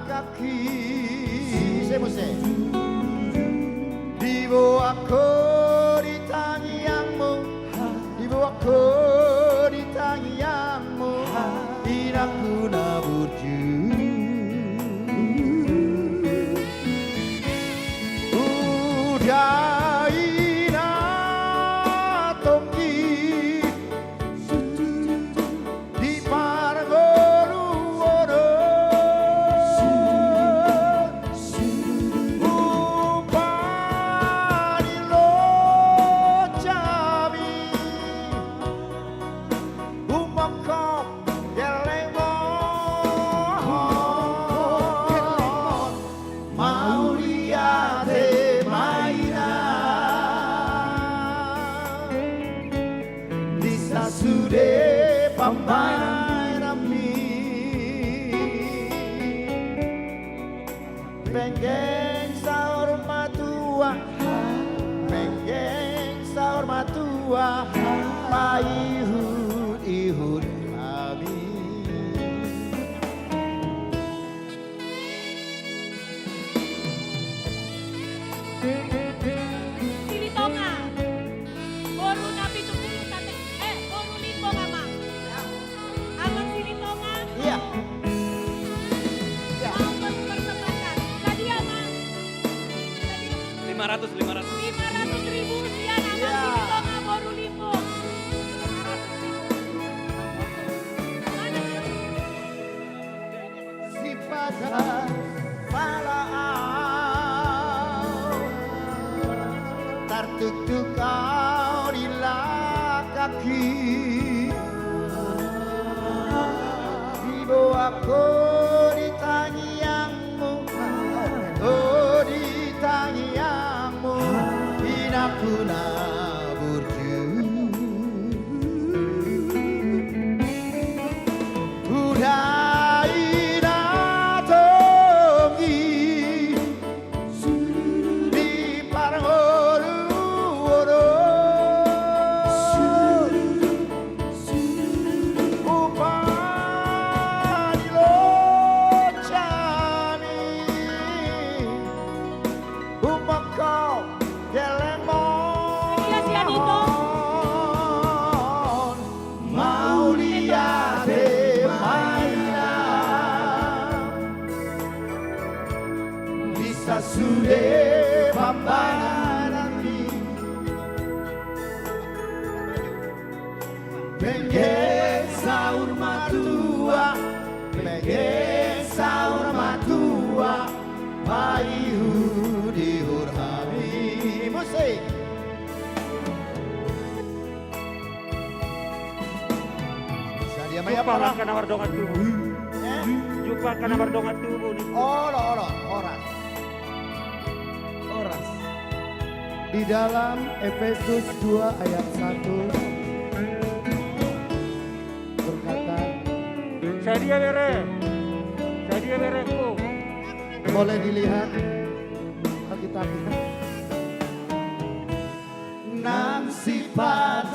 [SPEAKER 10] kaki dibawaku di tangianmu dibawaku di tangianmu inangku naburju udah sudah pambai rami pengen sahur matua paihud kami
[SPEAKER 9] Sili tonga boru nabi tukulu tate boru limbo amang amang sili tonga
[SPEAKER 10] iya
[SPEAKER 9] mau mempersembahkan tadi amang
[SPEAKER 18] 500
[SPEAKER 9] ribu sekian amang sili tonga boru limbo 500 ribu
[SPEAKER 10] si pada tertutup kau di kaki dibawaku di tangianmu oh di tangianmu inaku naburju udah ina tongi di parangolu sudah pambanami pengen sahur matua Jumpa kana mardongan tubuh. Jumpa kana mardongan tubuh.
[SPEAKER 7] Oras. Di dalam Efesus 2 ayat 1 berkata,
[SPEAKER 10] Sadia bereku.
[SPEAKER 7] boleh dilihat Alkitabnya. Nang sifat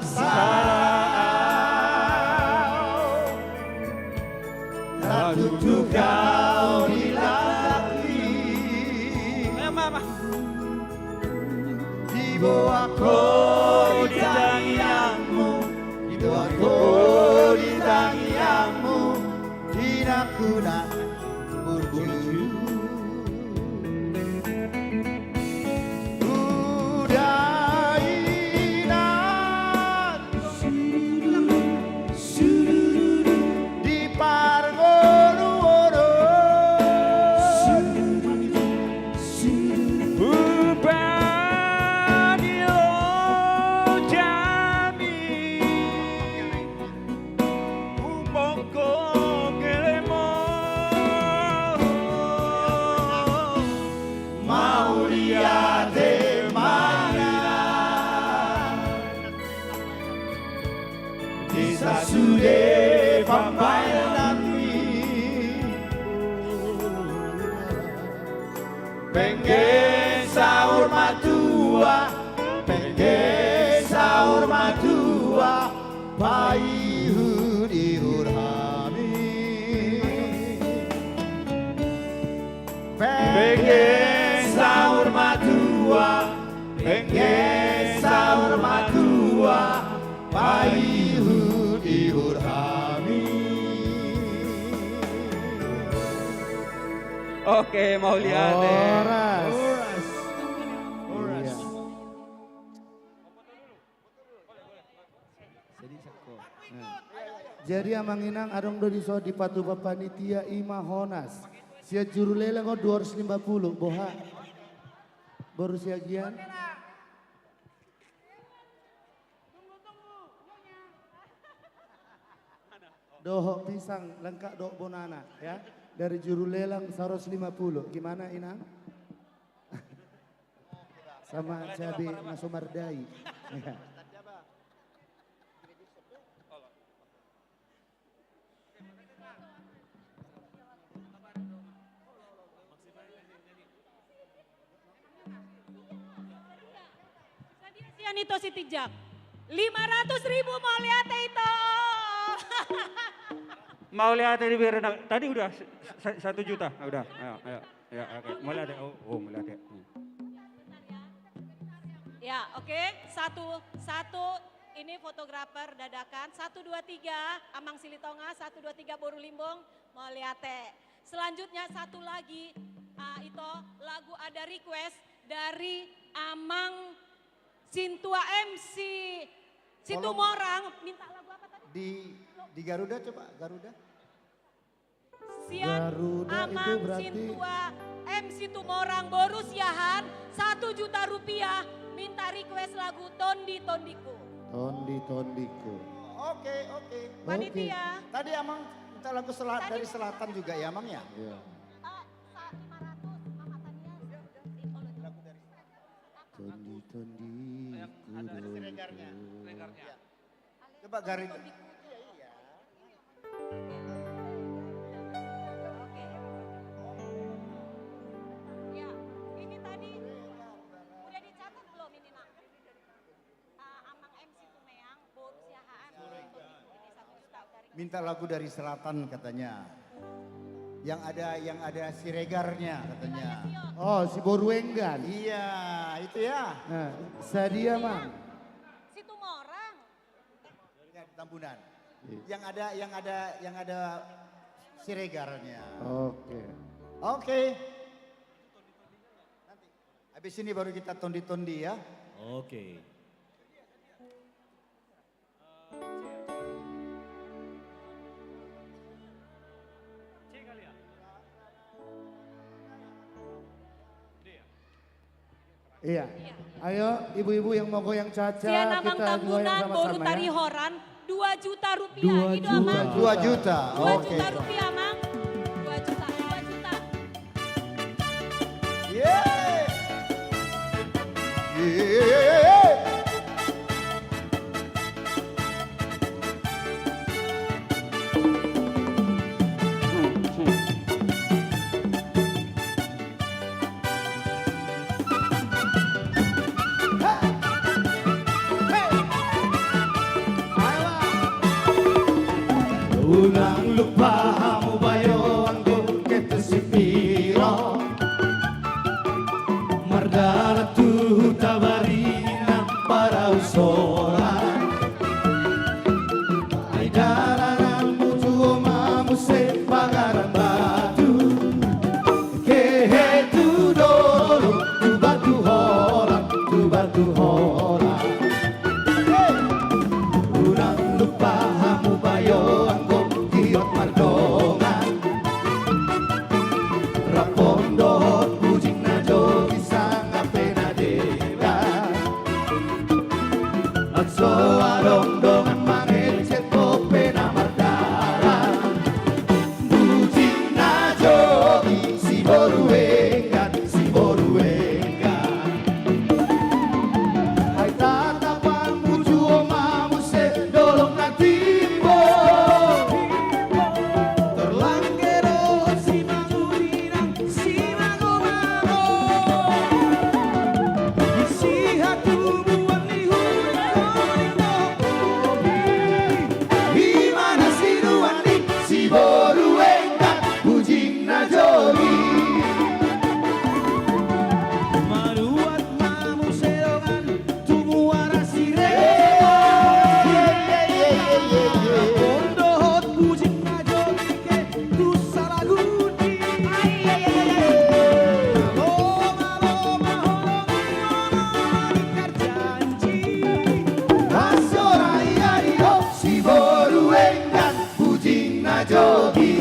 [SPEAKER 7] salah tak tutup kau dilakui. Di bawah tangianmu, di bawah tangianmu, tidak kuna berjuang. Sudah pambayan pengen sahur matua paihud ihurhami pengen sahur matua paihud ihurhami.
[SPEAKER 10] Oke, mau lihat
[SPEAKER 7] Oras. Jadi amanginang adong do diso di patu panitia Ima Honas. Sia juru lela ngo 250 boha. Baru siagian. Doho pisang lengkap doh bonana ya. Dari juru lelang 150. Gimana Inang? Sama cabai nasomardai. Ya.
[SPEAKER 9] Itu si Tijak. 500.000 mau lihat itu.
[SPEAKER 10] Mau lihat tadi biar tadi udah 1 juta. Udah. Ayo. Ya, oke. Mau lihat. Oh, mau lihat.
[SPEAKER 9] Ya, oke. Satu ini fotografer dadakan. 1 2 3 Amang Silitonga, 1 2 3 Boru Limbong mau lihat teh. Selanjutnya satu lagi itu lagu ada request dari Amang Sintua MC Situmorang minta lagu apa tadi?
[SPEAKER 7] Di Garuda coba, Garuda.
[SPEAKER 9] Sian
[SPEAKER 7] Garuda
[SPEAKER 9] Amang
[SPEAKER 7] itu berarti
[SPEAKER 9] Sintua MC Tumorang Boru Siahan 1 juta rupiah minta request lagu Tondiku.
[SPEAKER 7] Tondiku. Oke.
[SPEAKER 9] Panitia.
[SPEAKER 7] Tadi Amang minta lagu dari selatan juga ya Amang ya? Iya. Tondiku. Coba garing.
[SPEAKER 9] Ya, ini tadi udah dicatat belum ini nak? Amang MC Tumeang, Boru Siahaan.
[SPEAKER 7] Minta lagu dari selatan katanya. Yang ada Siregarnya katanya. Oh, si Boruenggan. Iya, itu ya. Nah, Sadia Mang.
[SPEAKER 9] Situmorang.
[SPEAKER 7] Tambunan. Yang ada Siregarnya. Oke. Nanti habis ini baru kita tondi-tondi ya.
[SPEAKER 10] Oke.
[SPEAKER 7] Iya. Ayo ibu-ibu yang mau goyang caca
[SPEAKER 9] Sian Amang
[SPEAKER 7] kita goyang
[SPEAKER 9] Tambunan, Boru
[SPEAKER 7] sama-sama
[SPEAKER 9] Tari
[SPEAKER 7] ya.
[SPEAKER 9] Horan, 2 juta rupiah.
[SPEAKER 7] 2 juta. 2 juta.
[SPEAKER 9] 2
[SPEAKER 7] Oke.
[SPEAKER 9] juta rupiah, Mang. 2 juta, 2 juta.
[SPEAKER 10] Unang lupa hamu bayo anggo ketu sipiro Mardana tu tabarina para usora Ay dararan mutu mamu se pagaran batu Kehe tu dolo tu batu hola tu batu hola Unang lupa hamu bayo anggo kiot mardongan Rapondo bujing na jogi sanga pena deba Atso arong dongan mangecet po pena mardara Bujing na jogi si boruengan Ay tatapan muju omamu se dolong na timbo Terlanggero si mangurinang si mago-mago Isi hatu buang ni Gimana si Ruandi si boruengan bujing na jogi Maruat mamu serongan tumuara sire Pondohot bujing na jogi ke tu salagudi Loma holongan ingkar janji Asorai ayo si boruengan bujing na jogi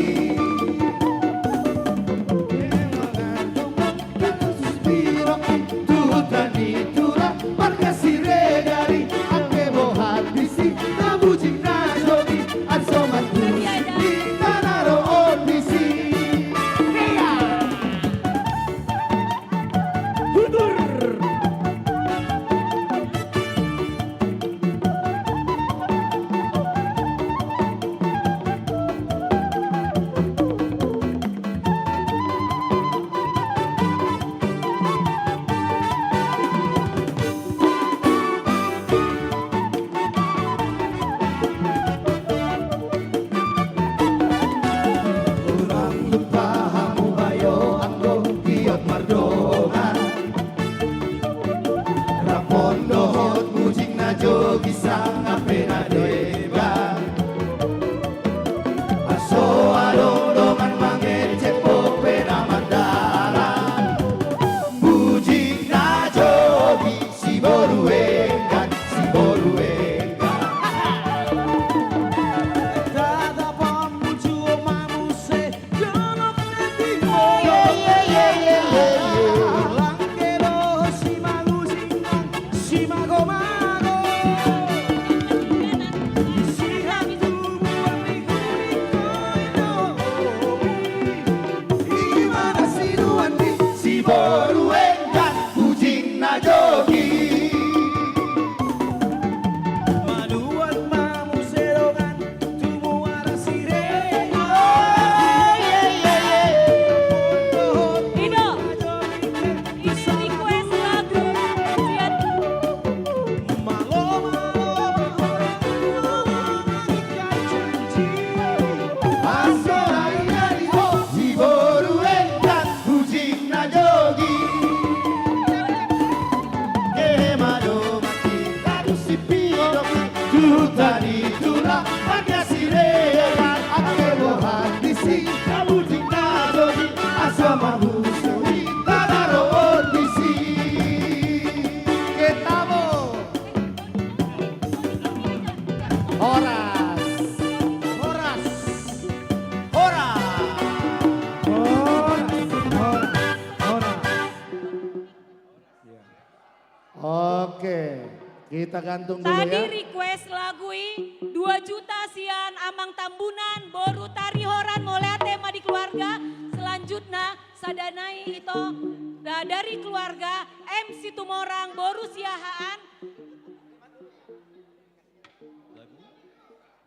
[SPEAKER 10] Urang lupa hamu bayo anggo kiot mardongan Rapondo hot bujing na jogi sanga pena deba Aso adong-dongan mangecek po pena mandara Bujing na jogi si boruengan Tatapan muju omamu se dolong na timbo Terlanggero si mangurinang si mago-mago Isi hatu buang ni Gimana si Ruandi si boruengan bujing na jogi Manuat mamu serongan tumuara sire
[SPEAKER 9] Ido, ini request lagu.
[SPEAKER 10] Asorai ayo si boruengan bujing na jogi Kemado mati kadu si piro Tutani tula pakai sirean Ake bohan disi bujing na jogi Asama busuri tadaro disi Ketamo Horas Horas
[SPEAKER 7] Oke, kita gantung dulu
[SPEAKER 9] Tadi
[SPEAKER 7] ya.
[SPEAKER 9] request lagu 2 juta sian amang tambunan boru tari horan molea tema di keluarga. Selanjutnya sadanai itu dari keluarga MC Tumorang boru siahaan.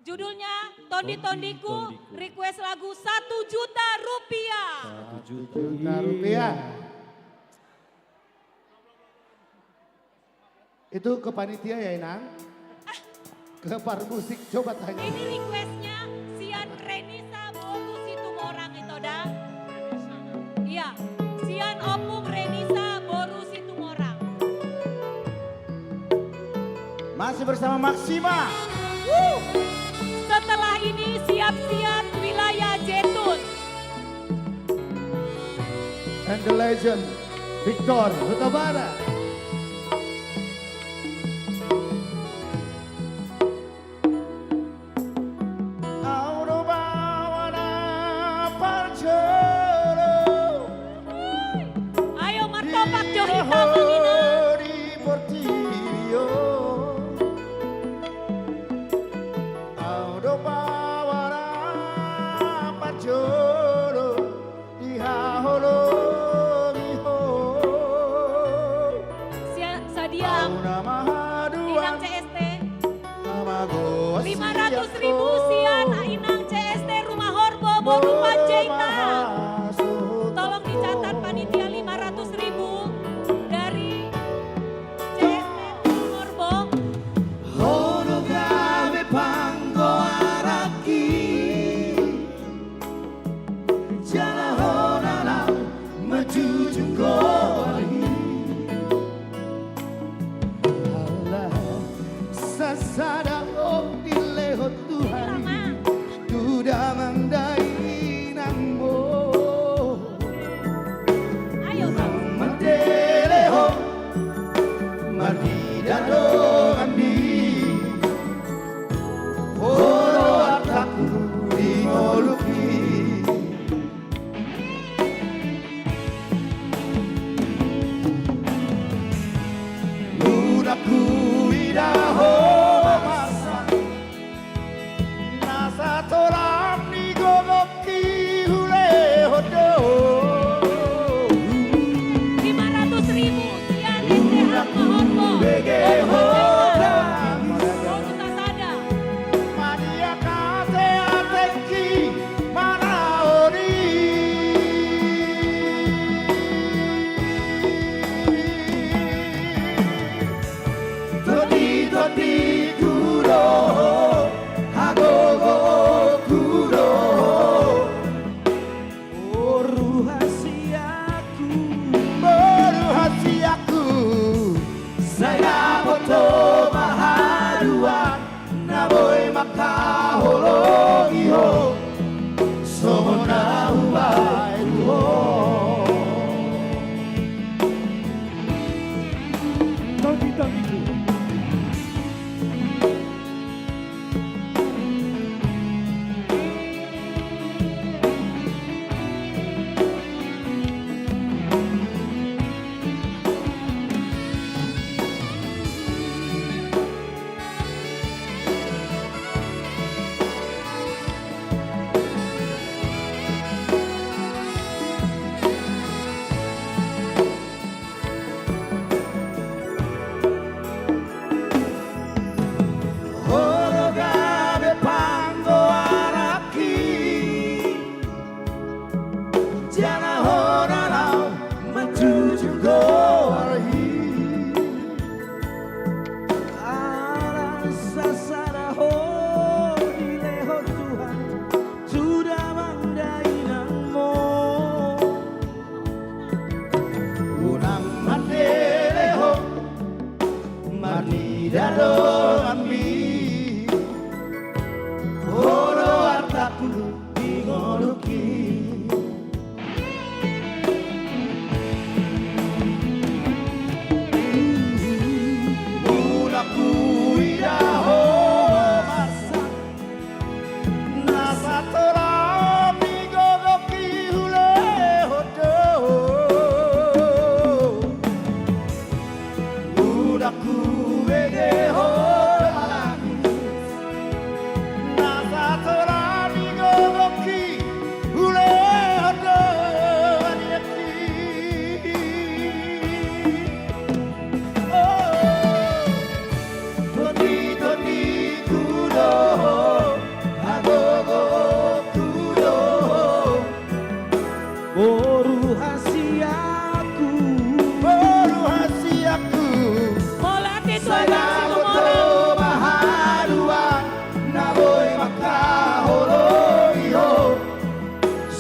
[SPEAKER 9] Judulnya Tondi-Tondiku, request lagu 1 juta rupiah.
[SPEAKER 7] 1 juta rupiah. Itu ke panitia ya Inang? Ke par musik coba tanya.
[SPEAKER 9] Ini requestnya Sian Renisa Boru Situmorang itu dah. Iya, Sian Opung Renisa Boru Situmorang.
[SPEAKER 7] Masih bersama Maksima.
[SPEAKER 9] Setelah ini siap-siap wilayah Jetun.
[SPEAKER 7] And the legend Victor Huta Barat.
[SPEAKER 9] Ayo martopak Johita Mangina.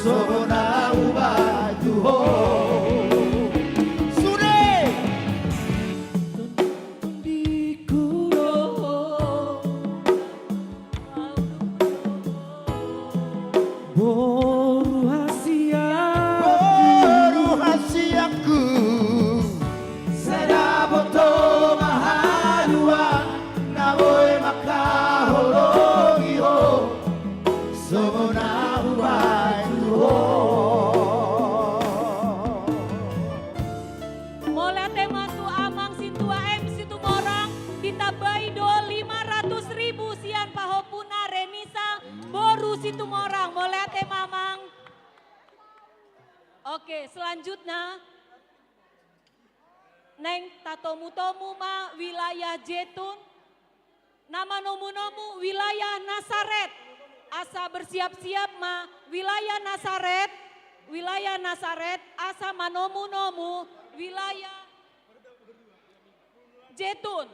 [SPEAKER 10] Sobona ubah tuho Sude Boru hasiaku Seraboto mahalua Nawoe makahologi ho Sobona ubah tuho
[SPEAKER 9] Mola tema tu amang sintua situ morang ditabai do 500.000 sian pahopuna Renisa boru situ morang. Mola tema amang. Oke, selanjutnya neng tatomu-tomu ma wilayah Jetun. Nama nomu-nomu wilayah Nasaret. Asa bersiap-siap ma wilayah Nasaret. Wilayah Nasaret asa manomu-nomu wilayah Jetun.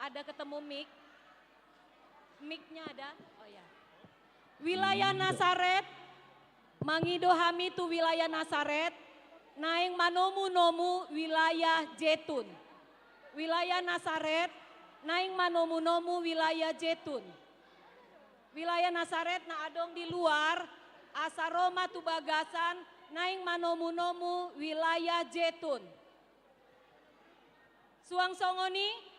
[SPEAKER 9] Ada ketemu mic? Mic-nya ada? Oh ya. Wilayah Nasaret, Mangido Hami tu wilayah Nasaret, Naeng Manomu-nomu wilayah Jetun. Wilayah Nasaret, Naeng Manomu-nomu wilayah Jetun. Wilayah Nasaret na adong di luar, Asaroma tu Bagasan, Naeng Manomu-nomu wilayah Jetun. Suang Songoni,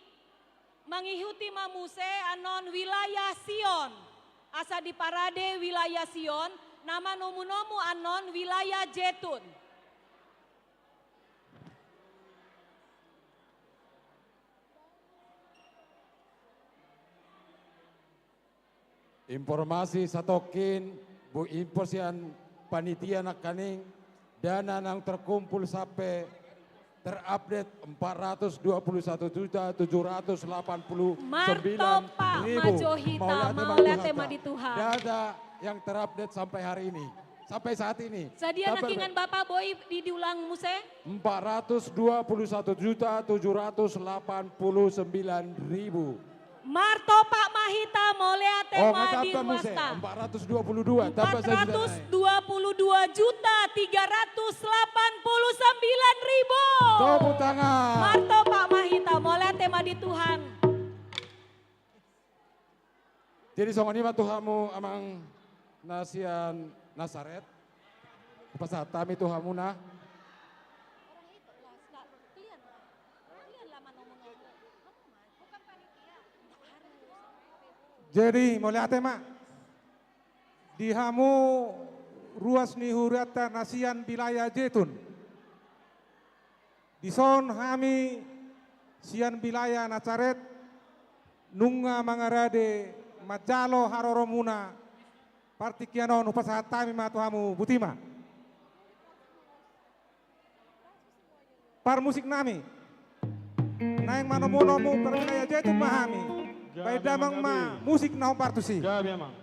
[SPEAKER 9] Mangihuti mamuse anon wilayah Sion. Asa di parade wilayah Sion, nama nomu-nomu anon wilayah Jetun.
[SPEAKER 14] Informasi satokin bu imposian panitia nak kaning dana nang terkumpul sampai terupdate 421.789.000
[SPEAKER 9] Maula tema di Tuhan.
[SPEAKER 14] Data yang terupdate sampai hari ini, sampai saat ini.
[SPEAKER 9] Sadia nakingan Bapak Boy diulang muse?
[SPEAKER 14] 421.789.000.
[SPEAKER 9] Marto Pak Mahita molea tema di Ruasta.
[SPEAKER 14] 422.
[SPEAKER 9] 422.389.000.
[SPEAKER 14] Tepuk tangan.
[SPEAKER 9] Marto Pak Mahita molea tema di Tuhan.
[SPEAKER 14] Jadi songoni mah Tuhamu amang nasian Nasaret. Pasat tami Tuhamuna.
[SPEAKER 11] Jadi mulai atema di hamu ruas ni hurata nasian wilayah Jetun. Di son hami sian wilayah Nasaret nunga mangarade majalo haroromuna partikianon upasatami matuhamu butima. Par musik nami naeng manomu-nomu per wilayah Jetun mahami. Baik damang ma musik naon partusi.
[SPEAKER 18] Gabi emang.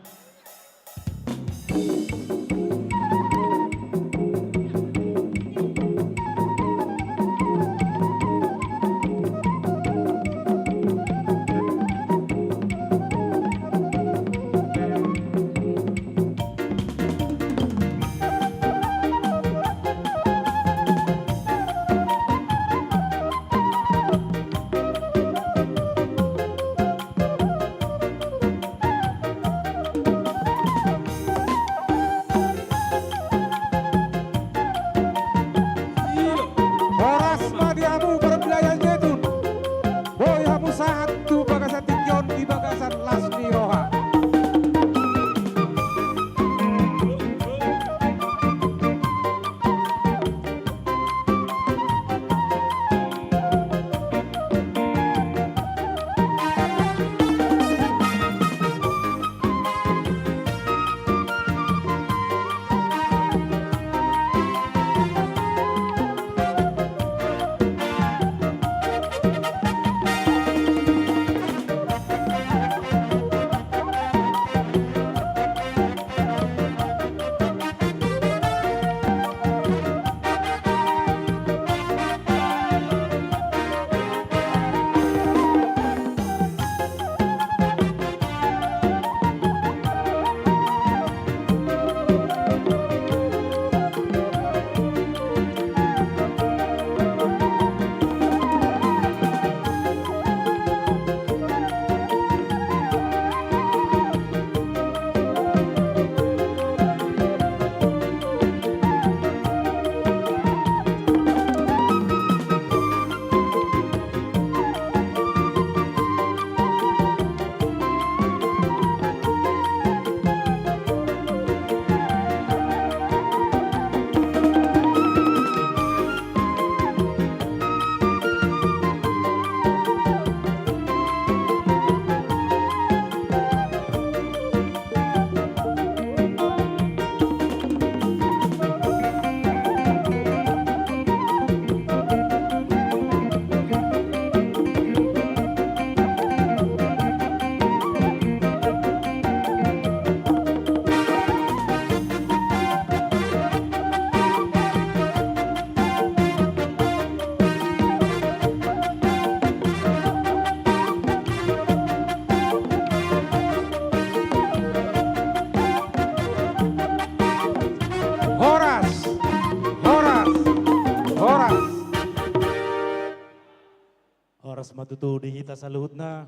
[SPEAKER 18] horas matutu di hita saluhutna.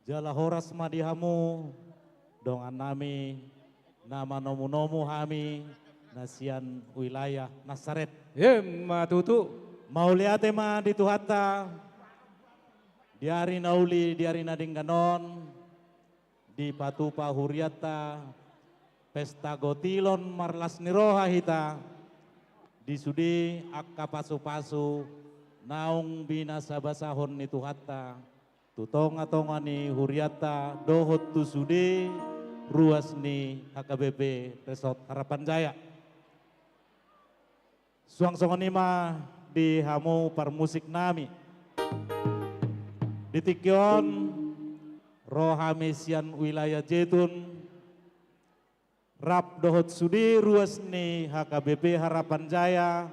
[SPEAKER 18] Jala horas madihamu dongan nami nama nomu-nomu hami nasian wilayah Nasaret.
[SPEAKER 4] Matutu.
[SPEAKER 18] Mau lihat ma di Tuhata. Diari nauli, diari nadingganon. Di Patupa Huriata. Pesta gotilon marlas niroha hita. Di sudi akka pasu-pasu. Naung binasa basahon ni Tuhata. Tutonga-tonga ni Huriata. Dohot tu sudi. Ruas ni HKBP Resort Harapan Jaya. Suang-songonima di hamu parmusik nami. Di Tikyon, rohamesian wilayah Jetun, rap dohot sudi ruas ni HKBP Harapan Jaya,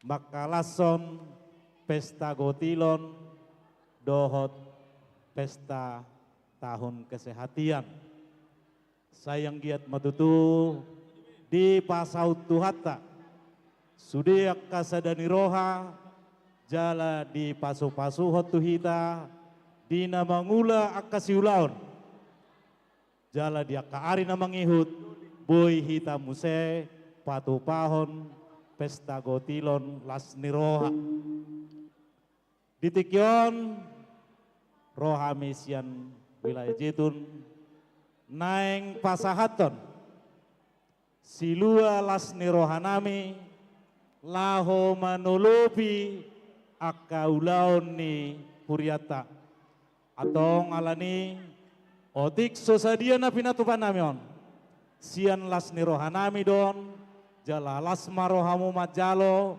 [SPEAKER 18] Makalason, pesta gotilon, dohot pesta tahun kesehatian. Sayang giat matutu di Pasaut Tuhata, sudiak kasadani roha, jala di pasu-pasu hotu hita, dina mangula akasiulaon, jala di akaari na mangihut, boy hita muse, patu pahon, pesta gotilon las niroha. Di Tikyon, roha mesian wilayah Jetun, naeng pasahaton, silua las nirohanami, laho manulupi akaulaon ni Huriata. Atong alani otik sosadia na pinatupan namion. Sian las nirohanami don, jala las marohamu majalo,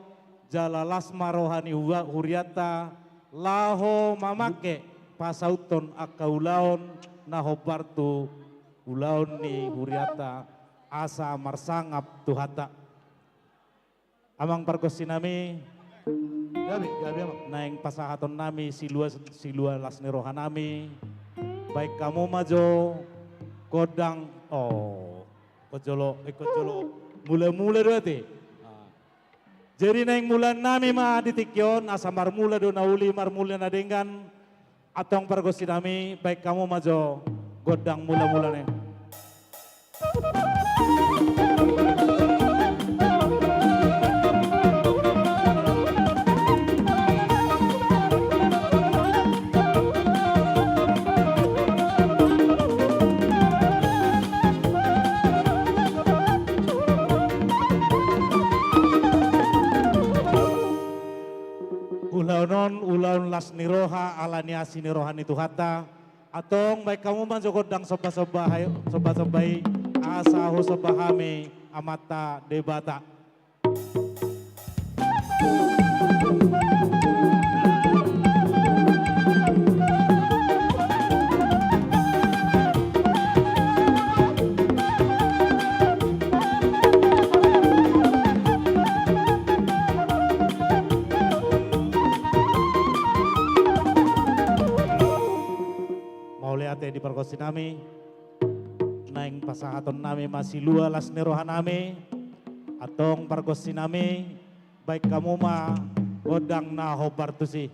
[SPEAKER 18] jala las marohani Huriata, laho mamake pasauton akaulaon na hobartu ulaon ni Huriata asa marsangap Tuhata. Amang parkosi nami, gabi naing pasahaton nami silua las niroha nami. Baik kamu majo kodang kojolo mula-mula doate. Jadi naing mulan nami ma di Tikyon asa marmula do nauli marmula na dengan atong parkosi nami baik kamu majo godang mula-mula nih. Ulaun las niroha ala niasi nirohan itu hata atong baik kamu manjogodang soba-sobai asahu sobahame amata debata. Di perkosi nami, naing pasahaton nami masih lua las nirohan nami, atong perkosi nami, baik kamu ma godang na hobartusi.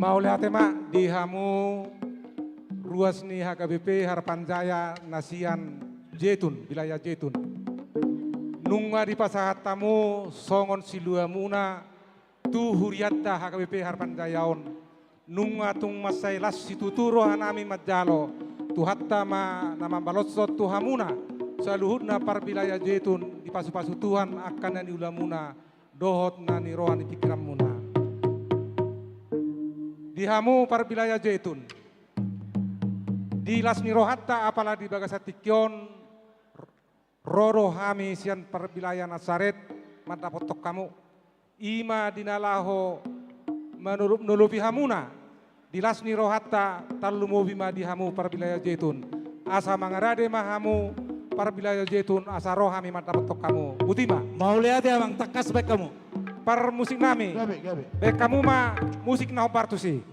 [SPEAKER 14] Mau lihat mak di hamu ruas ni HKBP Harapan Jaya Nasian Jetun, wilayah Jetun. Nunga di pasahat tamu songon silua muna tu huriatta HKBP Harapan Jayaon. Nunga tung masai las situturo hanami majalo tu hatta ma nama balosot tu hamuna saluhutna par wilayah Jetun di pasu-pasu Tuhan akan yang diulamuna dohot nani rohani pikiran muna. Di hamu par wilayah Jetun. Di lasni rohatta apalah di bagasatikion roro hami sian par wilayah Nasaret mata potok kamu. Ima dinalaho menulupi hamuna. Di lasni rohatta talumu bima di hamu par wilayah Jetun. Asa mangarade mahamu par wilayah Jetun asa rohami mata potok kamu. Butima.
[SPEAKER 18] Mau lihat ya bang, tekas baik kamu.
[SPEAKER 14] Par musik nami.
[SPEAKER 10] Gabe.
[SPEAKER 14] Baik kamu mah musik nah partu sih.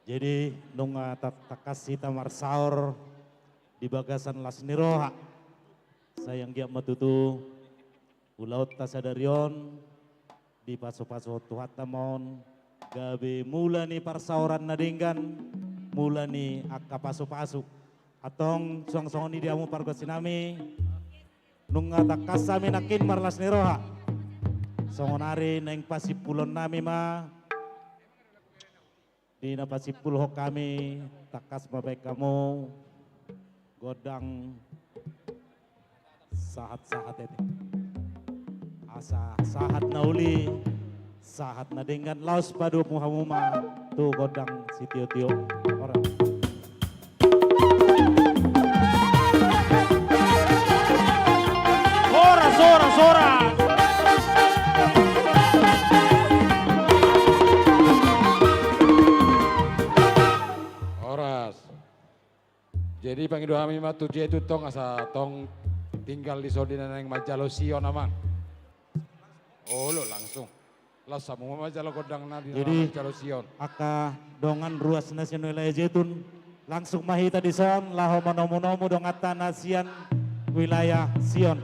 [SPEAKER 18] Jadi nunga takasi tamar saur di bagasan las niroha. Sayang giat matutu ulaut tasadarion di paso-paso tuhata mon gabe mula ni parsauran nadinggan mula ni akka paso-paso atong suang-suang ni diamu pargosinami nunga takasami nakin marlas niroha. Songonari neng pasipulon nami ma di napasipul ho kami takas babaik kamu godang sahat-sahat itu asa sahat nauli sahat nadenggan laos padu muhamuma tu godang si tio-tio orang
[SPEAKER 15] Sora.
[SPEAKER 14] Jadi pangidu kami mah tujuh itu tong asa tong tinggal di Sodina yang Majalo Sion amang. Oh lo langsung. Lah sama Majalo Godang na di Majalo Sion.
[SPEAKER 18] Aka dongan ruas nasional wilayah Jetun langsung mahita di son laho manomu-nomu dongata nasian wilayah Sion.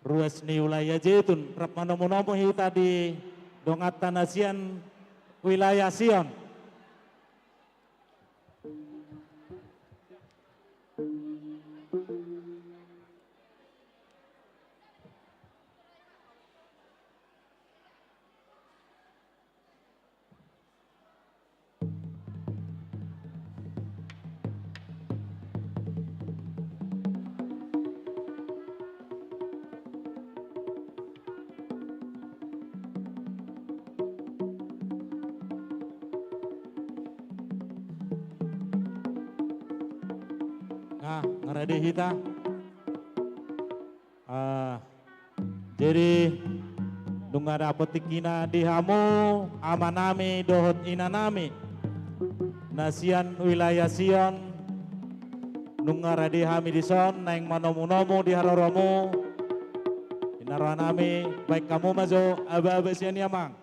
[SPEAKER 18] Ruas ni wilayah Jetun, rap manomu-nomu hita di dongatan nasian wilayah Sion. Nah, ngerade hita. Jadi dunga dapat tikina dihamu amanami dohot inanami nasian wilayah Sion dunga rade hami dison naing manomu-nomu di haroromu inaranami baik kamu mazo aba-aba sian yamang.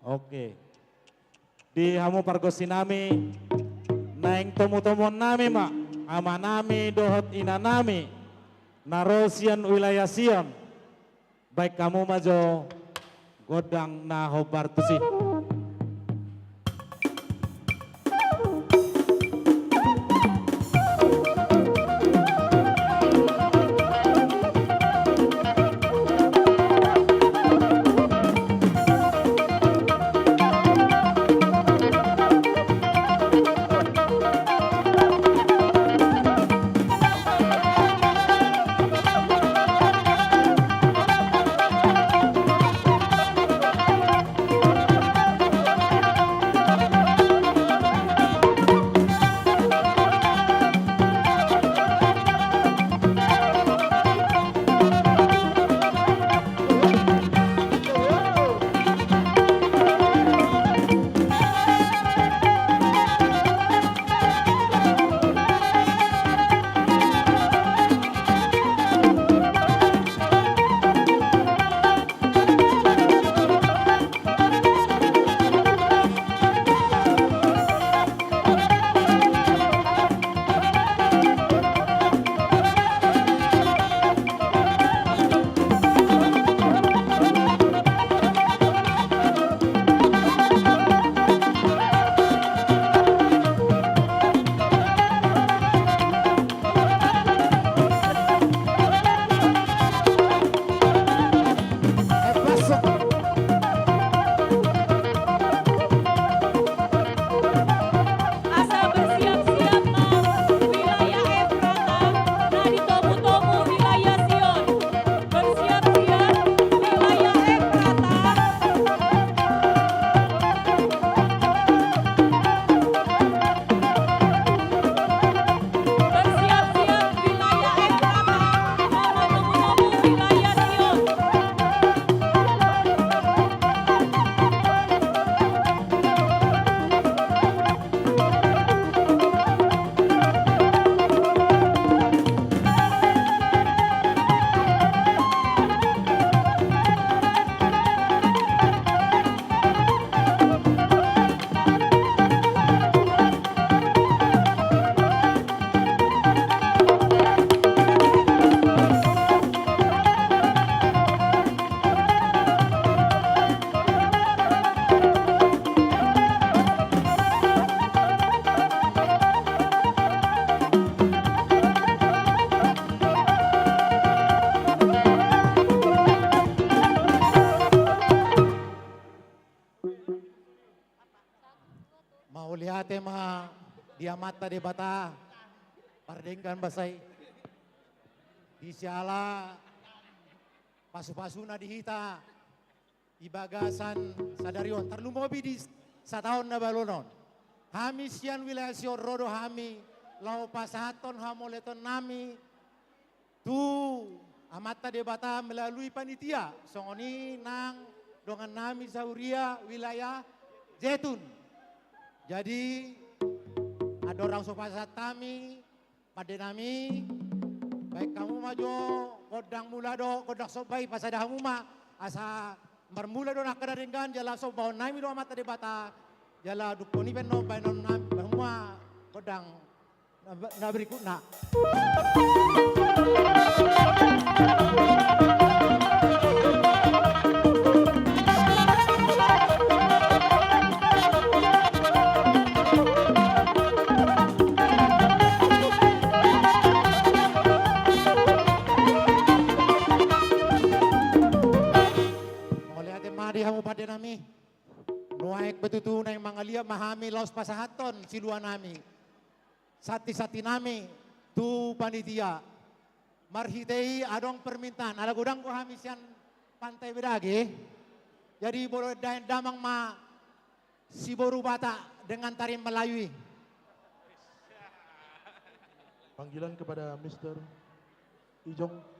[SPEAKER 18] Oke. Di hamu pargosinami naing tomu-tomon nami mak amanami dohot inanami narosian wilayah Sion baik kamu majo godang nahobar tusi.
[SPEAKER 10] dia mata de bata, pardengkan basai, di siala, pasu-pasuna dihita, ibagasan sadarion, terlumobi di satahun na balonon. Hami sian wilayah sio rodo hami, lau pasahaton hamoleton nami, tu amata de bata melalui panitia, songoni nang dengan nami sauria wilayah Jetun. Jadi ada orang sopasat kami, pada nami, baik kamu majo, kodang mula do, kodang sobai pasada hamuma, asa bermula do nak kedaringan jala sobau nami do amata de bata, jala dukoni beno bainon nami hamuma kodang na berikutna. Hamu pada nami, nuaik betutu nang mangalia mahami laos pasahaton siluan nami, sati nami tu panitia, marhitei adong permintaan, ada godang ko hamisian pantai bedage, jadi boleh damang ma si boru bata dengan tarim Melayui.
[SPEAKER 11] Panggilan kepada Mr. Ijong.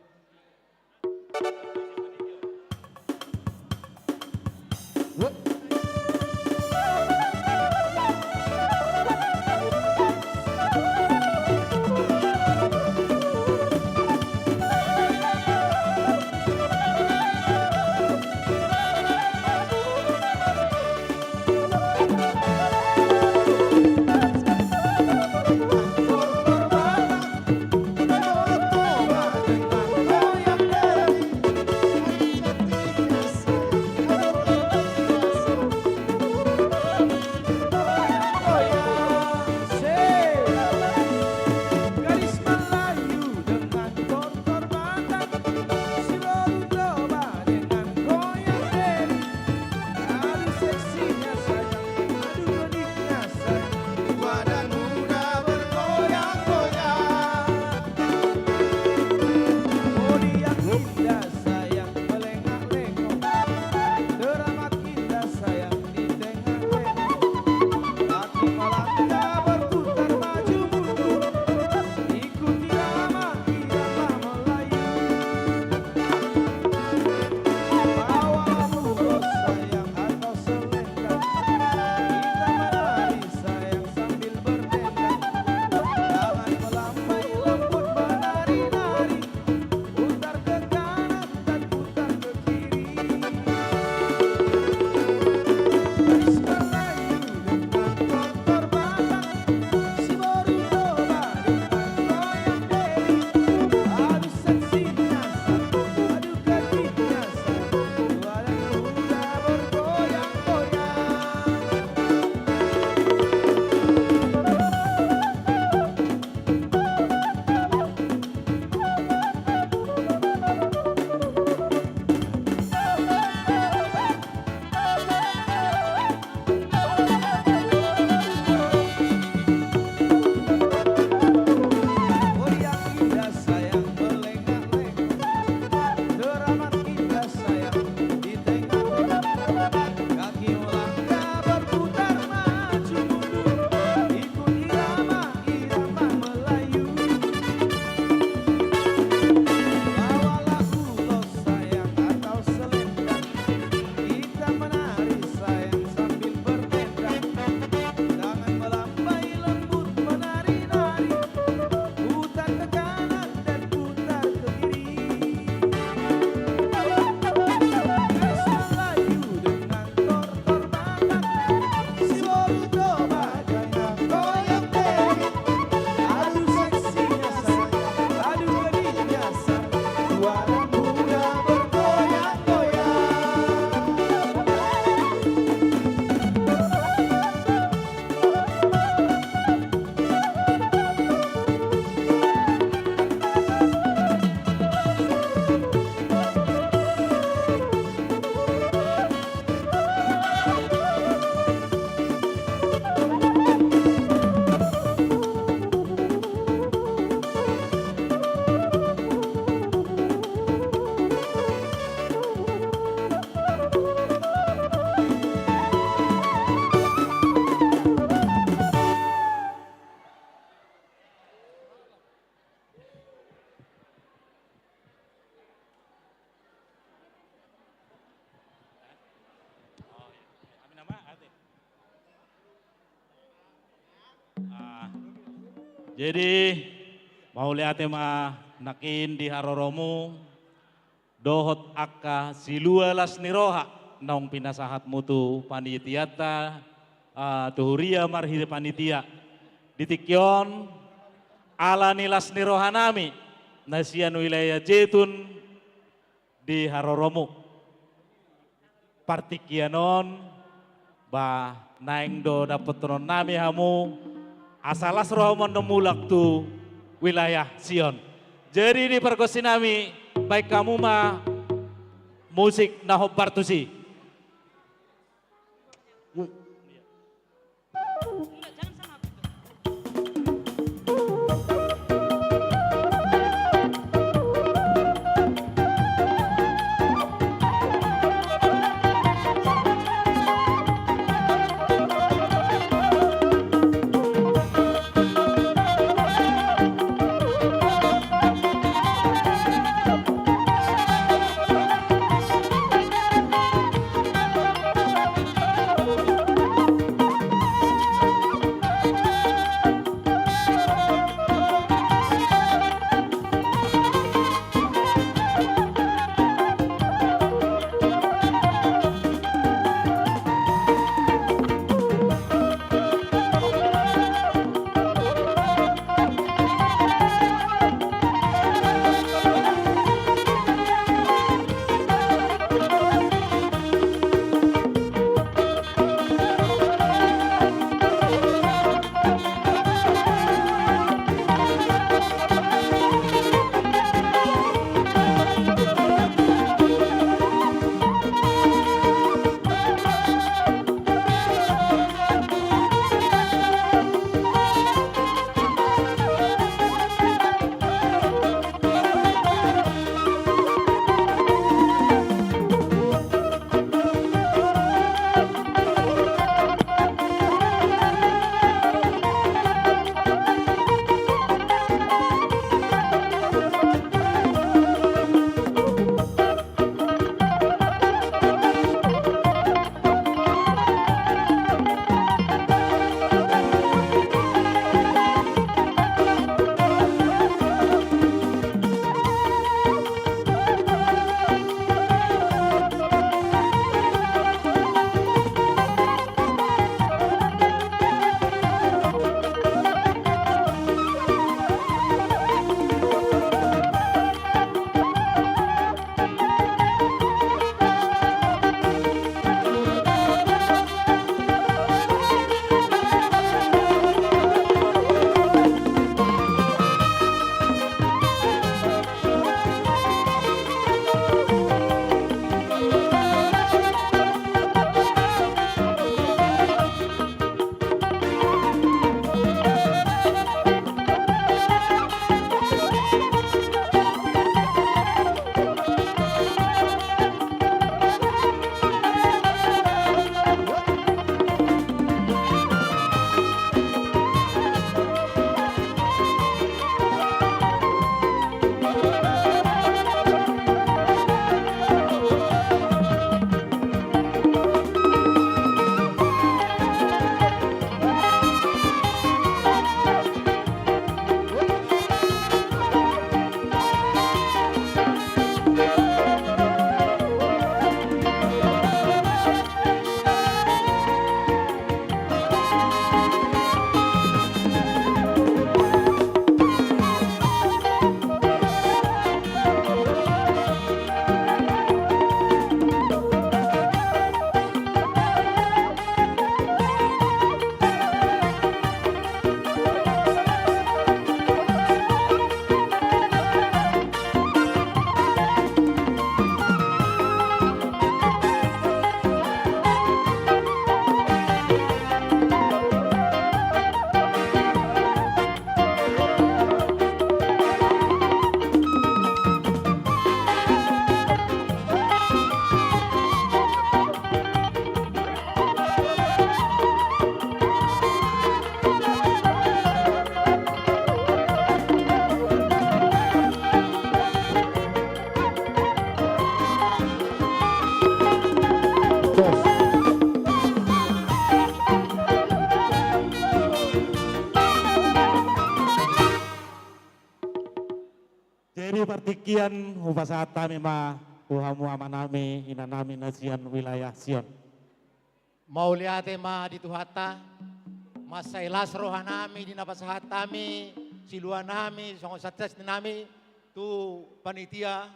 [SPEAKER 18] Jadi mau lihat ma nakin di haroromu dohot akka silua las niroha naung pinasahat mutu panitiata tuhuria marhiri panitia ditikyon ala nilas nirohanami nasian wilayah jetun di haroromu partikianon ba naing do dapet tonon nami hamu asalas rohamon nemulak tu wilayah Sion. Jadi di perkosi nami baik kamu ma musik nahob partusi. Jadi partikian upasa tami ma uhamu amanami inanami nasian wilayah Sion.
[SPEAKER 10] Mau lihat ma di Tuhata, masailas rohanami di napasahatami, siluanami, songo satgas nami, tu panitia,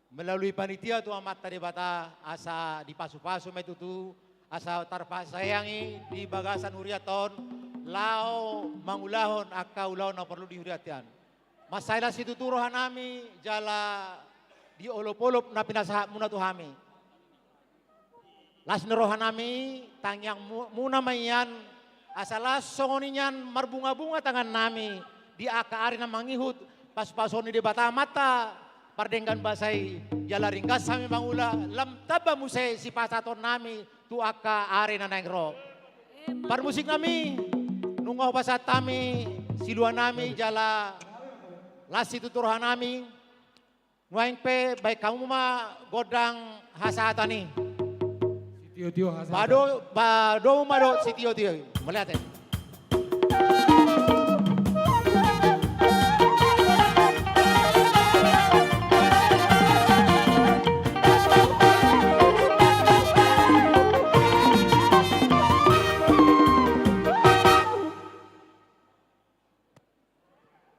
[SPEAKER 10] melalui panitia tu amat tadi bata asa di pasu-pasu metutu, asa tarpasayangi di bagasan huriaton, lao mangulahon akka ulahon na perlu dihuriatian. Masailas itu tu rohanami jala di olop-olop na pinasahat muna tuhami. Las nerohanami tangyang muna mayan asalas songoninyan marbunga-bunga tangan nami di akaari na mangihut pas-pasoni di bata mata pardenggan basay jala ringkas sami mangula lam taba musay si pasaton nami tu akaari na nengro parmusik nami nungaw pasat tami siluan nami jala las itu turohanami nguaing pe baik kamu ma godang hasatani.
[SPEAKER 2] Tio-tio hasa.
[SPEAKER 10] Bado si tio-tio. Melihat ya.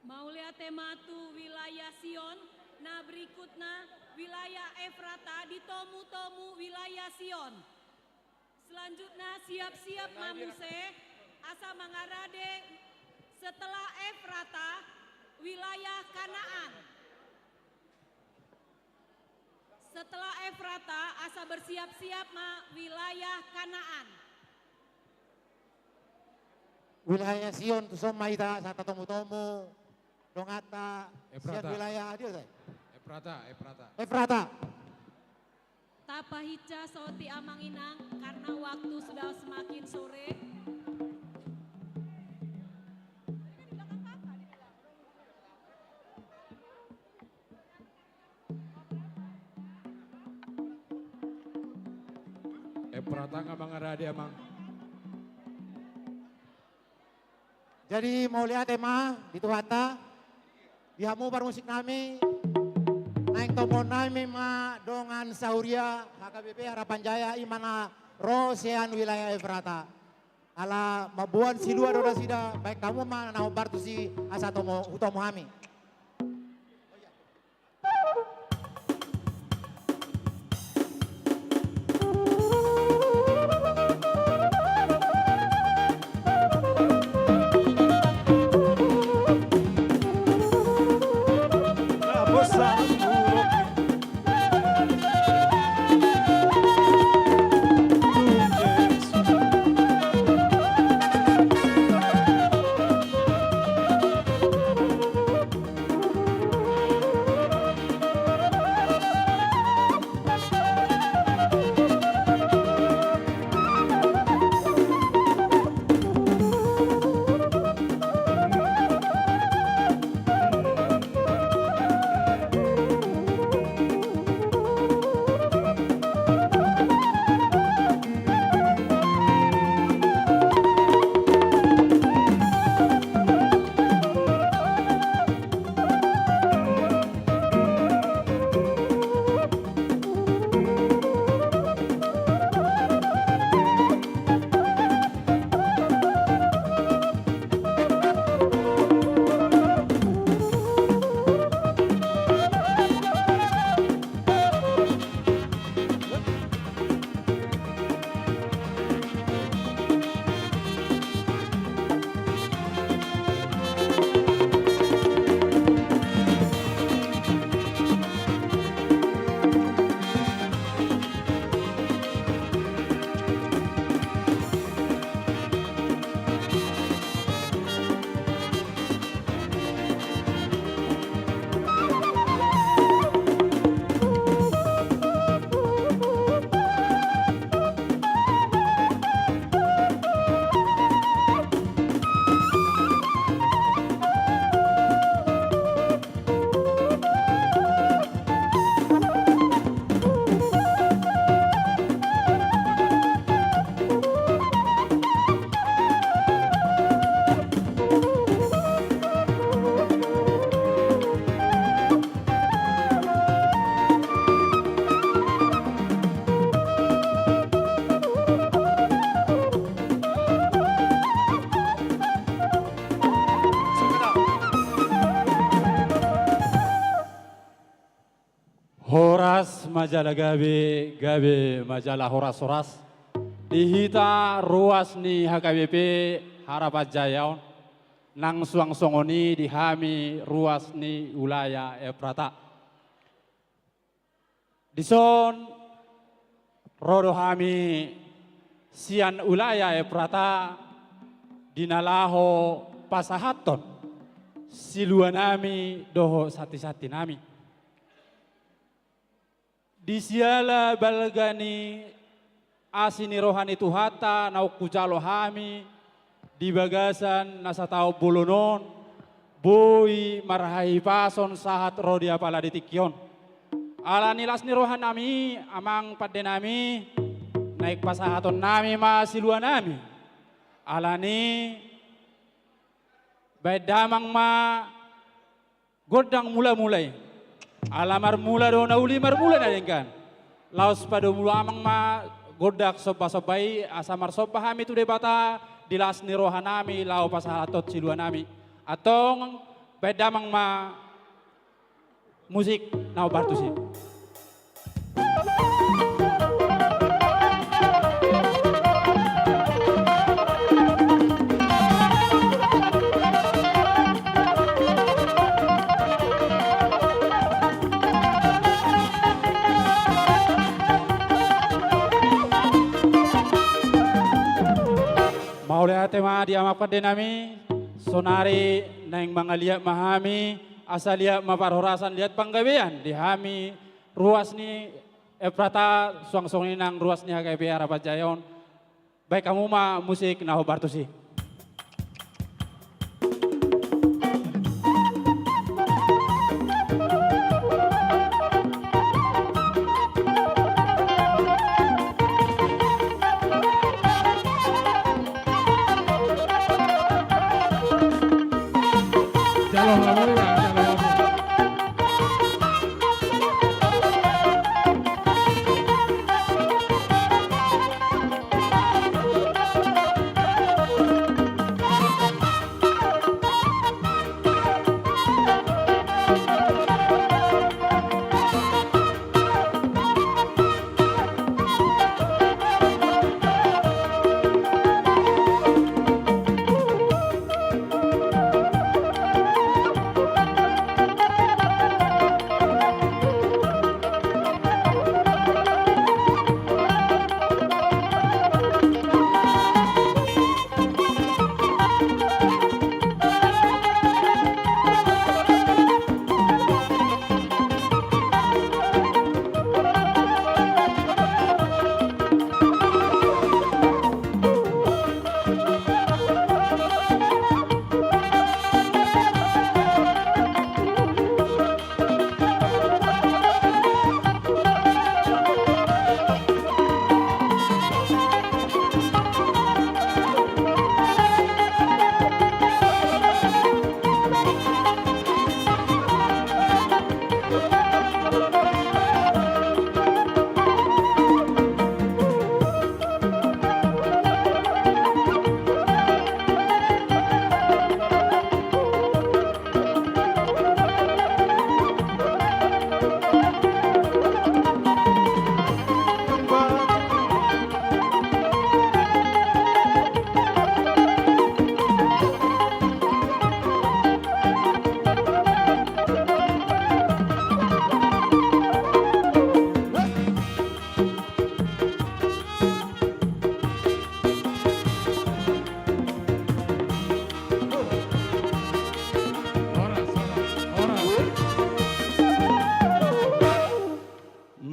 [SPEAKER 9] Mau lihat tema tu wilayah Sion, nah berikutnya wilayah Efrata di Tomu-Tomu wilayah Sion. Selanjutnya siap-siap mamuse asa mangarade setelah Efrata wilayah Kanaan. Setelah Efrata asa bersiap-siap ma wilayah Kanaan.
[SPEAKER 10] Wilayah Sion tu sama ita sa Tomu-Tomu dongata
[SPEAKER 2] Efrata.
[SPEAKER 10] sian wilayah adio say.
[SPEAKER 2] Efrata.
[SPEAKER 9] Tapahica soti amanginang karena waktu sudah semakin sore.
[SPEAKER 2] Efrata nga mga radi amang.
[SPEAKER 10] Jadi mau lihat tema di Tuhata, di hamu musik nami, naik tombol nami ma dongan sauria HKBP Harapan Jaya imana rosean wilayah Efrata. Ala mabuan silua doda sida baik kamu ma naho bartu si asa tomo utomo hami.
[SPEAKER 19] Horas majalah gabe majalah horas dihita ruas ni HKBP Harapan Jayaon nang suang songoni dihami ruas ni wilayah Eprata. Dison rodo hami sian wilayah Eprata dinalaho pasahaton siluan nami doho sati-sati nami. Di siala balgani asini rohani tuhata nau kujalo hami di bagasan nasa tau bulunon boi marhai pason sahat rodia pala ditikyon. Ala nilas ni rohan nami amang pada nami naik pasahaton nami masiluan nami. Ala ni bedamang ma godang mulai. Alamar mula do na uli marmula na dengkan. Laos pada mula amang ma godak sopa-sopai asamar sopa hami tu debata dilas ni rohanami lau pasahatot siluan nami. Atong bedamang ma musik nau bartusi. Maulaya tema diamapkan denami sonari neng mangaliak mahami asalia maparhorasan lihat panggawean dihami ruas ni Eprata suang-suang ini nang ruas ni HKBP Harapan Jayaon. Baik kamu ma musik naho bartusi.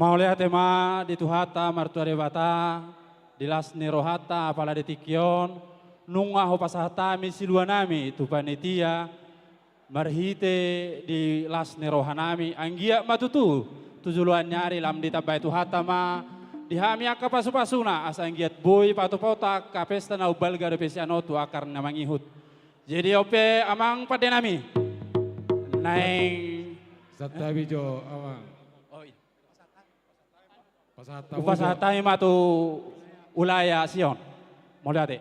[SPEAKER 19] Maulaya tema di tuhata martua debata dilas ni rohata apala detikyon nunga ho pasahata mi siluanami tu panitia marhite di las ni rohanami anggia matutu tujuluan nyari lam ditabai tuhata ma dihami aka pasu-pasuna asa anggiat boy patu-pota kapesta na ubalga de pesiano tu akar na mangihut. Jadi ope amang padenami naing
[SPEAKER 2] Satabijo amang.
[SPEAKER 19] Upasahata matu ulaya Sion. Mau lihat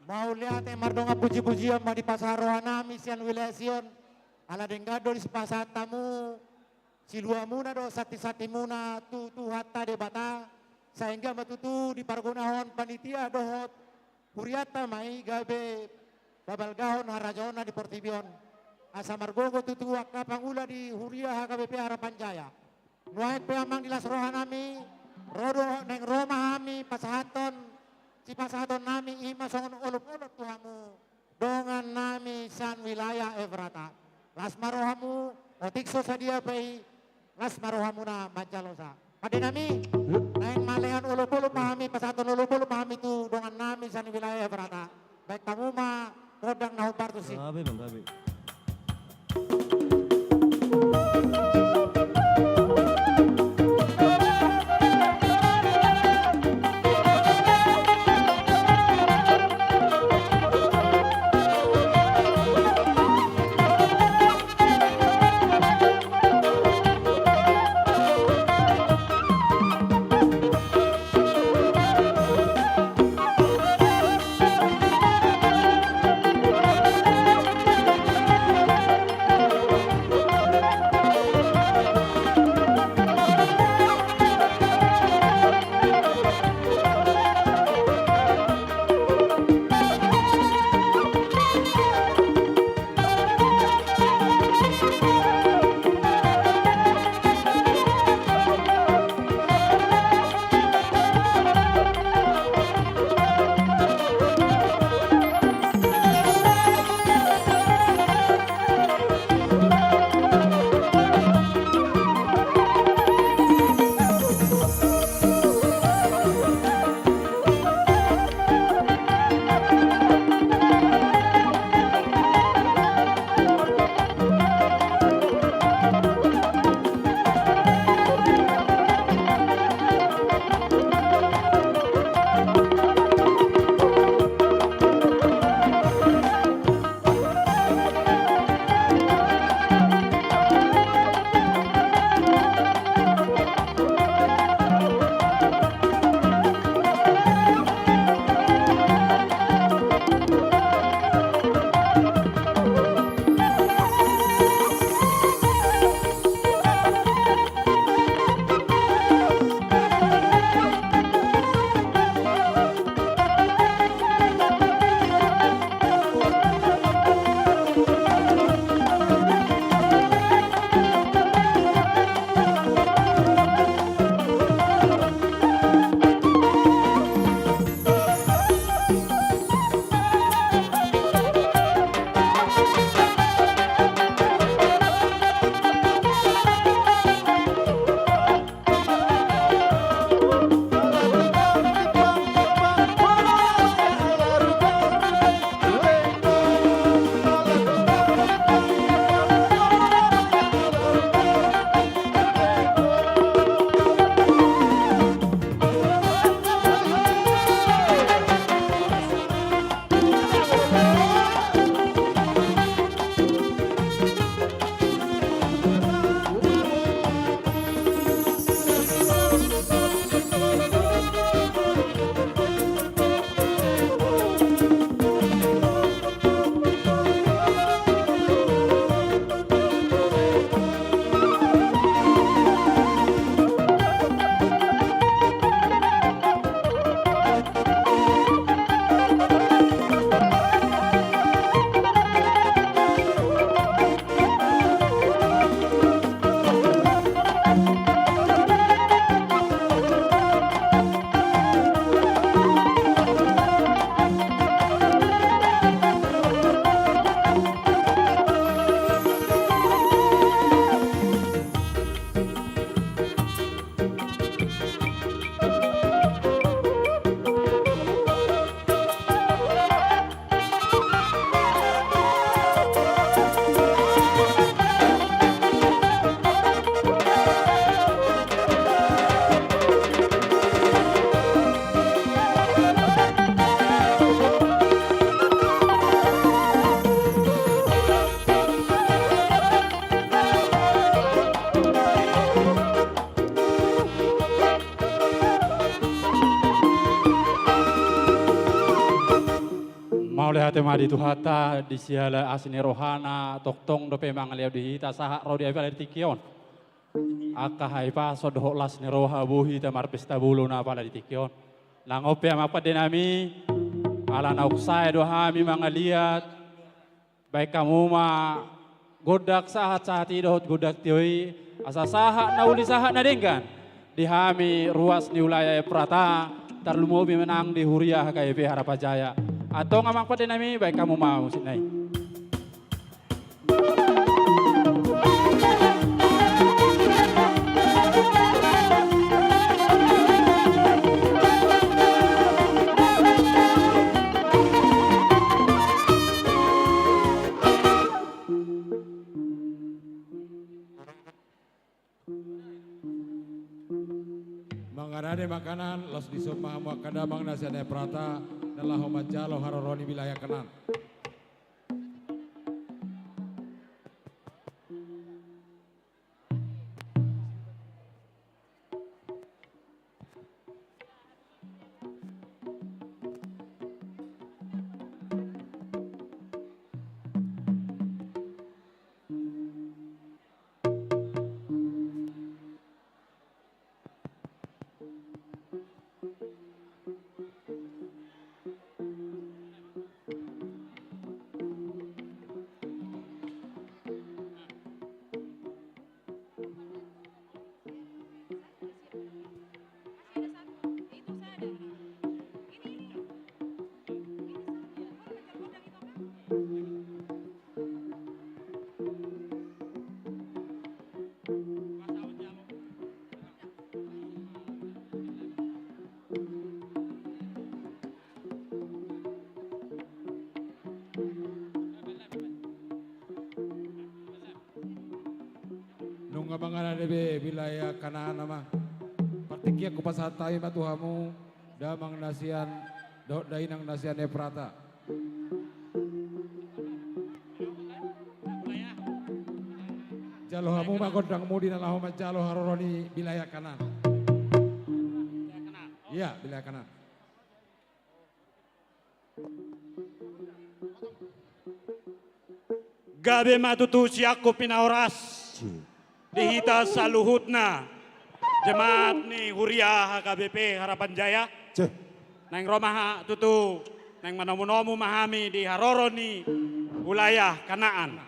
[SPEAKER 10] Mau lihat mardonga puji-pujian ma di pasarohana misian wilayah Sion. Ala denggado di pasahatamu
[SPEAKER 17] silua muna do sati-sati muna tu hatta de bata sehingga matutu di pargunahon panitia dohot huriata mai gabe babal gahon harajona di Portibion asa margogo tutu waka pangula di huria HKBP Harapan Jaya nuait peamang dilas rohanami rodo neng Roma hami pasahaton si pasahaton nami ima songon olup-olup tuhamu dongan nami san wilayah Efrata las marohamu otikso sadia pei las marohamuna Mancalosa pada nami neng malehan olup-olup pahami pasahaton olup-olup pahami tu dongan nami san wilayah Efrata baik tamu ma rodang nahumpartu sih.
[SPEAKER 19] hate madi tuhata di siala asini rohana toktong dope mangaliau di hita saha rodi avel tikion. Aka haipa so dohok las ni roha buhi tamar pesta bulu na pala ditikyon. Langope apa denami ala na uksay dohami mga liat. Baik kamu ma godak sahat dohot godak tioi asa saha na uli saha na denggan. Dihami ruas ni wilayah Prata tarlumobi menang di Huriah KIP Harapajaya. Atau ngamang denami baik kamu mau sinai.
[SPEAKER 14] Mengadane makanan los disoma kadamang nasiane Prata dan lahomat jalo haroroni wilayah kanan. Ngabangan debe wilayah kanan nama partikia ku pasatai matuhamu damang nasian dainang nasian Prata. Jalo hamu magodang mudi na lahomat jalo haroroni wilayah kanan. Iya, wilayah kanan.
[SPEAKER 15] Gabe matutu si aku pinaoras. Dihita sa luhut na jemaat ni Huriah HKBP Harapanjaya. Nang romaha tutu nang manomu-nomu mahami di haroro ni wilayah Kanaan.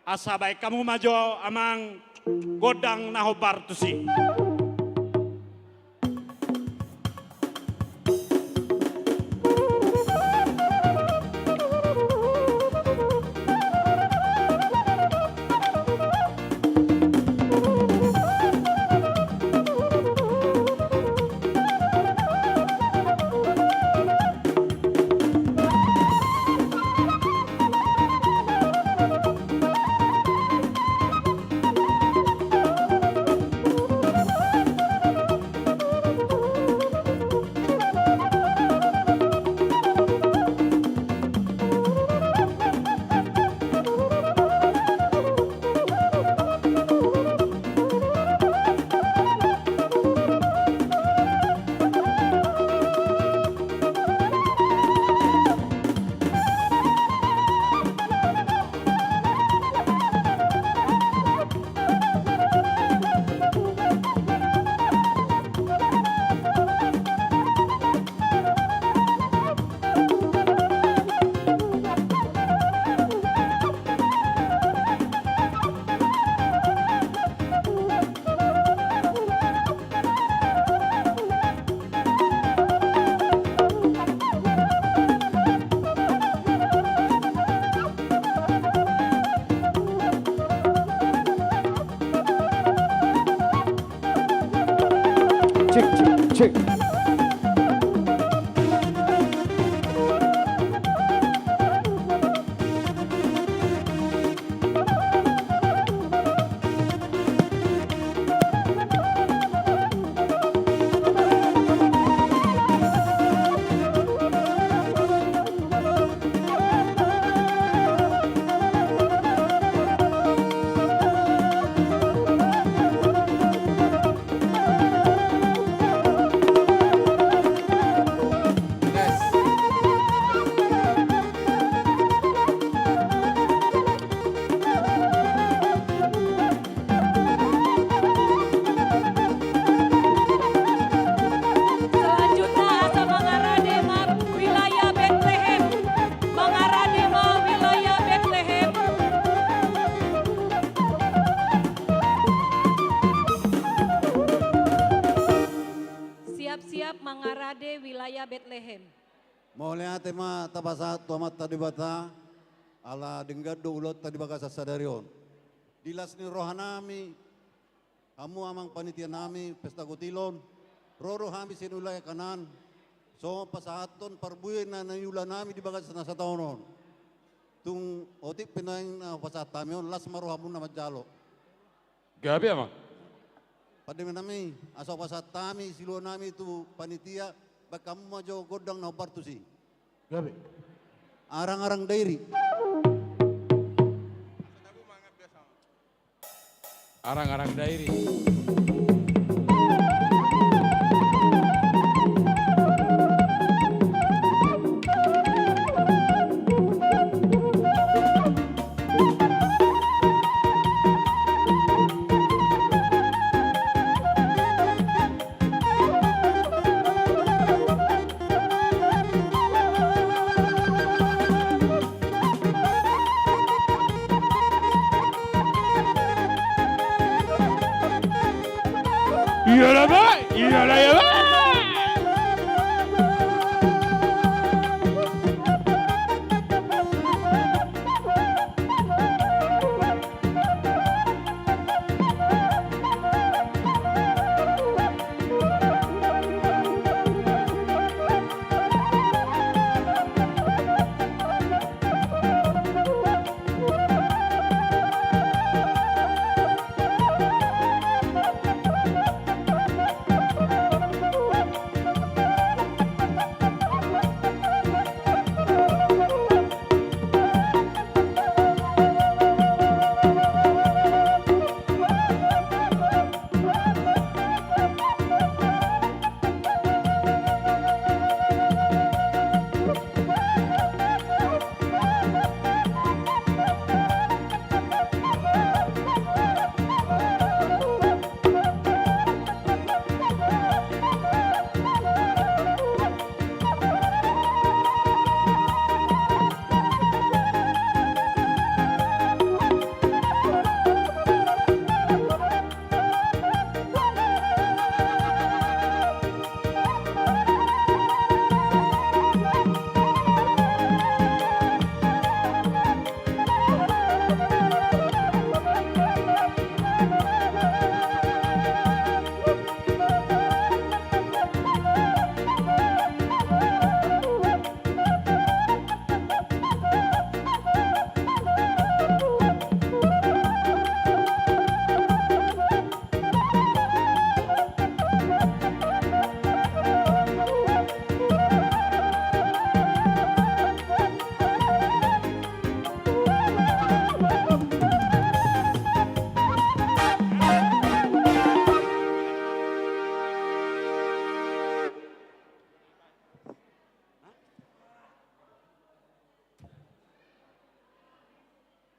[SPEAKER 15] Asa baik kamu majo amang godang nahobar tusi.
[SPEAKER 10] Cek.
[SPEAKER 9] Bethlehem.
[SPEAKER 20] Maulia tema tabasa tomat tadi bata ala denggado ulot tadi baka sasadarion. Dilas ni rohanami kamu amang panitia nami pesta gotilon. Roro hami sinulay kanan. So pasahaton parbuy na nayula nami di baka sa nasa taonon. Tung otik pinaing pasatami on las marohamun na majalo.
[SPEAKER 16] Gabi amang.
[SPEAKER 20] Pademi nami asal pasatami siluan nami itu panitia bak kamu majo godang na bartusi.
[SPEAKER 11] Gabi.
[SPEAKER 20] Arang-arang dairi.
[SPEAKER 16] Arang-arang dairi. Iyalah Pak, iyalah ya Pak.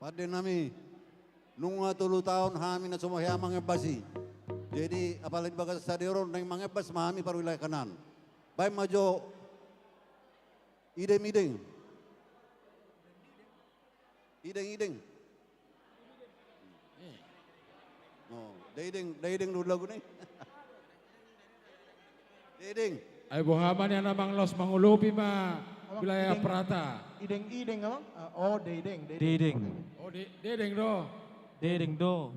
[SPEAKER 20] Pada nami, nunga 10 tahun kami na sumahya mangebasi. Jadi apalagi bagas stadion nang mangebas mahami para wilayah kanan. Baik majo ideng-ideng. Ideng-ideng. Oh, daideng dulu lagu nih. Daideng.
[SPEAKER 2] Ay buhaman yan namang los mangulupi ma wilayah Prata.
[SPEAKER 10] Ideng apa? Oh, dedeng.
[SPEAKER 2] Oh, dedeng do.
[SPEAKER 19] Dedeng do.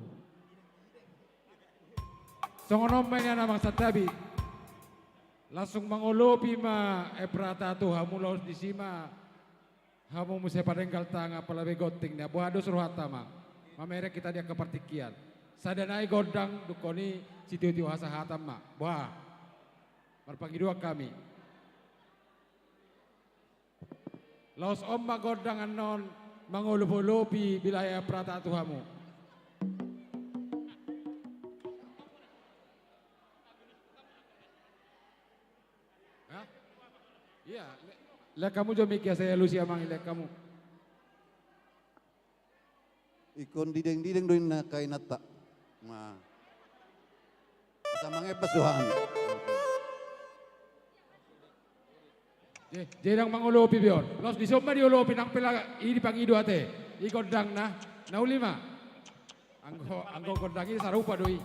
[SPEAKER 2] Songonom yan namang satabi. Langsung mangulupi ma Prata tu hamulos di sima. Hamu musa padenggal tanga palabe goting na buhado suruhata ma. Mamerek kita dia kepartikian. Sadanai godang dukoni sitiu-tiu hasa hatam ma. Buah. Berpagi dua kami. Los om magodang anon mangulupi wilayah Prata tuhamu. Hah? Iya, lek kamu jo mikir saya Lucia mang lek kamu.
[SPEAKER 20] Ikon dideng-dideng doin na kay nata. Ma. Sama ngepas dohan.
[SPEAKER 2] Jedang mangulupi bion. Los di somba di ulupi nang pila ini pangido ate. Ikodang na naulima. Anggo kodang ini sarupa doi.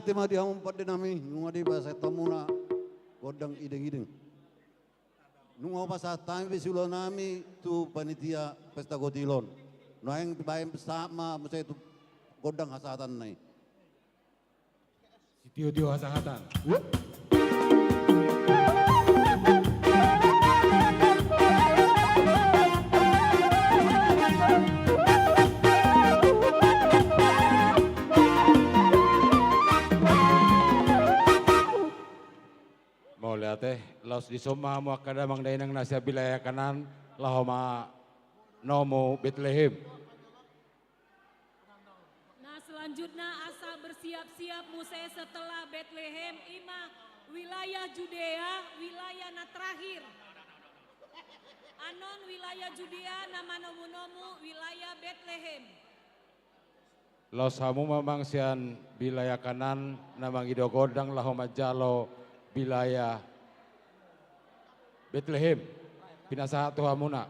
[SPEAKER 20] tema di hamum pada nami nunga di bahasa tamuna godang ideng-ideng. Nunga bahasa tami bisulo nami tu panitia pesta gotilon. Noeng bayam sama masa itu godang hasatan nai.
[SPEAKER 14] Tio hasahatan. Mau lihat laos di Soma mau kadamang dainang nasya wilayah kanan lahoma nomo Bethlehem.
[SPEAKER 9] Nah selanjutnya asa bersiap-siap Muse setelah Bethlehem ima wilayah Judea wilayah na terakhir. Anon wilayah Judea nama nomu-nomu wilayah Bethlehem.
[SPEAKER 14] Los hamu mamang sian wilayah kanan namang ido godang lahoma jalo wilayah Bethlehem. Pinasaha tu hamuna.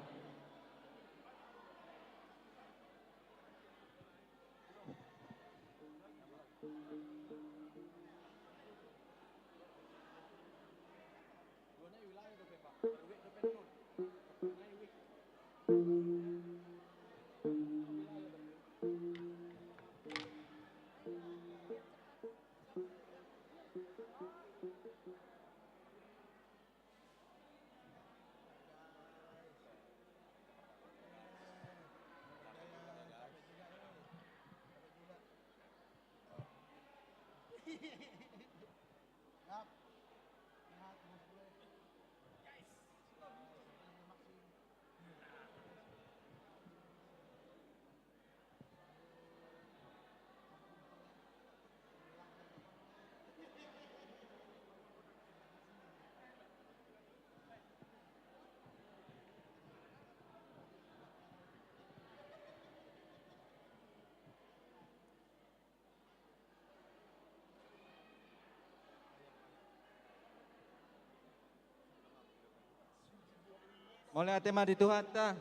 [SPEAKER 10] Mulai tema di Tuhan ta.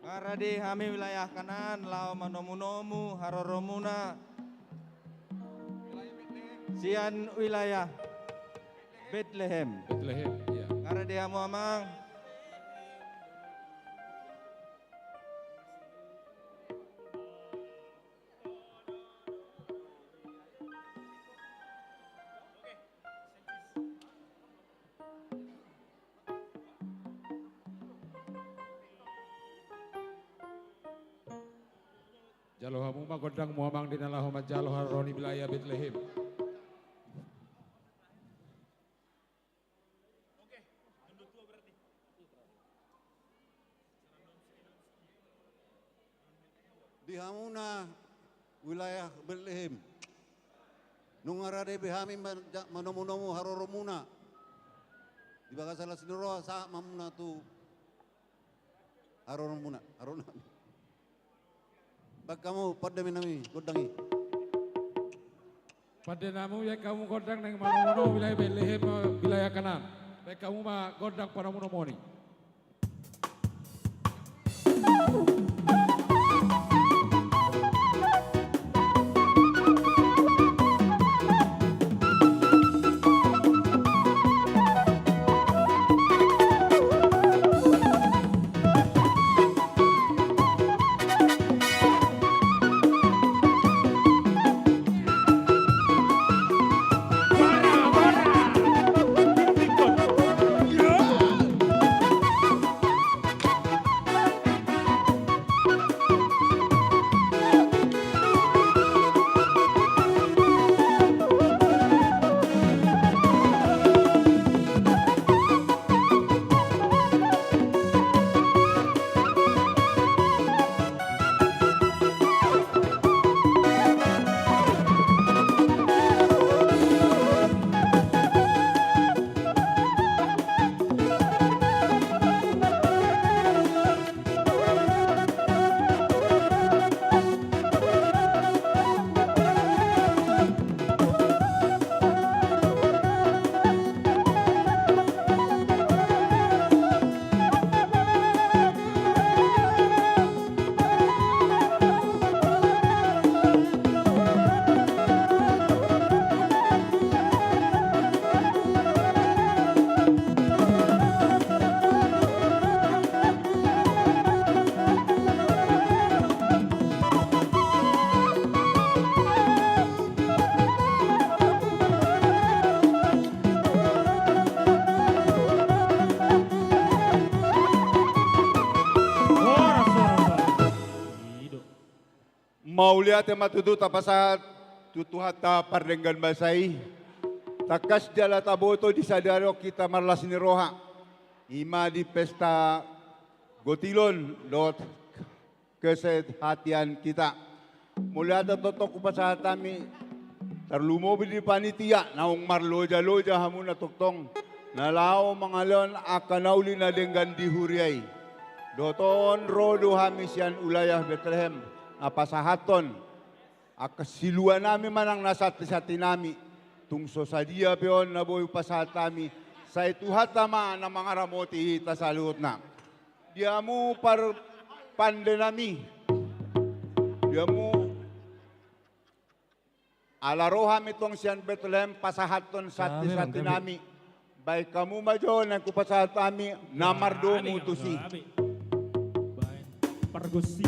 [SPEAKER 10] Ngaradi hami wilayah kanan lao manomu-nomu haroromuna. Sian wilayah Bethlehem.
[SPEAKER 14] Bethlehem, ya.
[SPEAKER 10] Ngaradi hamu amang.
[SPEAKER 14] Jalo hamu magodang muamang di nalahoma jalo haroni wilayah Bethlehem.
[SPEAKER 20] Di hamuna wilayah Bethlehem. Nungarade behami manomu-nomu haroromuna. Di bakasalah sinuro sa mamuna tu haroromuna, haroromuna. Bag kamu pada minami godangi.
[SPEAKER 14] Pada namu ya kamu godang neng manomu wilayah Bethlehem wilayah kanan. Baik kamu mah godang pada munomoni.
[SPEAKER 21] Maulia te matutu tapasa tutuhat ta pardenggan basai. Takas jala taboto di sadaro kita marlas ni roha. Ima di pesta gotilon dot kesehatian kita. Mula totok upasa tami terlumobil di panitia naung marloja-loja hamuna toktong. Nalao mangalon akanauli na denggan di huriay. Doton rodo hamisian ulayah Bethlehem. Apasahaton. Akasiluan nami manang nasati-sati nami. Tungso sadia peon na boy pasahat nami. Sa ituhat tama na mga ramoti hita sa luot na. Diamu par pande nami. Diamu alaroham itong siyan Bethlehem pasahaton sati-sati nami. Baik kamu majo na kupasahat nami namardo mutusi.
[SPEAKER 4] Pargosi.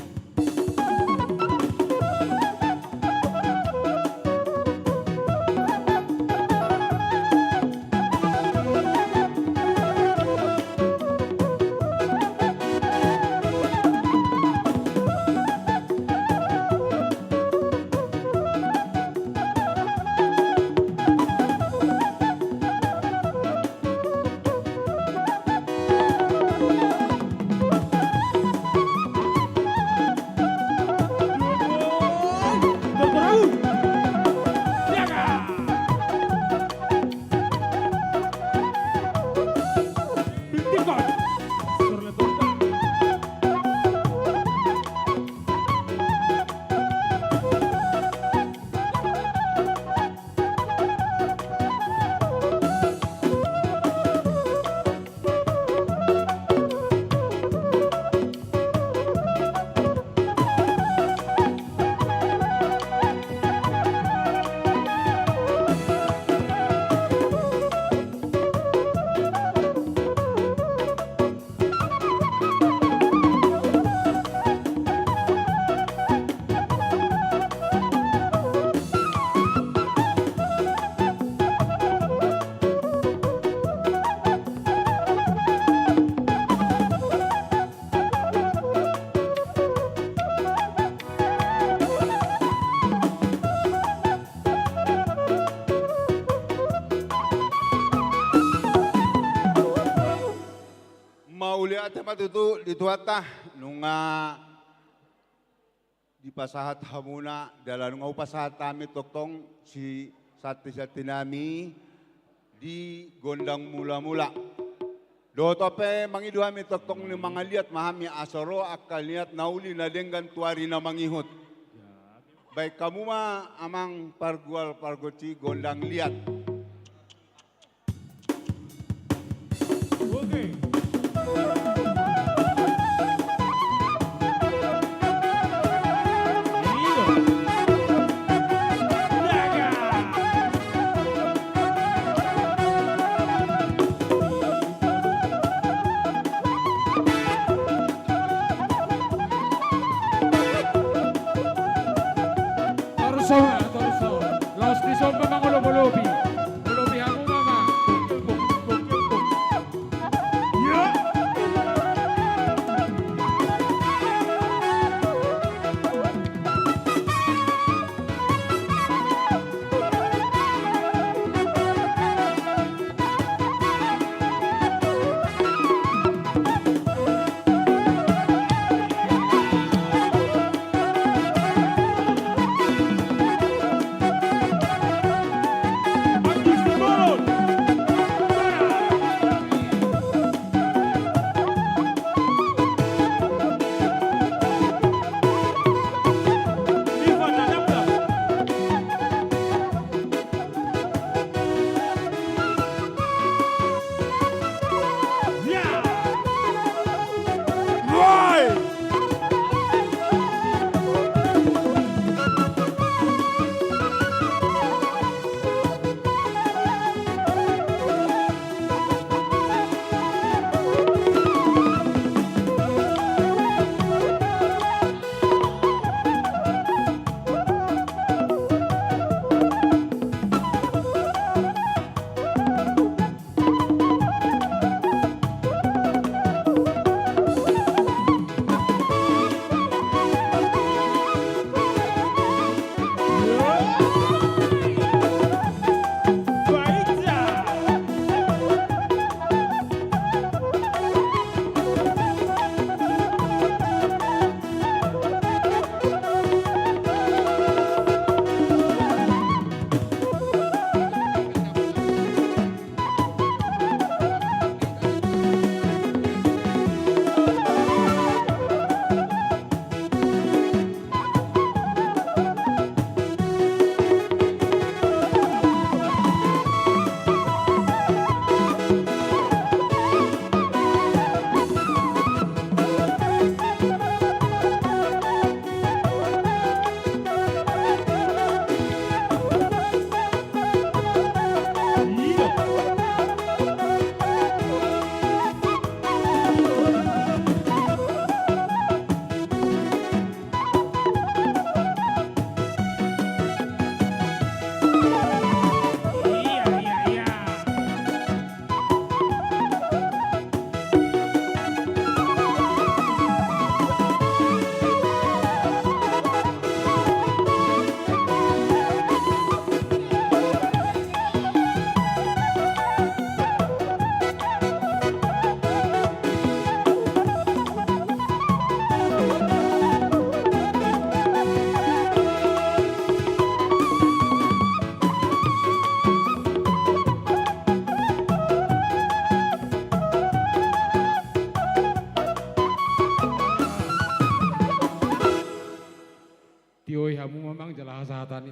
[SPEAKER 21] Maulia te matutu dituata nunga di pasahat hamuna dalam nunga upasahat kami toktong si sati-sati nami di gondang mula-mula. Dotope mangidu kami toktong ni mga liat mahami asoro akaliat nauli na denggan tuari na mangihut. Baik kamu ma amang pargual pargoci gondang liat.
[SPEAKER 4] Oke.
[SPEAKER 2] Torso. Los Tizomba Mangolo Bolobi. Bolobi Hamu Mama.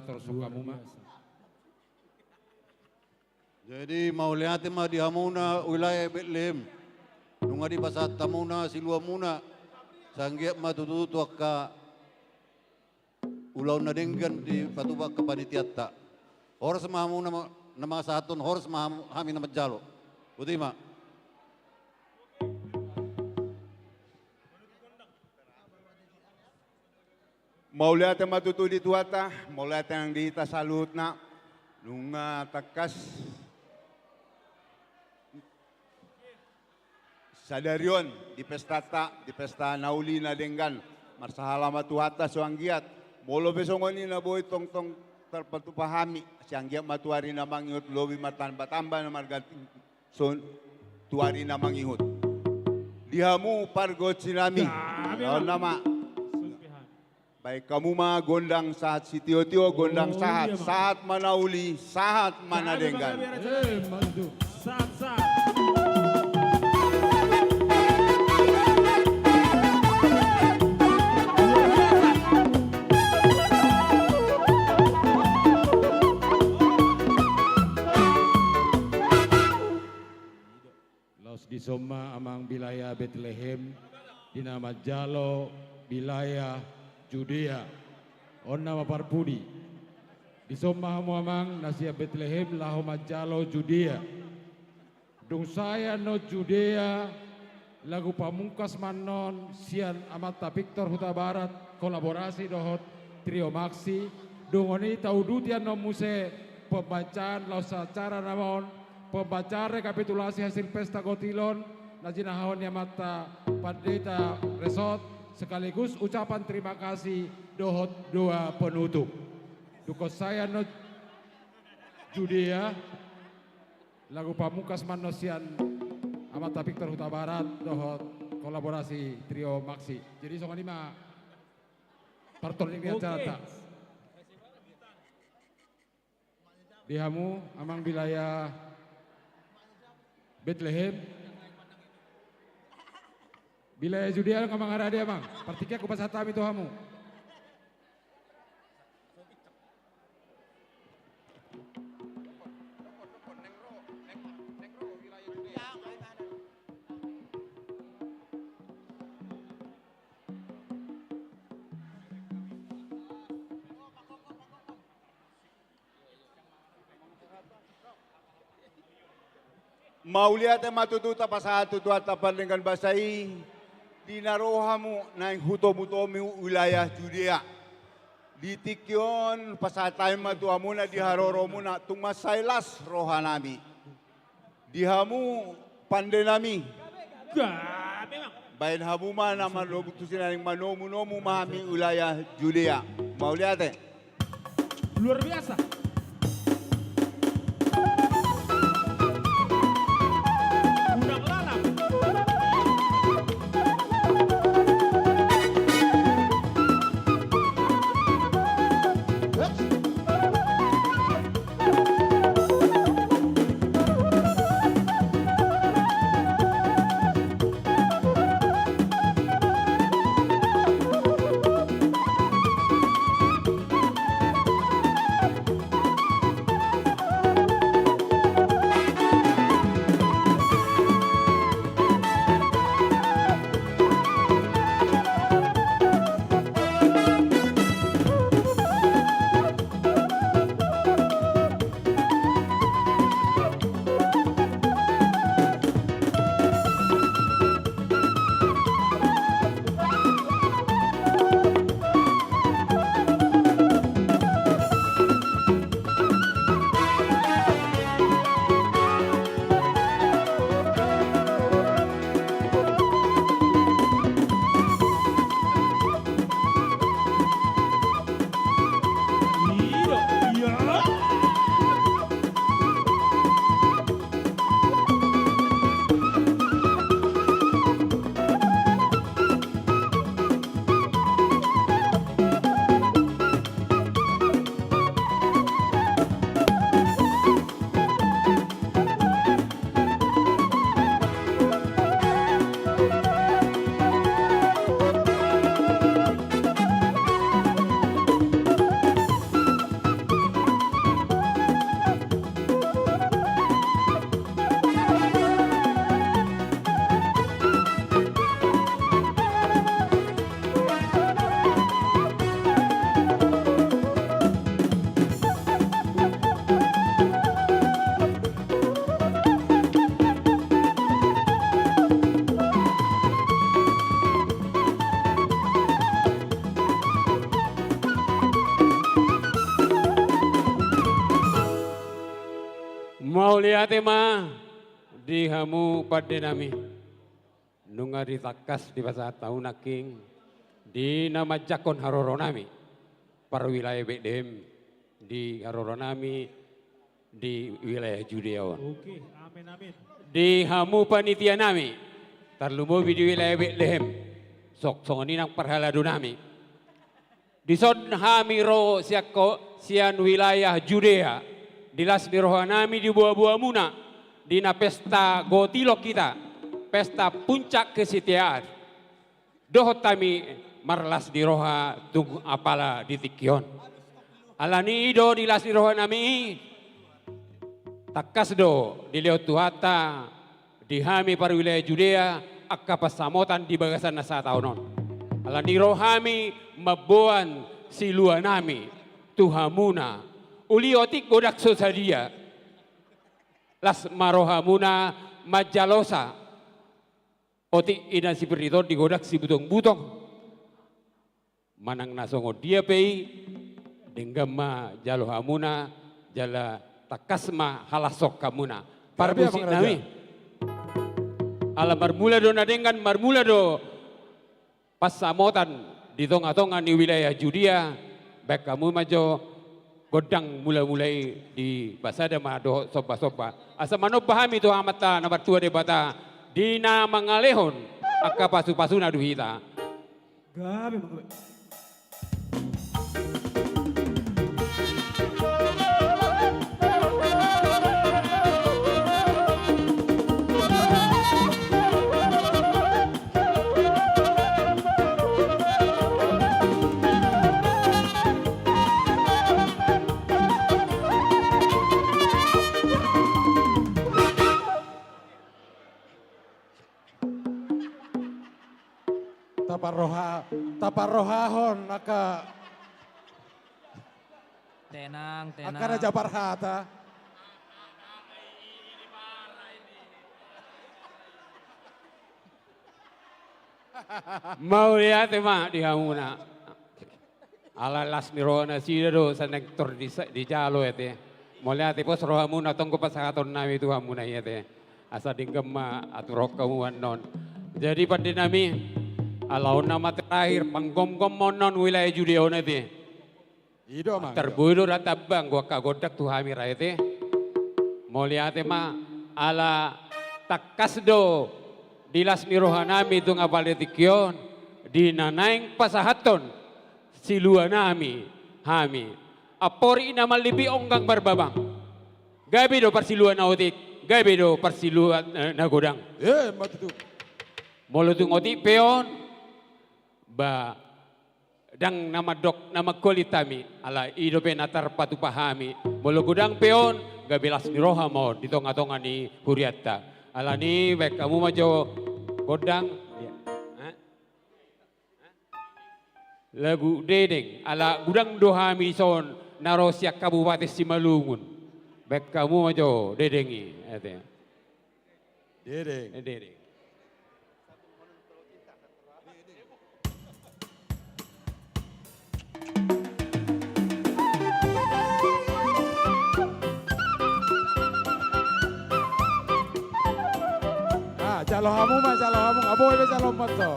[SPEAKER 14] Victor Sukamuma.
[SPEAKER 20] Jadi mau lihat mah di hamuna wilayah Bethlehem. Nunga di pasat tamuna silua muna. Sanggiap mah tutu ka ulau nadenggan di patubak ke panitiata. Horas mahamu nama sahatun horas mahami nama jalo. Utima.
[SPEAKER 21] Mau lihat yang matutu di tuata, mau lihat yang dihita salut na, nunga takas sadarion di pesta nauli na denggan, marsahala matuhata suanggiat, molo besongoni na boy tong terpatupahami, sianggiat matuari na mangihut, lobi matan batamba na marganting son tuari na mangihut. Dihamu pargot sinami, nama. Baik kamu mah gondang sahat si Tio gondang sahat manauli, sahat manadenggan.
[SPEAKER 19] Saat.
[SPEAKER 14] Laos di Soma amang wilayah Bethlehem, di nama Jalo wilayah Judea, on nama Parpudi. Di Soma amang nasia Bethlehem lahoma Jalo Judea. Dung saya no Judea, lagu pamungkas manon sian amata Victor Huta Barat, kolaborasi dohot trio Maxi. Dung oni taudutian no muse pembacaan laos acara namon, pembacaan rekapitulasi hasil pesta Gotilon, najinahon yamata Pandeta Resort, sekaligus ucapan terima kasih dohot dua penutup. Dukos saya no Judea, lagu pamungkas manosian amata Victor Huta Barat, dohot kolaborasi trio Maxi. Jadi songan lima parton ini acara. Dihamu amang wilayah Bethlehem, wilayah Judea kamang ada dia mang, partikia ku pasata itu hamu.
[SPEAKER 21] Mau lihat yang matututa pasahat tutu atapan dengan basai, dinarohamu naing hutomutomi wilayah Judea. Di tikyon pasatay matuamu na diharoro muna tumasailas rohanami. Dihamu pandenami. Bayan hamuma naman lobutusin naing manomu-nomu mahami wilayah Judea. Mau lihat
[SPEAKER 19] Luar biasa. Mau lihat ma di hamu pada nami. Nunga ditakas di pasar tahun naking di nama jakon haroro nami. Para wilayah Bedem di haroro nami di wilayah Judea.
[SPEAKER 18] Oke, amin amin.
[SPEAKER 19] Di hamu panitia nami. Tarlumo di wilayah Bethlehem. Sok ini nang perhalado nami. Di son hamiro sian wilayah Judea. Dilas di rohanami di buah-buah muna. Di na pesta gotilok kita. Pesta puncak kesetiaan. Dohot kami marlas di roha tung apala di tikion. Alani ido dilas di rohanami. Takas do di leo tuhata. Di hami para wilayah Judea. Akka pasamotan di bagasan nasa taonon. Alani rohami mabuan siluanami. Tuhamuna. Uliotik godak sosadia. Las marohamuna majalosa. Otik ina si perito di godak si butong-butong. Manang nasongo dia pei. Denggama jalohamuna jala takasma halasok kamuna. Para musik nami. Ala marmula do nadengan marmula do pasamotan di tonga-tonga di wilayah Judea. Baik kamu majo godang mulai-mulai di basada mado soba-soba. Asa mano pahami to amata na bartua de bata dina mangalehon akka pasu-pasu na duhita.
[SPEAKER 18] Gabi
[SPEAKER 2] taparohahon naka
[SPEAKER 5] Tenang.
[SPEAKER 2] akana jabar hata.
[SPEAKER 19] Mau lihat ma di hamuna. Ala las mirona sida do sa nektor di jalo ete. Mau lihat pos rohamuna tongko pasakaton nami tu hamuna ete. Asa dinggema aturok kamuan non. Jadi pada nami alaun nama terakhir panggom-gom monon wilayah Judea nete.
[SPEAKER 2] Ido mah.
[SPEAKER 19] Terbunuh ratabang gua kagodak tu hamir ete. Mau lihat ma ala takasdo dilas mirohanami tu ngapaletikion di nanaing pasahaton siluanami hami apori nama libi onggang barbabang gabi do parsiluan nautik gabi do parsiluan nagodang
[SPEAKER 2] Matu.
[SPEAKER 19] molutung otik peon ba dang nama dok nama kolitami ala ido penatar patu pahami mologudang peon gabi las miroha mo di tonga-tonga ni huriatta ala ni baik kamu majo godang lagu dedeng ala gudang dohami son narosiak kabupaten Simalungun baik kamu majo dedengi dedeng
[SPEAKER 2] Jalohamu mah jalohamu aboy be jalomot to.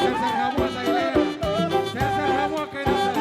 [SPEAKER 2] hamu asa ilea. Ser hamu akai nasa.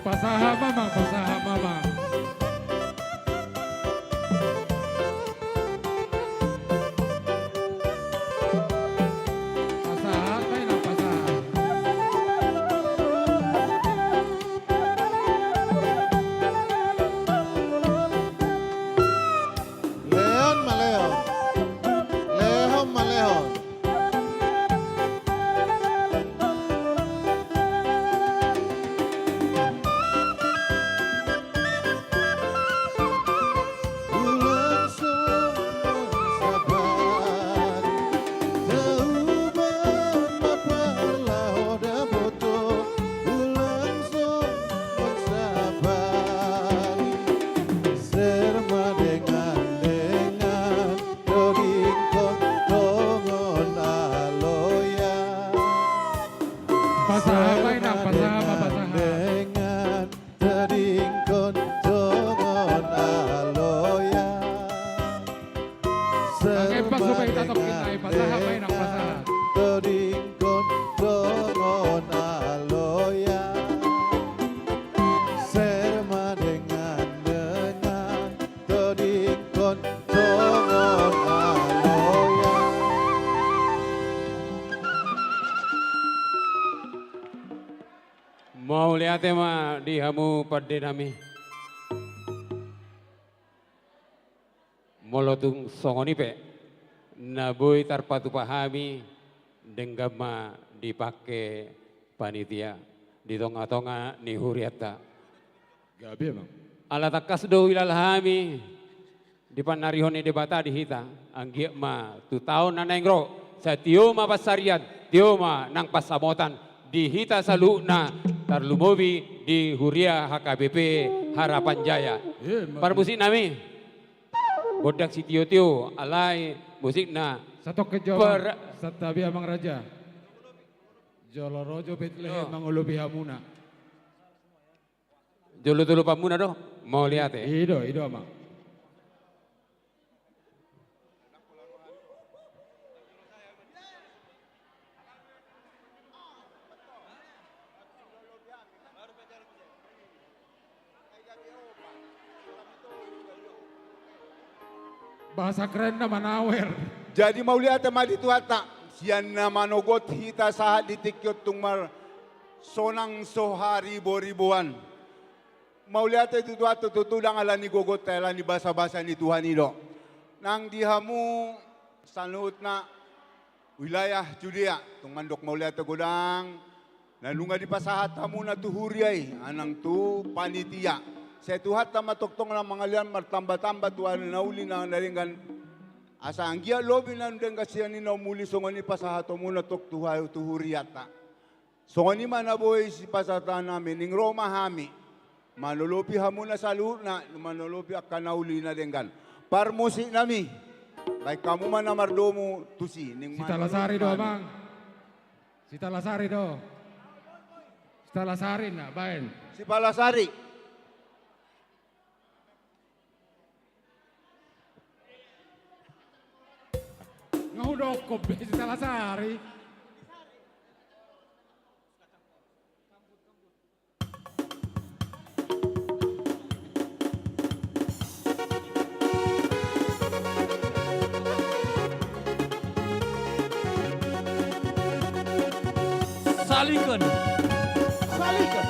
[SPEAKER 2] Pasaha mamang, pasaha mamang. Pasaha kayo na pasaha.
[SPEAKER 10] Leon Maleon. Leon Maleon.
[SPEAKER 2] Pasaha kayo na pasaha pasaha.
[SPEAKER 10] Dengan teringkon tongon aloya.
[SPEAKER 2] Pakai pas supaya tatok kita, pasaha kayo na pasaha.
[SPEAKER 10] Teringkon tongon aloya. Serma dengan teringkon tongon aloya.
[SPEAKER 19] Mau lihat ma di hamu pada nami. Molotung songoni pe. Naboy tarpatu pahami denggama dipakai panitia di tonga-tonga ni huriata.
[SPEAKER 2] Gabi emang.
[SPEAKER 19] Ala takas do ilalhami di panarihoni debata di hita anggi ma tu tahun nanengro sa tioma pasarian tioma nang pasamotan di hita saluna tarlumobi di Huria HKBP Harapan Jaya. Musik nami bodak si tio alai musik na
[SPEAKER 2] satu kejawa satabi amang raja Jolorojo Bethlehem mangulubi hamuna.
[SPEAKER 19] Jolo pamuna do mau lihat
[SPEAKER 2] Ido amang. Bahasa keren na manawer.
[SPEAKER 21] Jadi mau lihat sama di tuata siyan na manogot hita sa ditikyot tungmar sonang sohari boribuan. Mauliate tutuato tutulang ala ni gogot tela ni basa-basa ni Tuhan ido. Nang dihamu sanuot na wilayah Judea tungmandok mauliate godang nalunga di pasahat hamu na tuhuriay anang tu panitia. Sa tuhat na matoktong ng mga liyan martamba-tamba tuwan na uli na naringan asa ang giya lobi na nung kasiyan ni naumuli so ngani pasahato muna tok tuhuriyata. So ngani manaboy si pasata namin ning Roma hami manolopi hamuna sa luhut na manolopi akan nauli na denggan. Parmusi nami baik kamu mana mardomo tusi ning
[SPEAKER 2] Si Talasari do, Mang. Si Talasari do. Si Talasari na, bain.
[SPEAKER 21] Si Palasari.
[SPEAKER 2] Ngahudok ko, si Talasari.
[SPEAKER 10] Salingkan. Salingkan.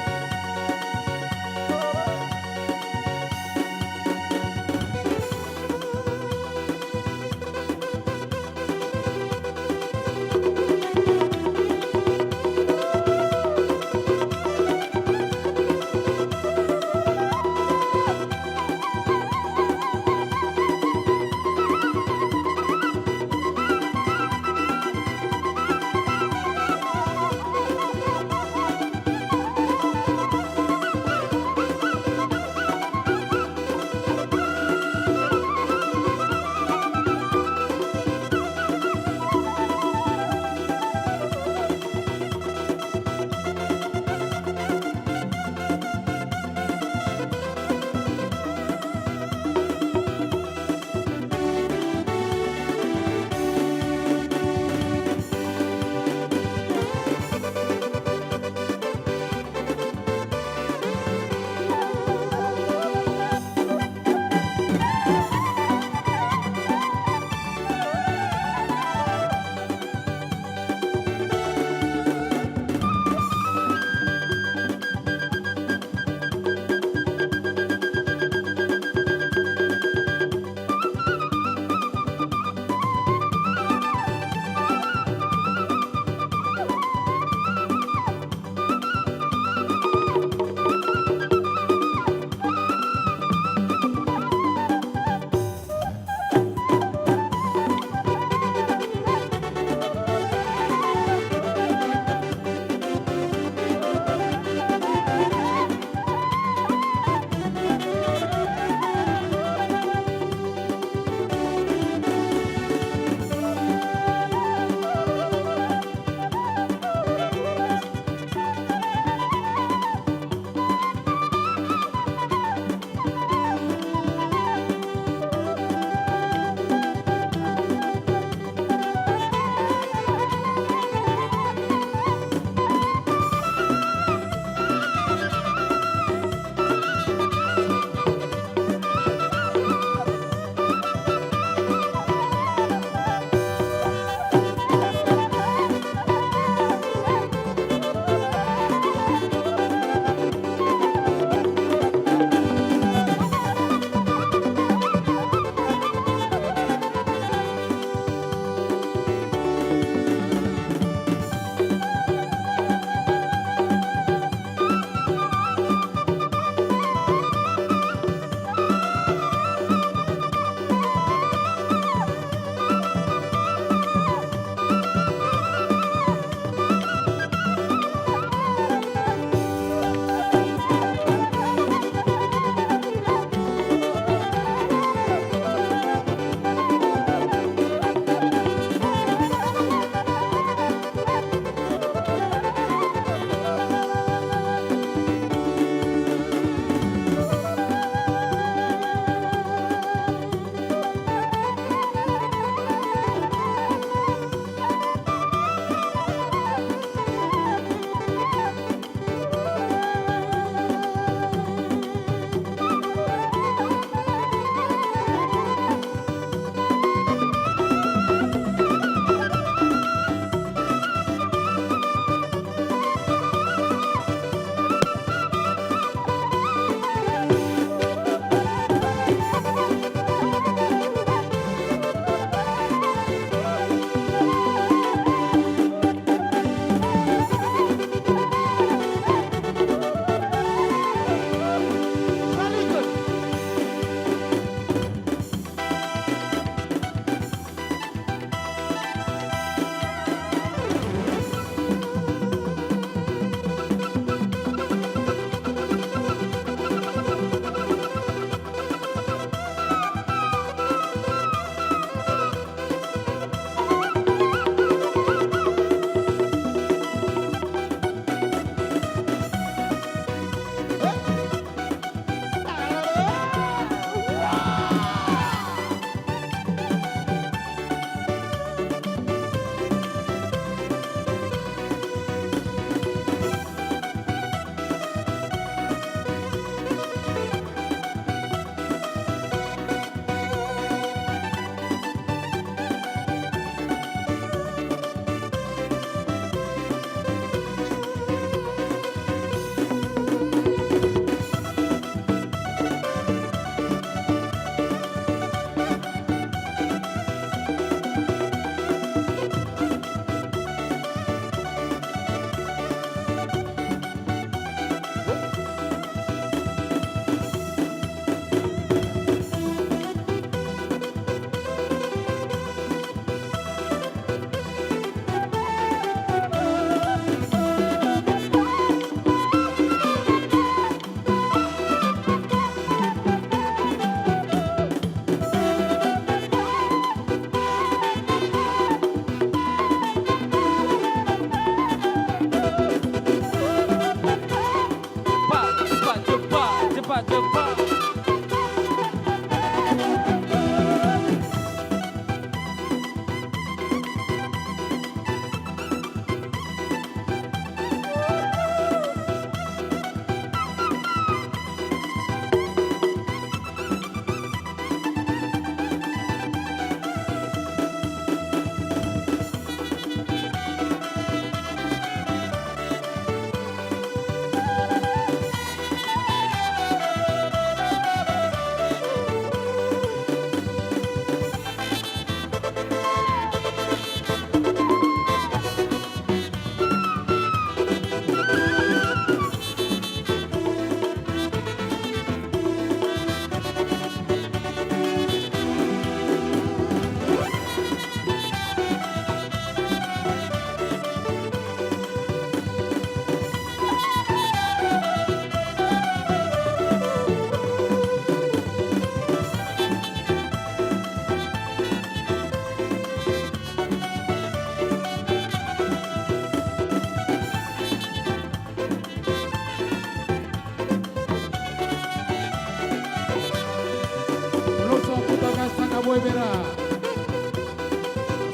[SPEAKER 2] boy bera.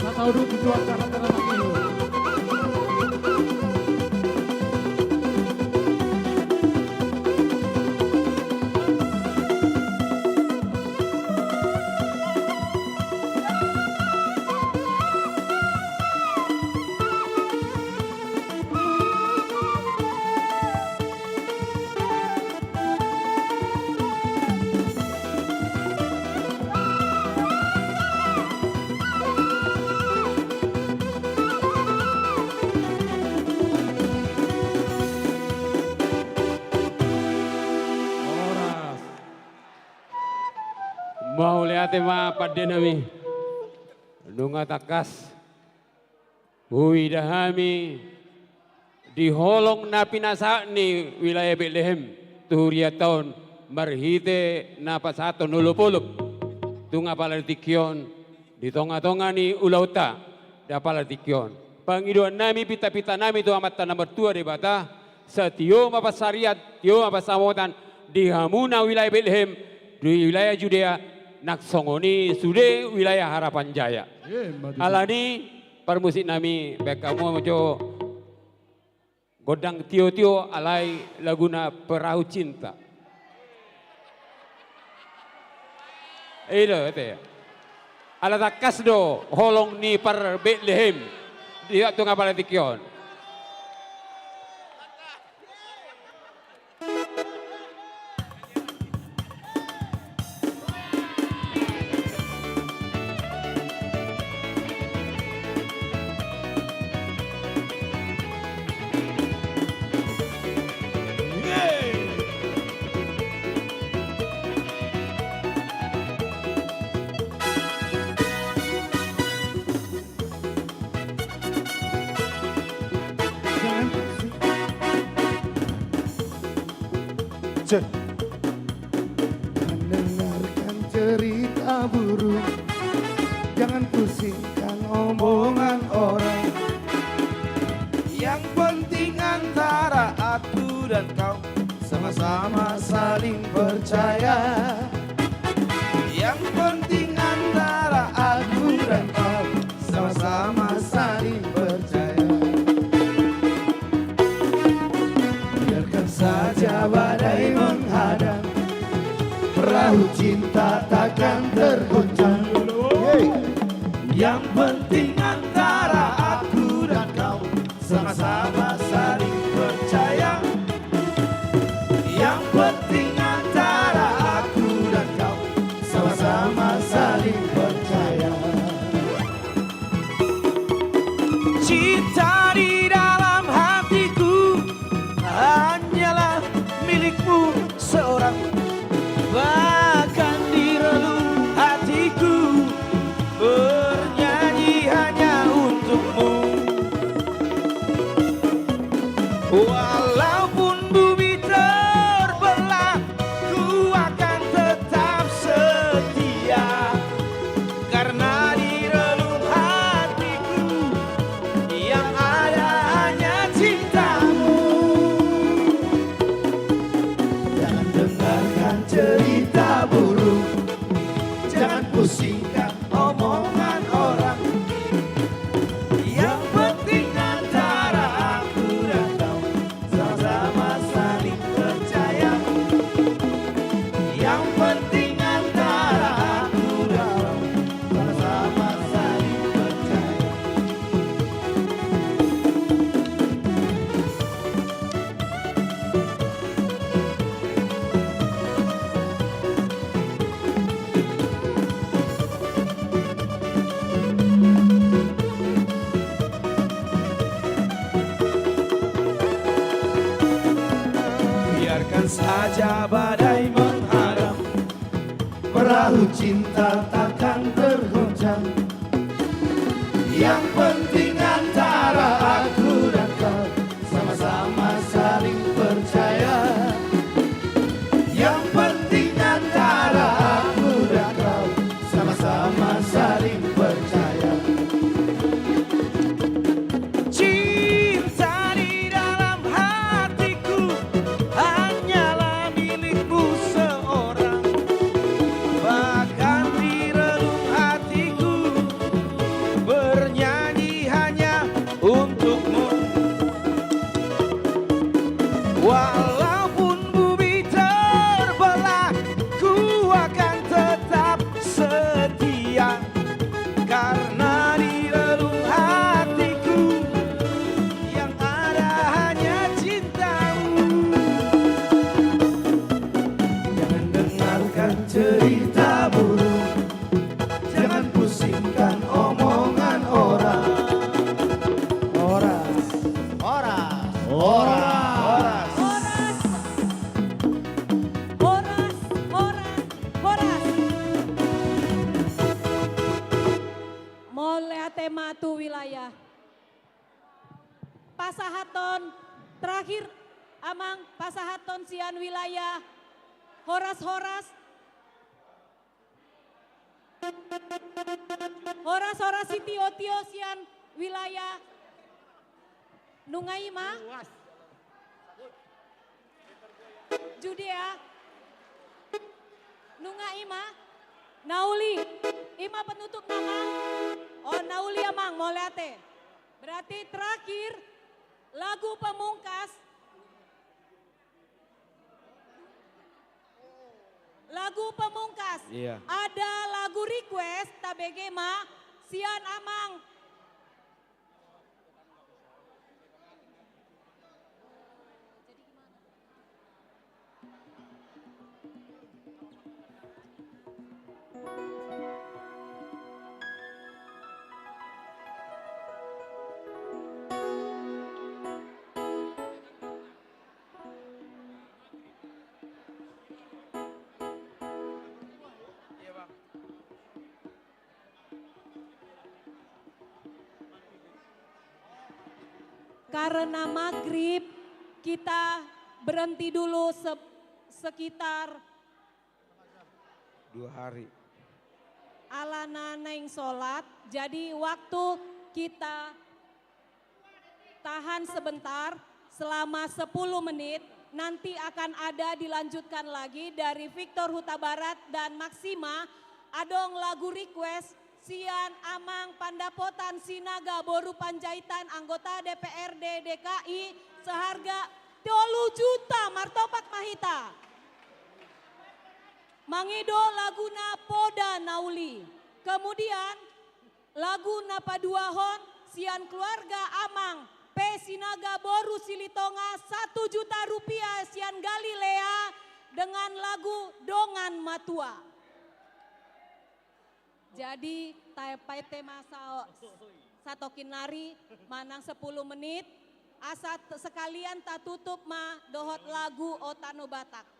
[SPEAKER 2] Sa tahu dulu dua cara cara makiyo.
[SPEAKER 5] Mau lihat ma pada nami nunga takas hui dahami di holong napi nasa ni wilayah Bethlehem tuhuria tahun marhite napa satu nulupulup tunga palartikyon di tonga-tonga ni ulauta da palartikyon pangiduan nami pita-pita nami tu amat nomor 2 di bata setio mapasariat tio mapasamotan di hamuna wilayah Bethlehem di wilayah Judea naksongoni sude wilayah Harapan Jaya. Alani permusik nami baik kamu mojo godang tio-tio alai laguna perahu cinta. Itu ya. Ala takas do holong ni par Bethlehem dia tu ngapal tikyon.
[SPEAKER 10] Mendengarkan cerita burung, jangan pusingkan omongan orang. Yang penting antara aku dan kau sama-sama saling percaya. Yang penting antara aku dan kau sama-sama saling percaya. Biarkan saja badai menghadang, perahu cinta takkan tergoncang. Yang penting antara aku dan kau sama-sama saling percaya. Yang penting antara aku dan kau sama-sama saling percaya. Cinta di dalam hatiku hanyalah milikmu seorang. Bahkan di relung hatiku bernyanyi hanya untukmu. Walaupun bumi terbelah, ku akan tetap setia. Karena di relung hatiku yang ada hanya cintamu. Jangan dengarkan cerita burung, jangan pusingkan omongan orang. Yang penting antara aku dan kau sama-sama saling percaya. Yang penting antara aku dan kau sama-sama saling percaya. Biarkan saja badai menghadang, perahu cinta takkan tergoncang. Yang penting antara aku dan kau sama-sama saling percaya. Yang penting antara aku dan kau sama-sama saling percaya. Cinta di dalam hatiku hanyalah milikmu seorang. Bahkan di
[SPEAKER 9] Iya. Pasahaton terakhir amang pasahaton sian wilayah Horas-horas. Horas-horas sitio-tio sian wilayah Nungaima. Judea. Nungaima. Nauli. Ima penutup nama. Oh nauli amang moleate. Berarti terakhir lagu pemungkas. Lagu pemungkas.
[SPEAKER 17] Iya.
[SPEAKER 9] Ada lagu request tabege ma sian amang. Karena maghrib kita berhenti dulu sekitar
[SPEAKER 17] 2 hari.
[SPEAKER 9] alana neng sholat. Jadi waktu kita tahan sebentar selama 10 menit. Nanti akan ada dilanjutkan lagi dari Victor Huta Barat dan Maksima. Adong lagu request Sian Amang Pandapotan Sinaga Boru Panjaitan anggota DPRD DKI seharga 3 juta martopak mahita. Mangido laguna Poda Nauli. Kemudian laguna Paduahon Sian Keluarga Amang P Sinaga Boru Silitonga 1 juta rupiah Sian Galilea dengan lagu Dongan Matua. Jadi taepai tema satokin nari manang 10 menit asa sekalian tak tutup mah dohot lagu Otano Batak.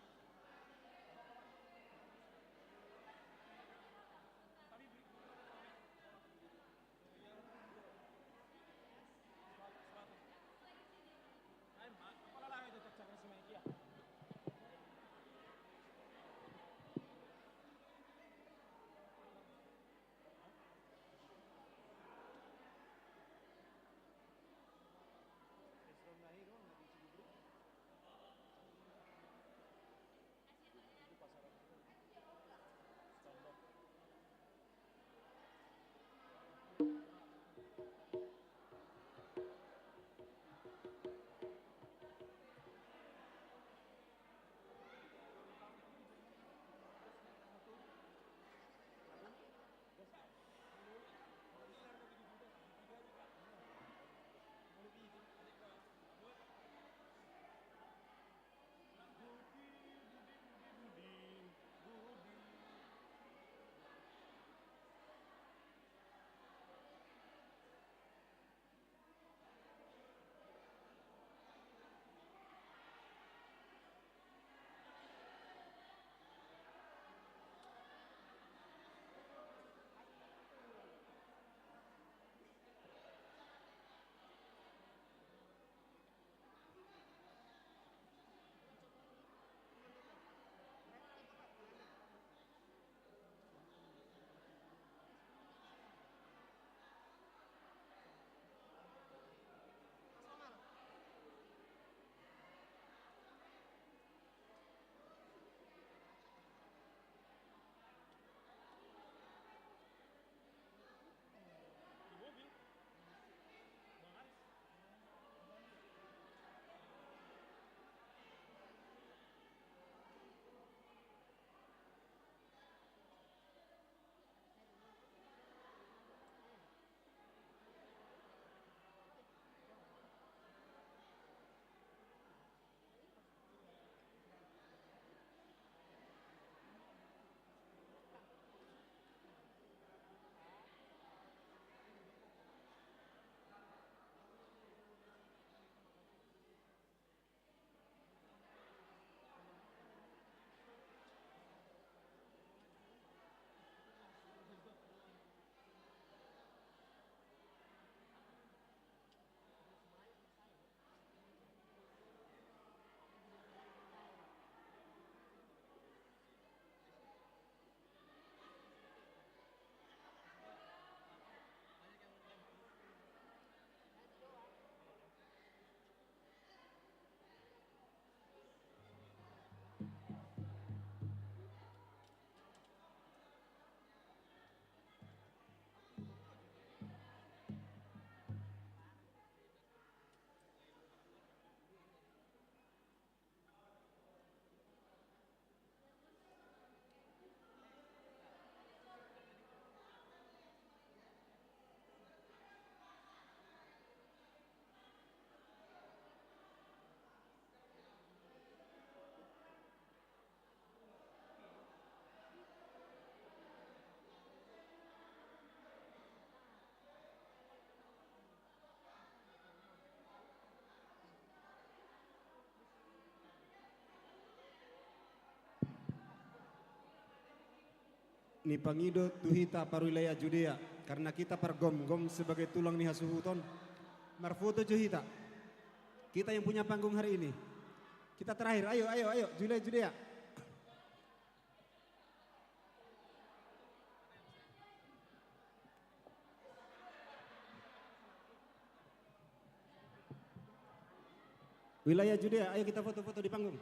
[SPEAKER 13] ni pangido tuhita parwilayah Judea karena kita pargom-gom sebagai tulang ni hasuhuton. Marfoto Juhita. Kita yang punya panggung hari ini. Kita terakhir, ayo, Judea. Wilayah Judea, ayo kita foto-foto di panggung.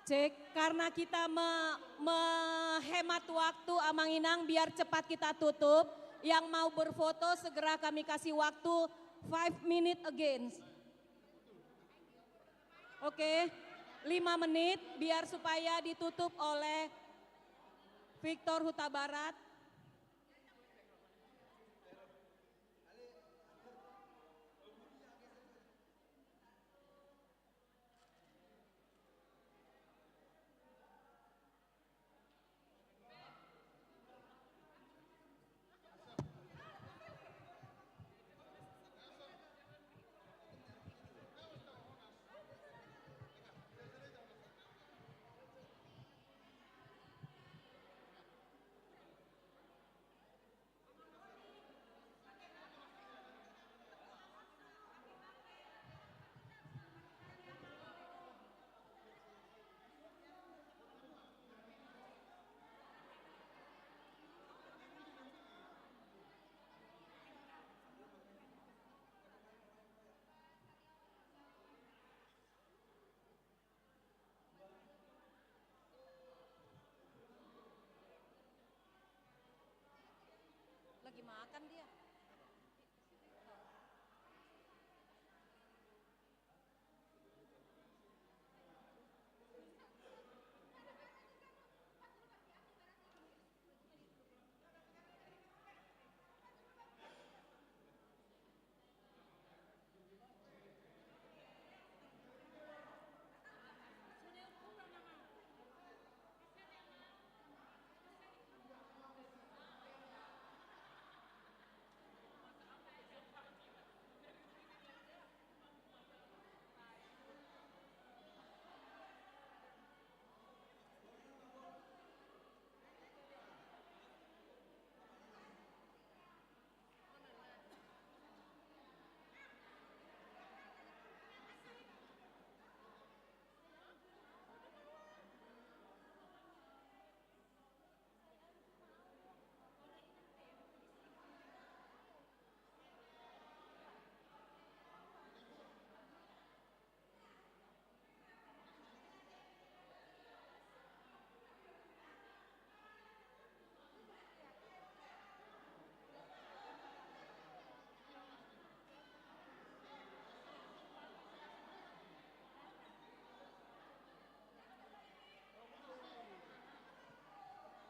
[SPEAKER 9] Cek, karena kita menghemat waktu Amanginang biar cepat kita tutup. Yang mau berfoto segera kami kasih waktu 5 minutes again. Oke, 5 menit biar supaya ditutup oleh Victor Huta Barat. Lagi makan dia.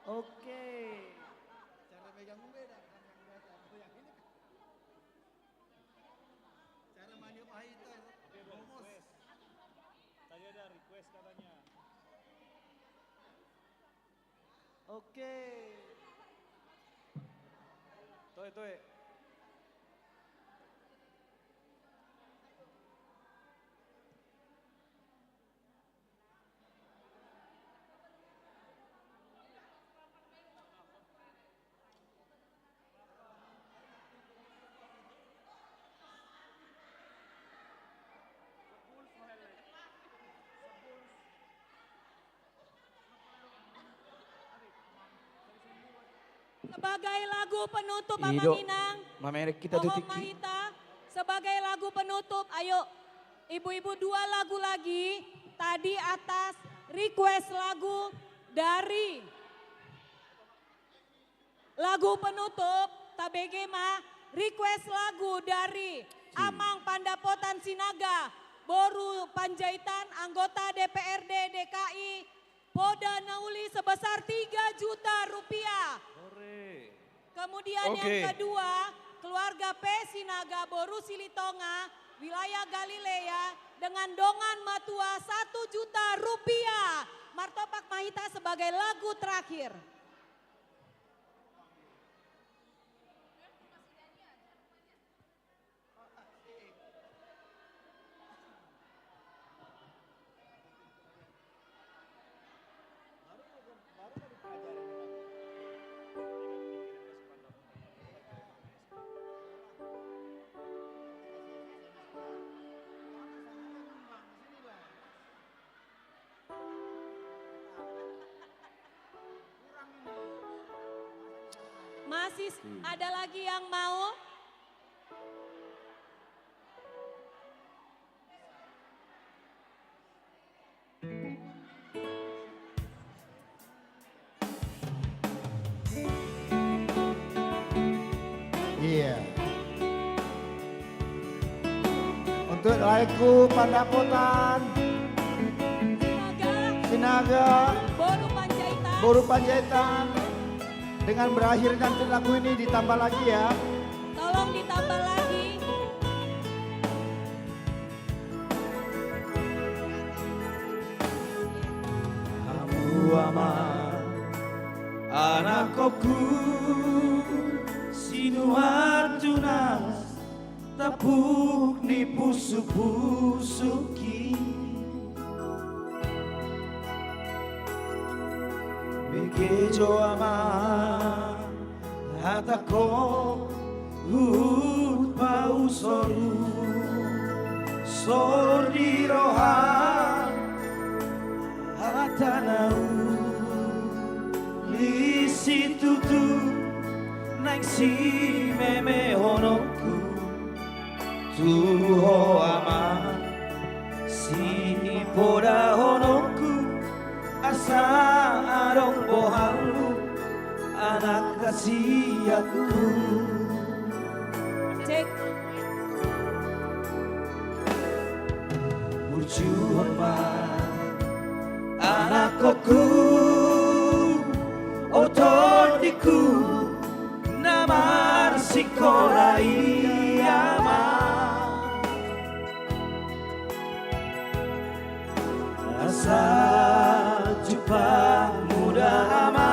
[SPEAKER 10] Oke. Cara megangmu beda kan yang biasa. Yang ini cara mandi pahita. Request. Tadi ada request katanya. Oke. Toe.
[SPEAKER 9] Sebagai lagu penutup Amanginang,
[SPEAKER 10] Mamerek kita
[SPEAKER 9] Ohong
[SPEAKER 10] tutup.
[SPEAKER 9] Mahita, sebagai lagu penutup, ayo ibu-ibu 2 lagu lagi. Tadi atas request lagu dari lagu penutup, tabege mah request lagu dari Amang Pandapotan Sinaga, Boru Panjaitan, anggota DPRD DKI, Poda Nauli sebesar 3 juta rupiah. Kemudian yang kedua, keluarga P. Sinaga Boru Silitonga, wilayah Galilea dengan dongan matua 1 juta rupiah. Martopak Mahita sebagai lagu terakhir. Masih ada lagi yang mau?
[SPEAKER 10] Untuk Laiku Pandapotan, Sinaga, Boru Panjaitan. Dengan berakhir nanti lagu ini ditambah lagi ya.
[SPEAKER 9] Tolong ditambah lagi.
[SPEAKER 10] Aman anak koku sinuan tunas tapuk ni pusuk-pusuki bekejo aman hatako hut pausoru sordi rohan hatanau lisi tutu nang si meme honoku tuho ama si poda honoku asa arong bohalu anak kasih aku.
[SPEAKER 9] Cek.
[SPEAKER 10] Berjuang anak koku otodiku namar sikorai ama asa jumpa muda ama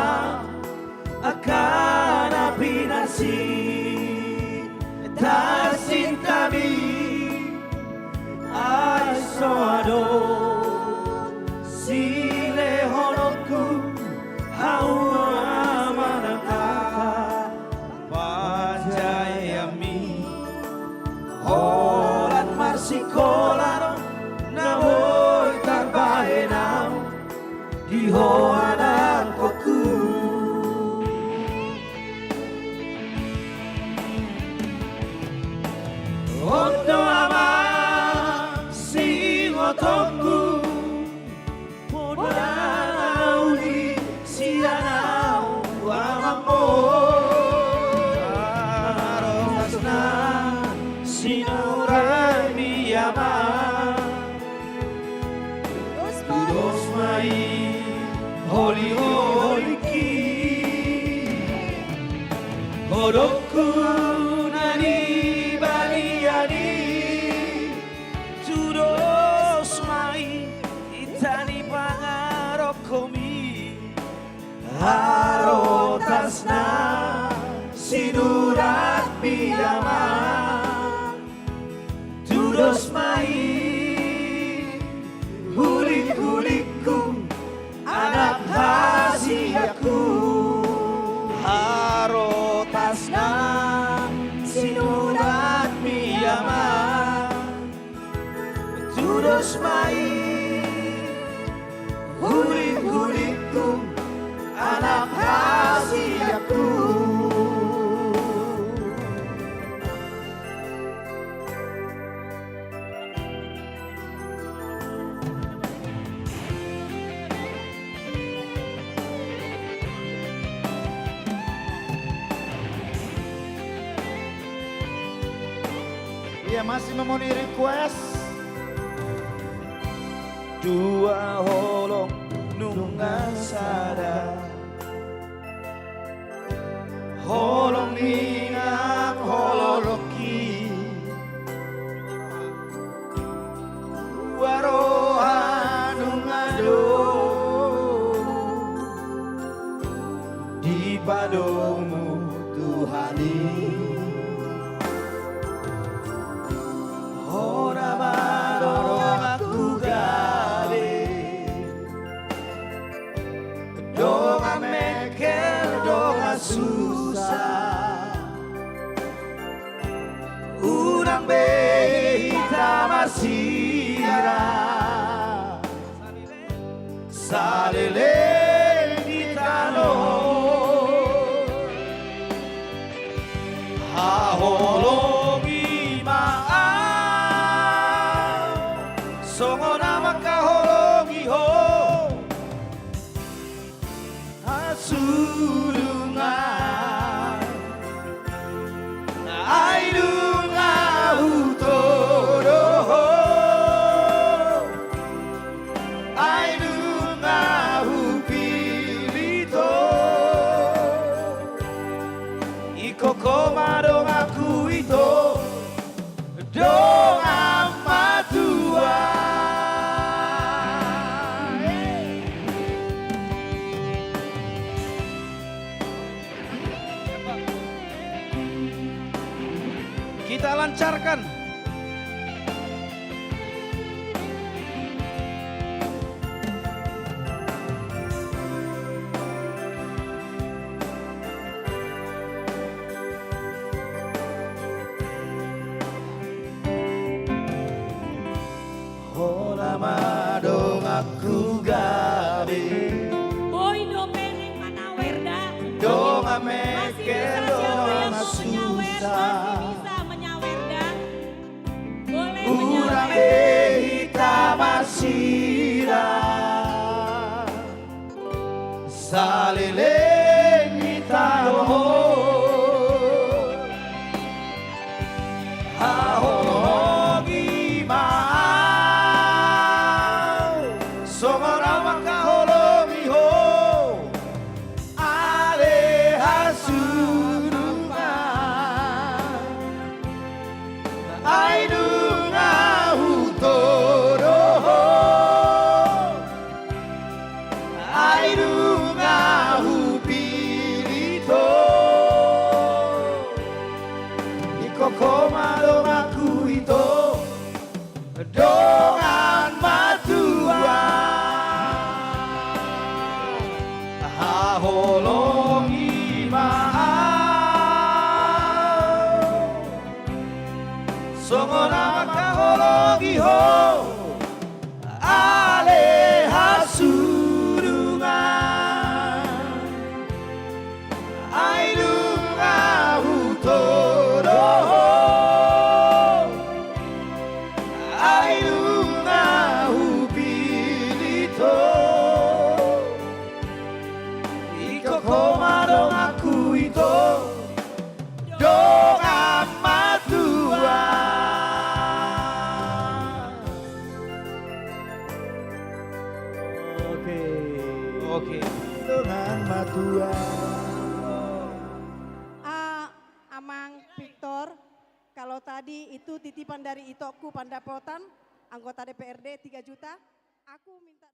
[SPEAKER 10] akan api nasi tasintami ai soado sile honoku hau amanaka pajayami holat marsikolano nawoy tarbahenam diho anak koku Ondo ama singotoku Podauli sianau amamo Arosna sinurami ama Tudos mai holi holiki Hodoku nani baliani Tudos mai itani pangarokomi Harotasna sinurat piyama Tudos mai hulik-hulikku anak hasiaku Harotasna sinurat piyama Tudos mai hulik-hulikku anak hasiaku Ia masih memenuhi request Dua holong nungan sada Holong ningang hololoki Warohan nungado Di padomu Tuhani Ora maro aku gale Doa mekel doa susah Urang behita masira Salele ditano Haholongi maaf Songo nama kaholongi ho Hasulungan Aidunga utoro koma dong aku itu dong amat tua. Kita lancarkan. Lama dong aku gabe
[SPEAKER 9] Boy do peneng mana werda.
[SPEAKER 10] dong
[SPEAKER 9] Masih
[SPEAKER 10] ameke
[SPEAKER 9] bisa
[SPEAKER 10] dong
[SPEAKER 9] siapa yang mau menyawer,
[SPEAKER 10] susah
[SPEAKER 9] masih bisa menyawerda. Boleh
[SPEAKER 10] urang
[SPEAKER 9] menyawer.
[SPEAKER 10] kita masira saleleng kita Komado aku itu dongan matua haholongi mahal songona kahologi ho ale hasurungan aidunga hutoro Komadong aku itu dong amat tua. Oke, dong amat tua.
[SPEAKER 8] Amang Victor, kalau tadi itu titipan dari Itokku Pandapotan, anggota DPRD 3 juta, aku minta